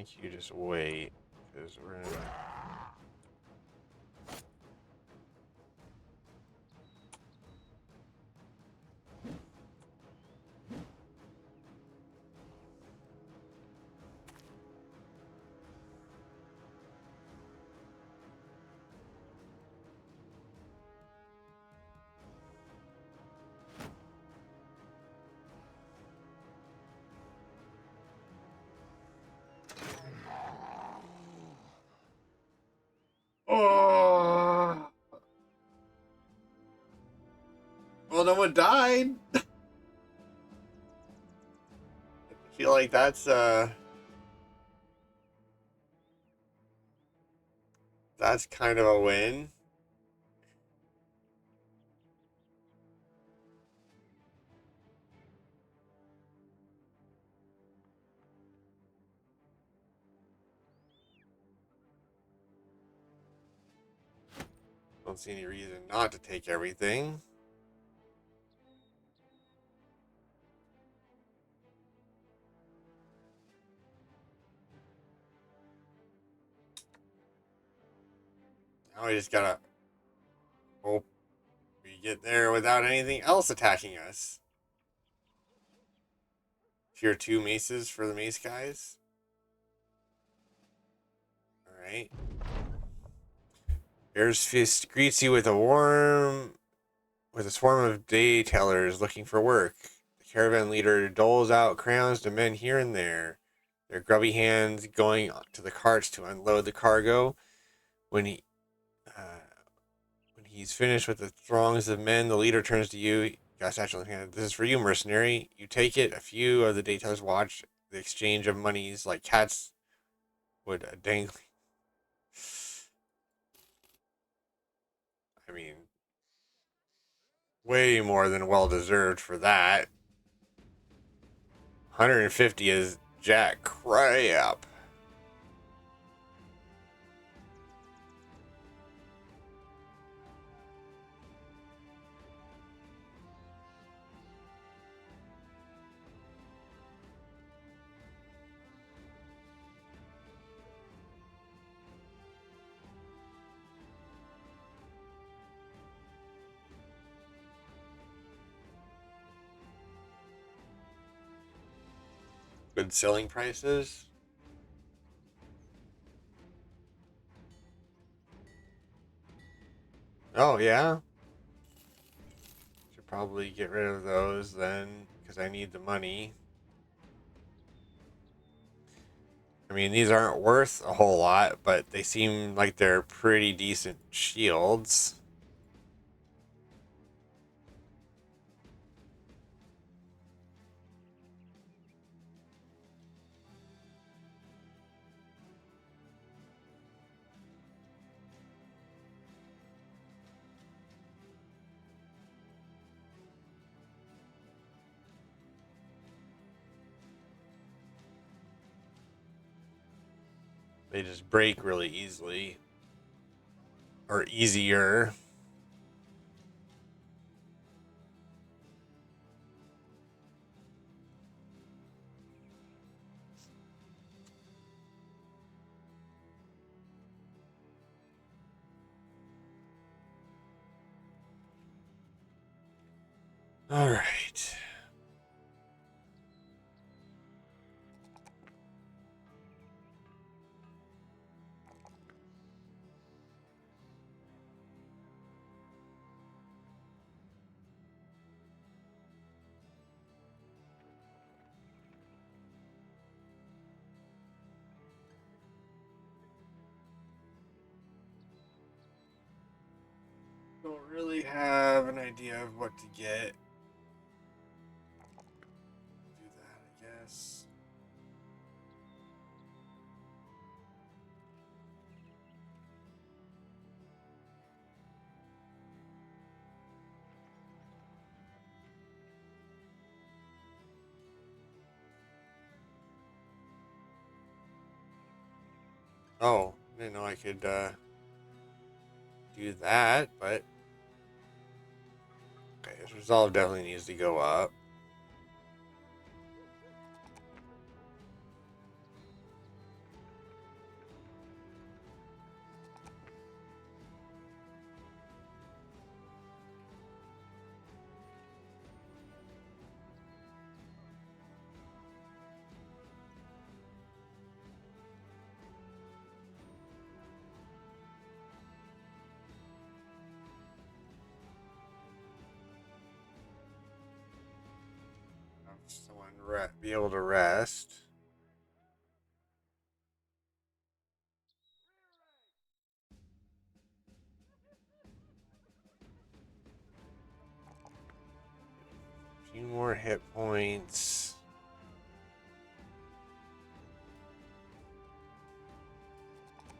I think you just wait, because we're in... know what died. I feel like that's kind of a win. Don't see any reason not to take everything. Now we just gotta hope we get there without anything else attacking us. Tier 2 maces for the mace guys. Alright. Bear's Fist greets you with a swarm of day tellers looking for work. The caravan leader doles out crowns to men here and there, their grubby hands going to the carts to unload the cargo. When he uh, when he's finished with the throngs of men, the leader turns to you. Got satchel in hand. This is for you, mercenary. You take it. A few of the day tellers watch the exchange of monies like cats would dangling. I mean, way more than well deserved for that. 150 is jack crap. Good selling prices. Oh, yeah. Should probably get rid of those then, because I need the money. I mean, these aren't worth a whole lot, but they seem like they're pretty decent shields. They just break really easily. Or easier. Alright. Don't really have an idea of what to get. Do that, I guess. Oh, I didn't know I could do that, but okay, his resolve definitely needs to go up. Have someone be able to rest. hit points.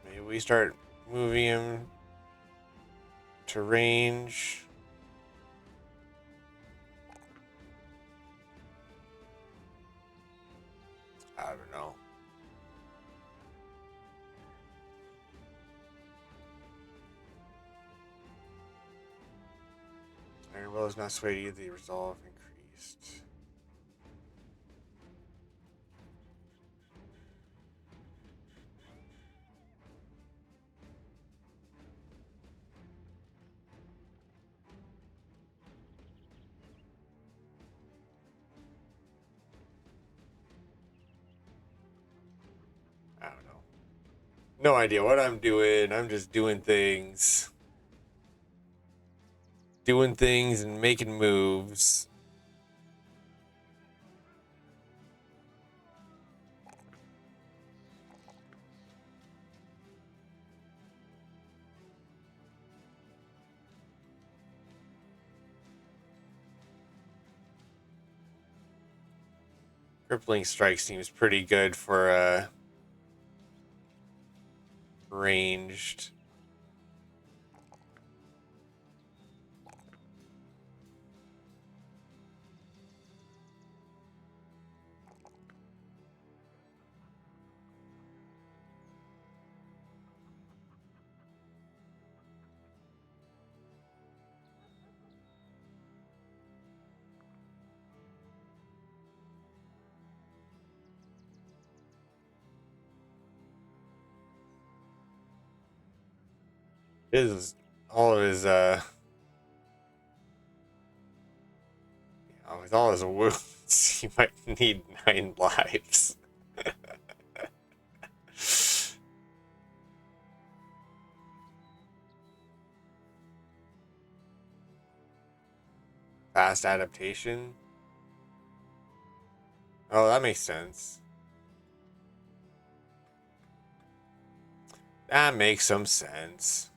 Maybe we start moving him to range. I don't know. Iron Will is not swayed to get the resolve increased. I don't know. No idea what I'm doing. I'm just doing things. Doing things and making moves. Crippling Strike seems pretty good for ranged. His all of his with all his wounds, he might need 9 lives. Fast adaptation. Oh, that makes sense. That makes some sense.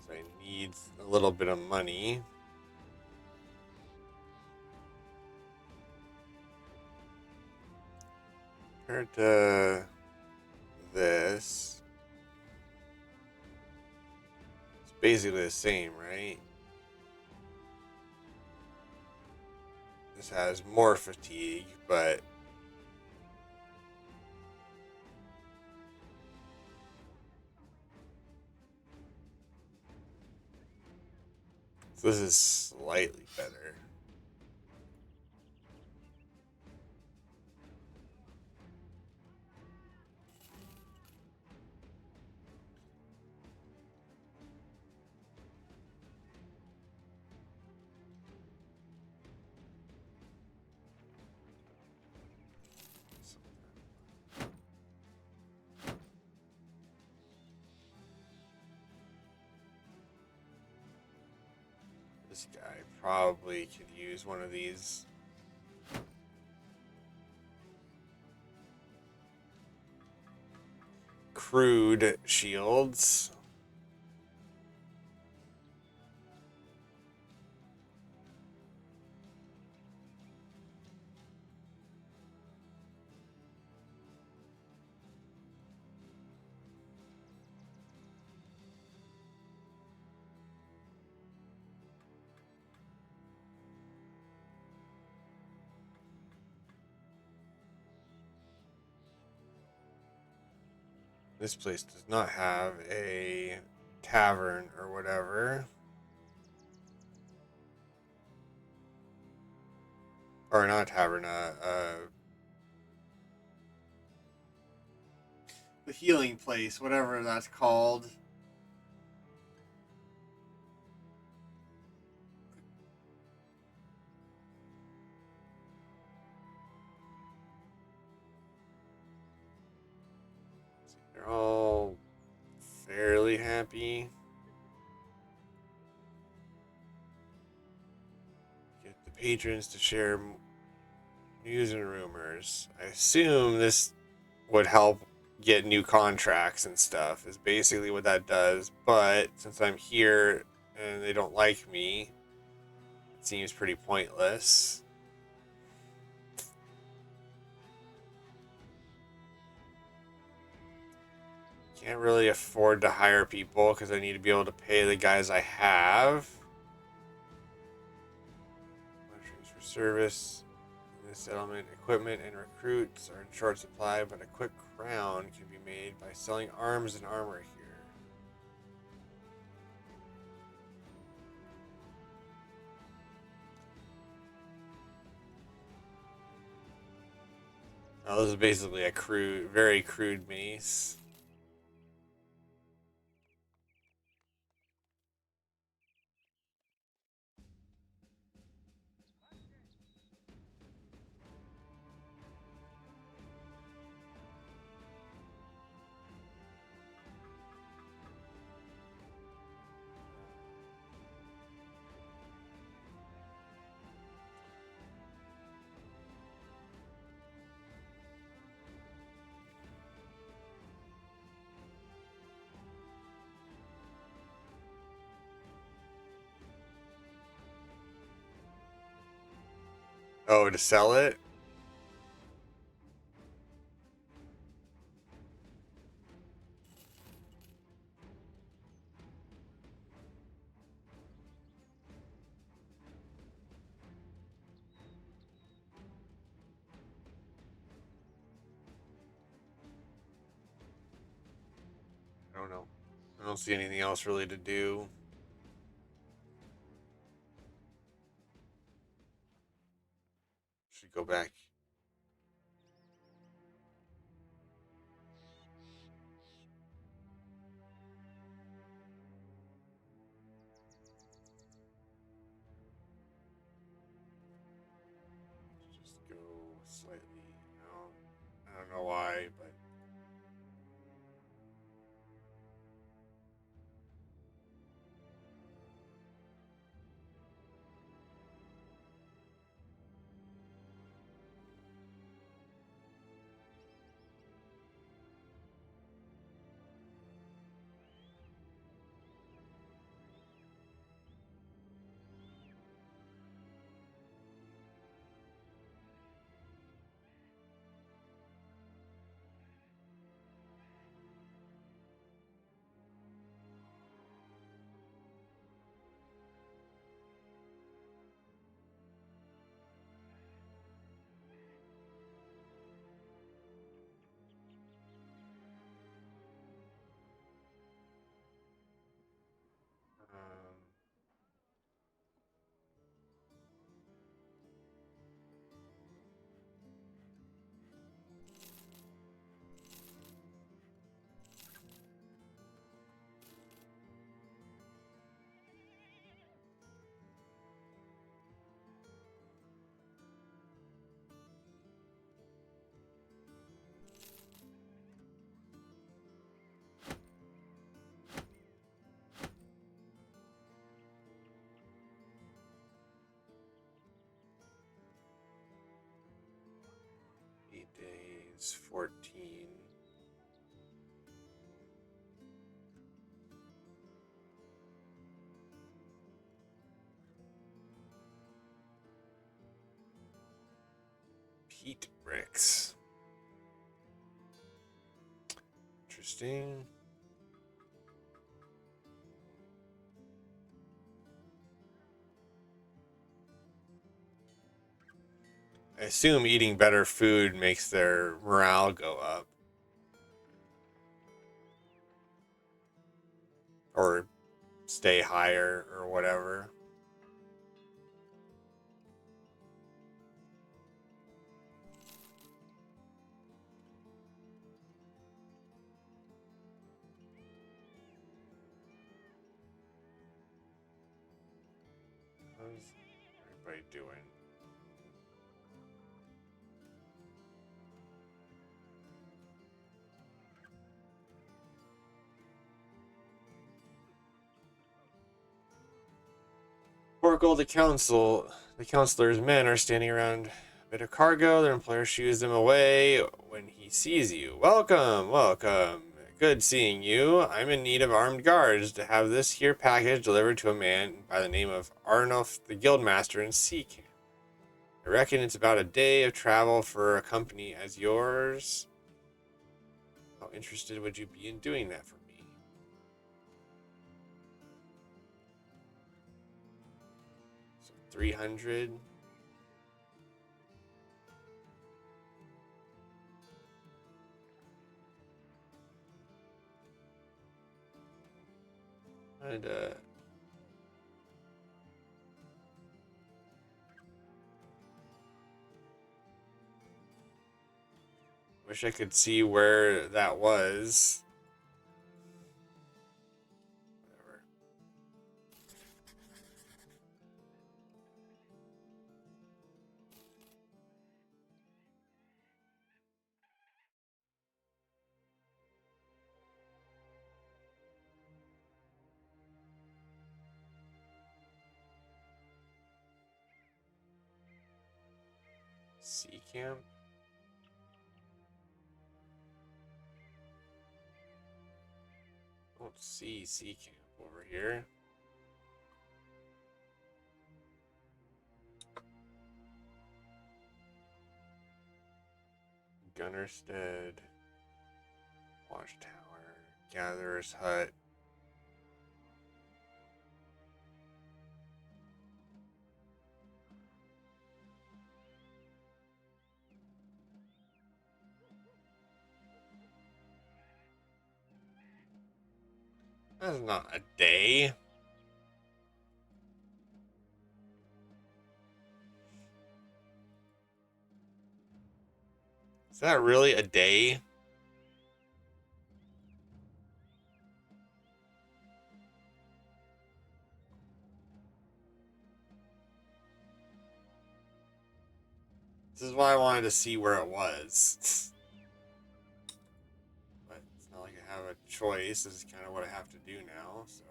So I need a little bit of money. Compared to this, it's basically the same, right? This has more fatigue, but so this is slightly better. This guy probably could use one of these. Crude shields. This place does not have a tavern or whatever. Or not a tavern, The healing place, whatever that's called. they're all fairly happy. Get the patrons to share news and rumors. I assume this would help get new contracts and stuff, is basically what that does. But since I'm here and they don't like me, it seems pretty pointless. Can't really afford to hire people because I need to be able to pay the guys I have. Mushrooms for service. In this settlement, equipment and recruits are in short supply, but a quick crown can be made by selling arms and armor here. Now, this is basically a crude, very crude mace. Oh, to sell it? I don't know. I don't see anything else really to do. Should go back. Just go slightly. I don't know why, but um, 8 days, 14. Peat bricks. Interesting. I assume eating better food makes their morale go up. or stay higher or whatever. How's everybody doing? Oracle, the counselor's men are standing around a bit of cargo. Their employer shoos them away when he sees you. Welcome, welcome. Good seeing you. I'm in need of armed guards to have this here package delivered to a man by the name of Arnulf, the guildmaster in Sea Camp. I reckon it's about a day of travel for a company as yours. How interested would you be in doing that for me? So 300. And wish I could see where that was. Whatever. Sea Camp? Don't see Sea Camp over here. Gunnerstead, Watchtower, Gatherer's Hut. That's not a day. Is that really a day? This is why I wanted to see where it was. But it's not like I have a choice. This is kind of what I have to do now, so.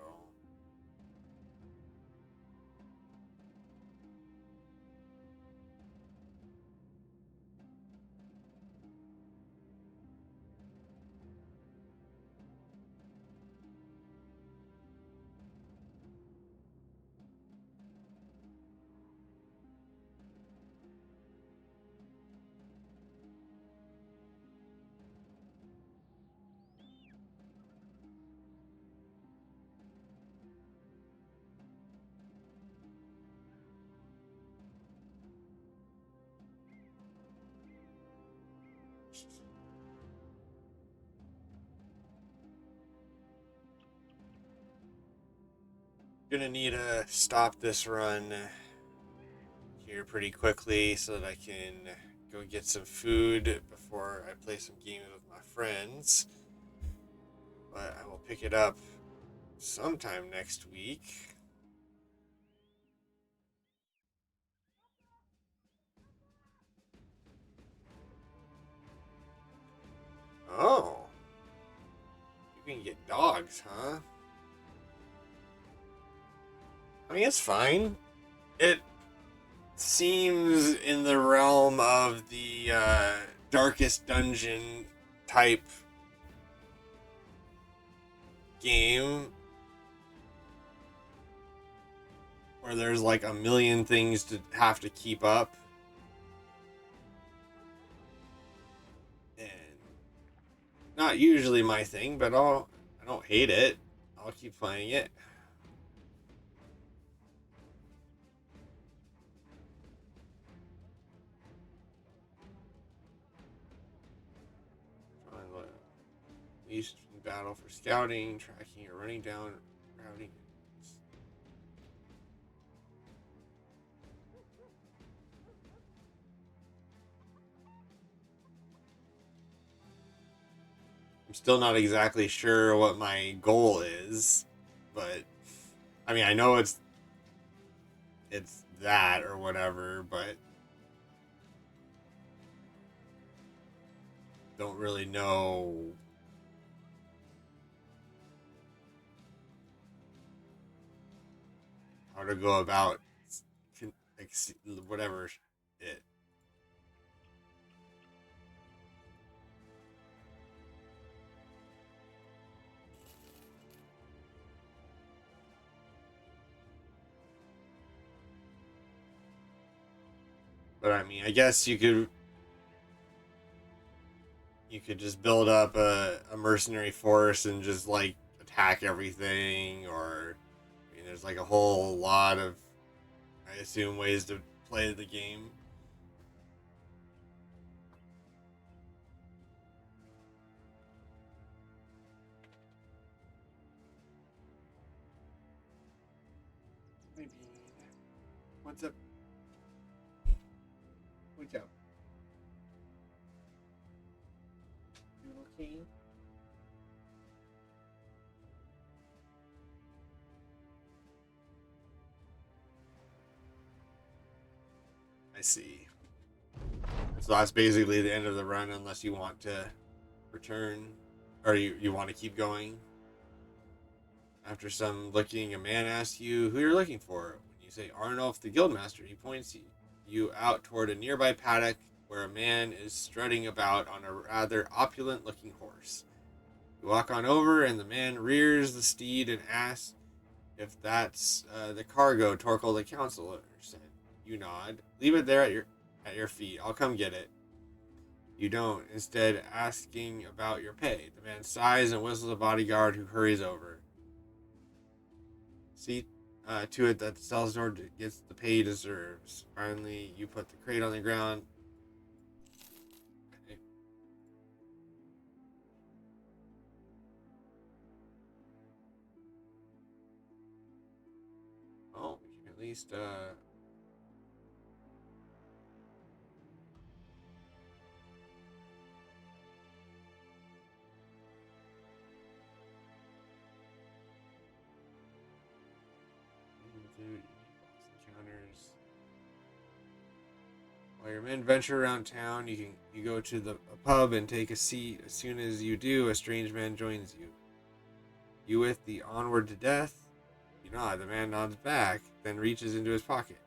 Gonna need to stop this run here pretty quickly so that I can go get some food before I play some games with my friends. But I will pick it up sometime next week. Oh, you can get dogs, huh? I mean, it's fine. It seems in the realm of the darkest dungeon type game where there's like a million things to have to keep up. And not usually my thing, but I don't hate it. I'll keep playing it. Used in battle for scouting, tracking, or running down Crowding. I'm still not exactly sure what my goal is, but I mean, I know it's that or whatever, but don't really know how to go about whatever it. But I mean, I guess you could just build up a mercenary force and just like attack everything, or I mean, there's like a whole lot of, I assume, ways to play the game. Maybe. What's up? What's up? You okay? I see. So that's basically the end of the run, unless you want to return, or you want to keep going. After some looking, a man asks you who you're looking for. When you say Arnulf the Guildmaster, he points you out toward a nearby paddock where a man is strutting about on a rather opulent looking horse. You walk on over, and the man rears the steed and asks if that's the cargo Torkel the counselor sent. You nod. Leave it there at your feet. I'll come get it. You don't, instead asking about your pay. The man sighs and whistles a bodyguard who hurries over. See to it that the Salazar gets the pay he deserves. Finally, you put the crate on the ground. Oh, you can at least encounters. While your men venture around town, you go to the a pub and take a seat. As soon as you do, a strange man joins you. You with the onward to death? You nod. The man nods back, then reaches into his pocket.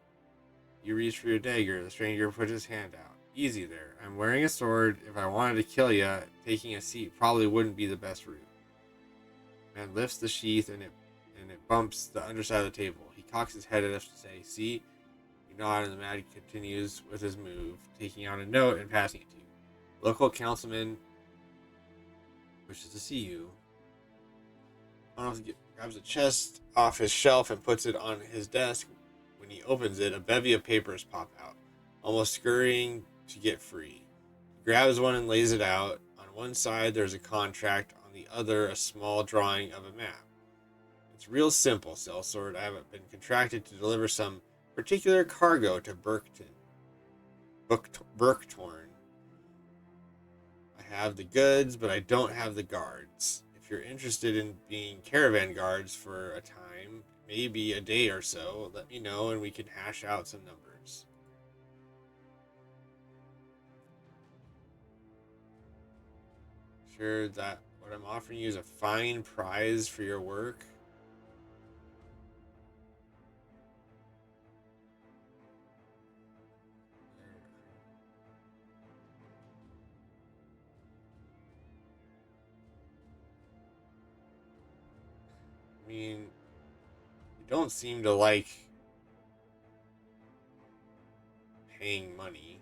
You reach for your dagger. The stranger puts his hand out. Easy there. I'm wearing a sword. If I wanted to kill you, taking a seat probably wouldn't be the best route. Man lifts the sheath and it bumps the underside of the table. He cocks his head as if to say, "See?" You nod, and the man continues with his move, taking out a note and passing it to you. Local councilman wishes to see you. Arnold grabs a chest off his shelf and puts it on his desk. When he opens it, a bevy of papers pop out, almost scurrying to get free. He grabs one and lays it out. On one side, there's a contract. On the other, a small drawing of a map. It's real simple, Sellsword. I haven't been contracted to deliver some particular cargo to Burktorn. I have the goods, but I don't have the guards. If you're interested in being caravan guards for a time, maybe a day or so, let me know and we can hash out some numbers. Sure that what I'm offering you is a fine prize for your work? I mean, you don't seem to like paying money.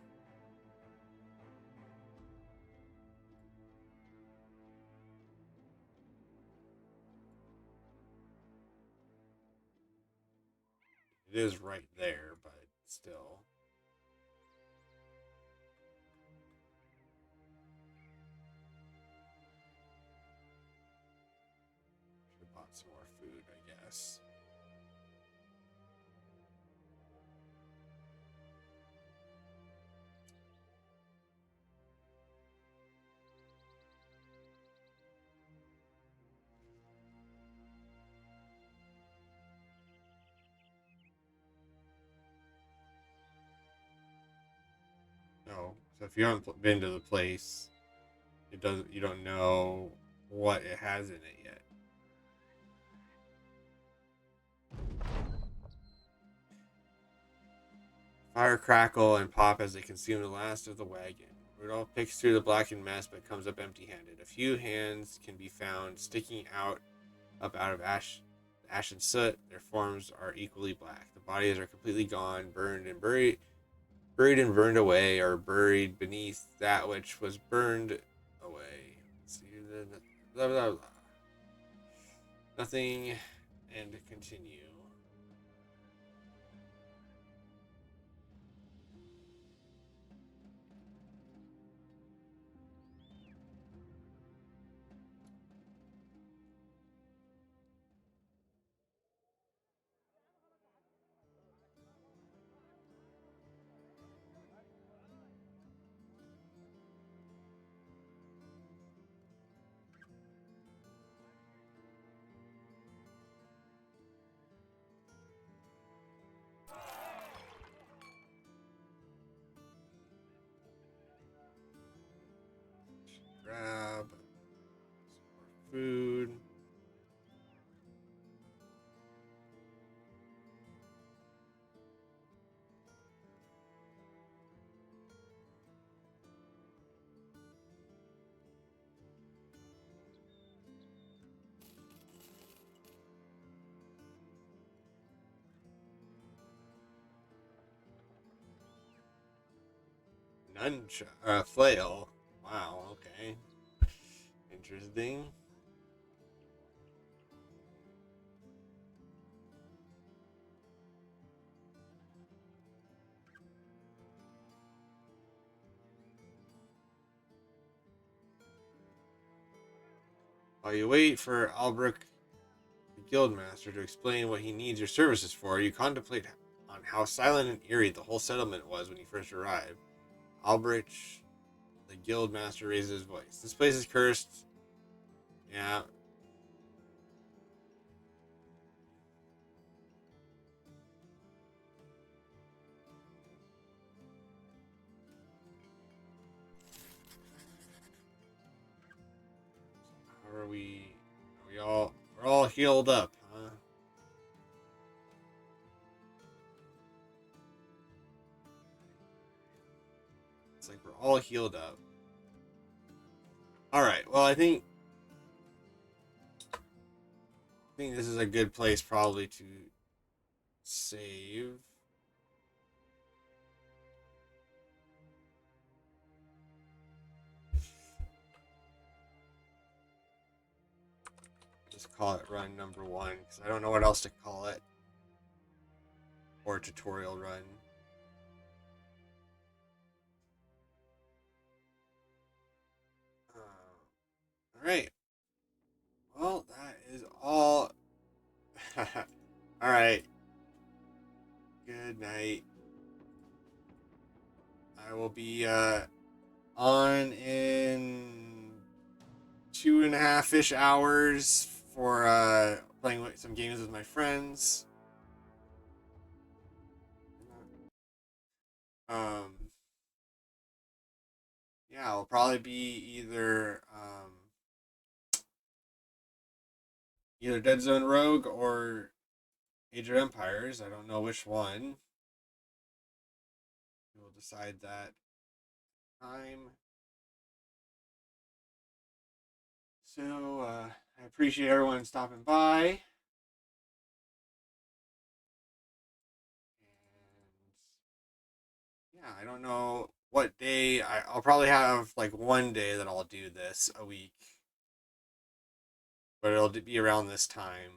It is right there, but still. Should have bought some more food, I guess. Yes. No. So if you haven't been to the place, it doesn't. You don't know what it has in it yet. Fire crackle and pop as they consume the last of the wagon. Rudolph picks through the blackened mess but comes up empty-handed. A few hands can be found sticking up out of ash and soot. Their forms are equally black. The bodies are completely gone, buried and burned away, or buried beneath that which was burned away. Let's see, blah, blah, blah. Nothing, and continue. Grab some more food. Flail. Wow, okay. Interesting. While you wait for Albrecht, the guildmaster, to explain what he needs your services for, you contemplate on how silent and eerie the whole settlement was when you first arrived. Albrecht, the guildmaster, raises his voice. This place is cursed. Yeah. How are we? Are we all? We're all healed up, huh? It's like we're all healed up. All right. Well, I think this is a good place probably to save. Just call it run number 1 because I don't know what else to call it. Or tutorial run. All right. Well, that is all. All right. Good night. I will be on in 2.5 ish hours for playing some games with my friends. Um, yeah, I'll probably be either Dead Zone Rogue or Age of Empires. I don't know which one. We'll decide that time. So I appreciate everyone stopping by. And yeah, I don't know what day. I'll probably have like one day that I'll do this a week, but it'll be around this time.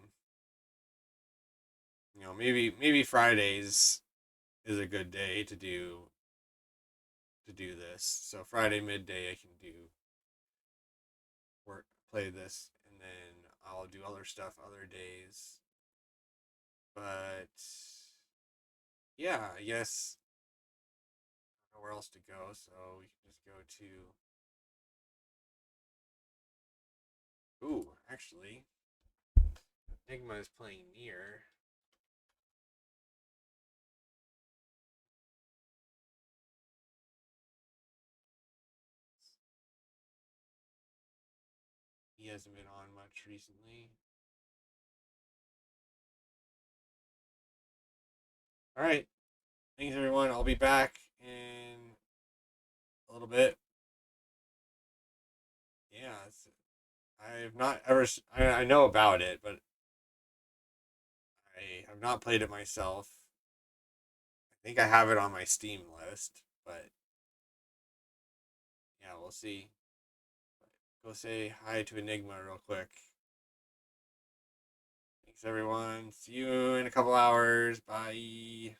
Maybe Fridays is a good day to do this. So Friday midday I can do work play this, and then I'll do other stuff other days. But yeah, I guess I don't know where else to go, so we can just go to. Ooh, actually, Enigma is playing near. He hasn't been on much recently. All right, thanks everyone. I'll be back in a little bit. Yeah, I've not ever. I know about it, but I have not played it myself. I think I have it on my Steam list, but yeah, we'll see. Go say hi to Enigma real quick. Thanks, everyone. See you in a couple hours. Bye.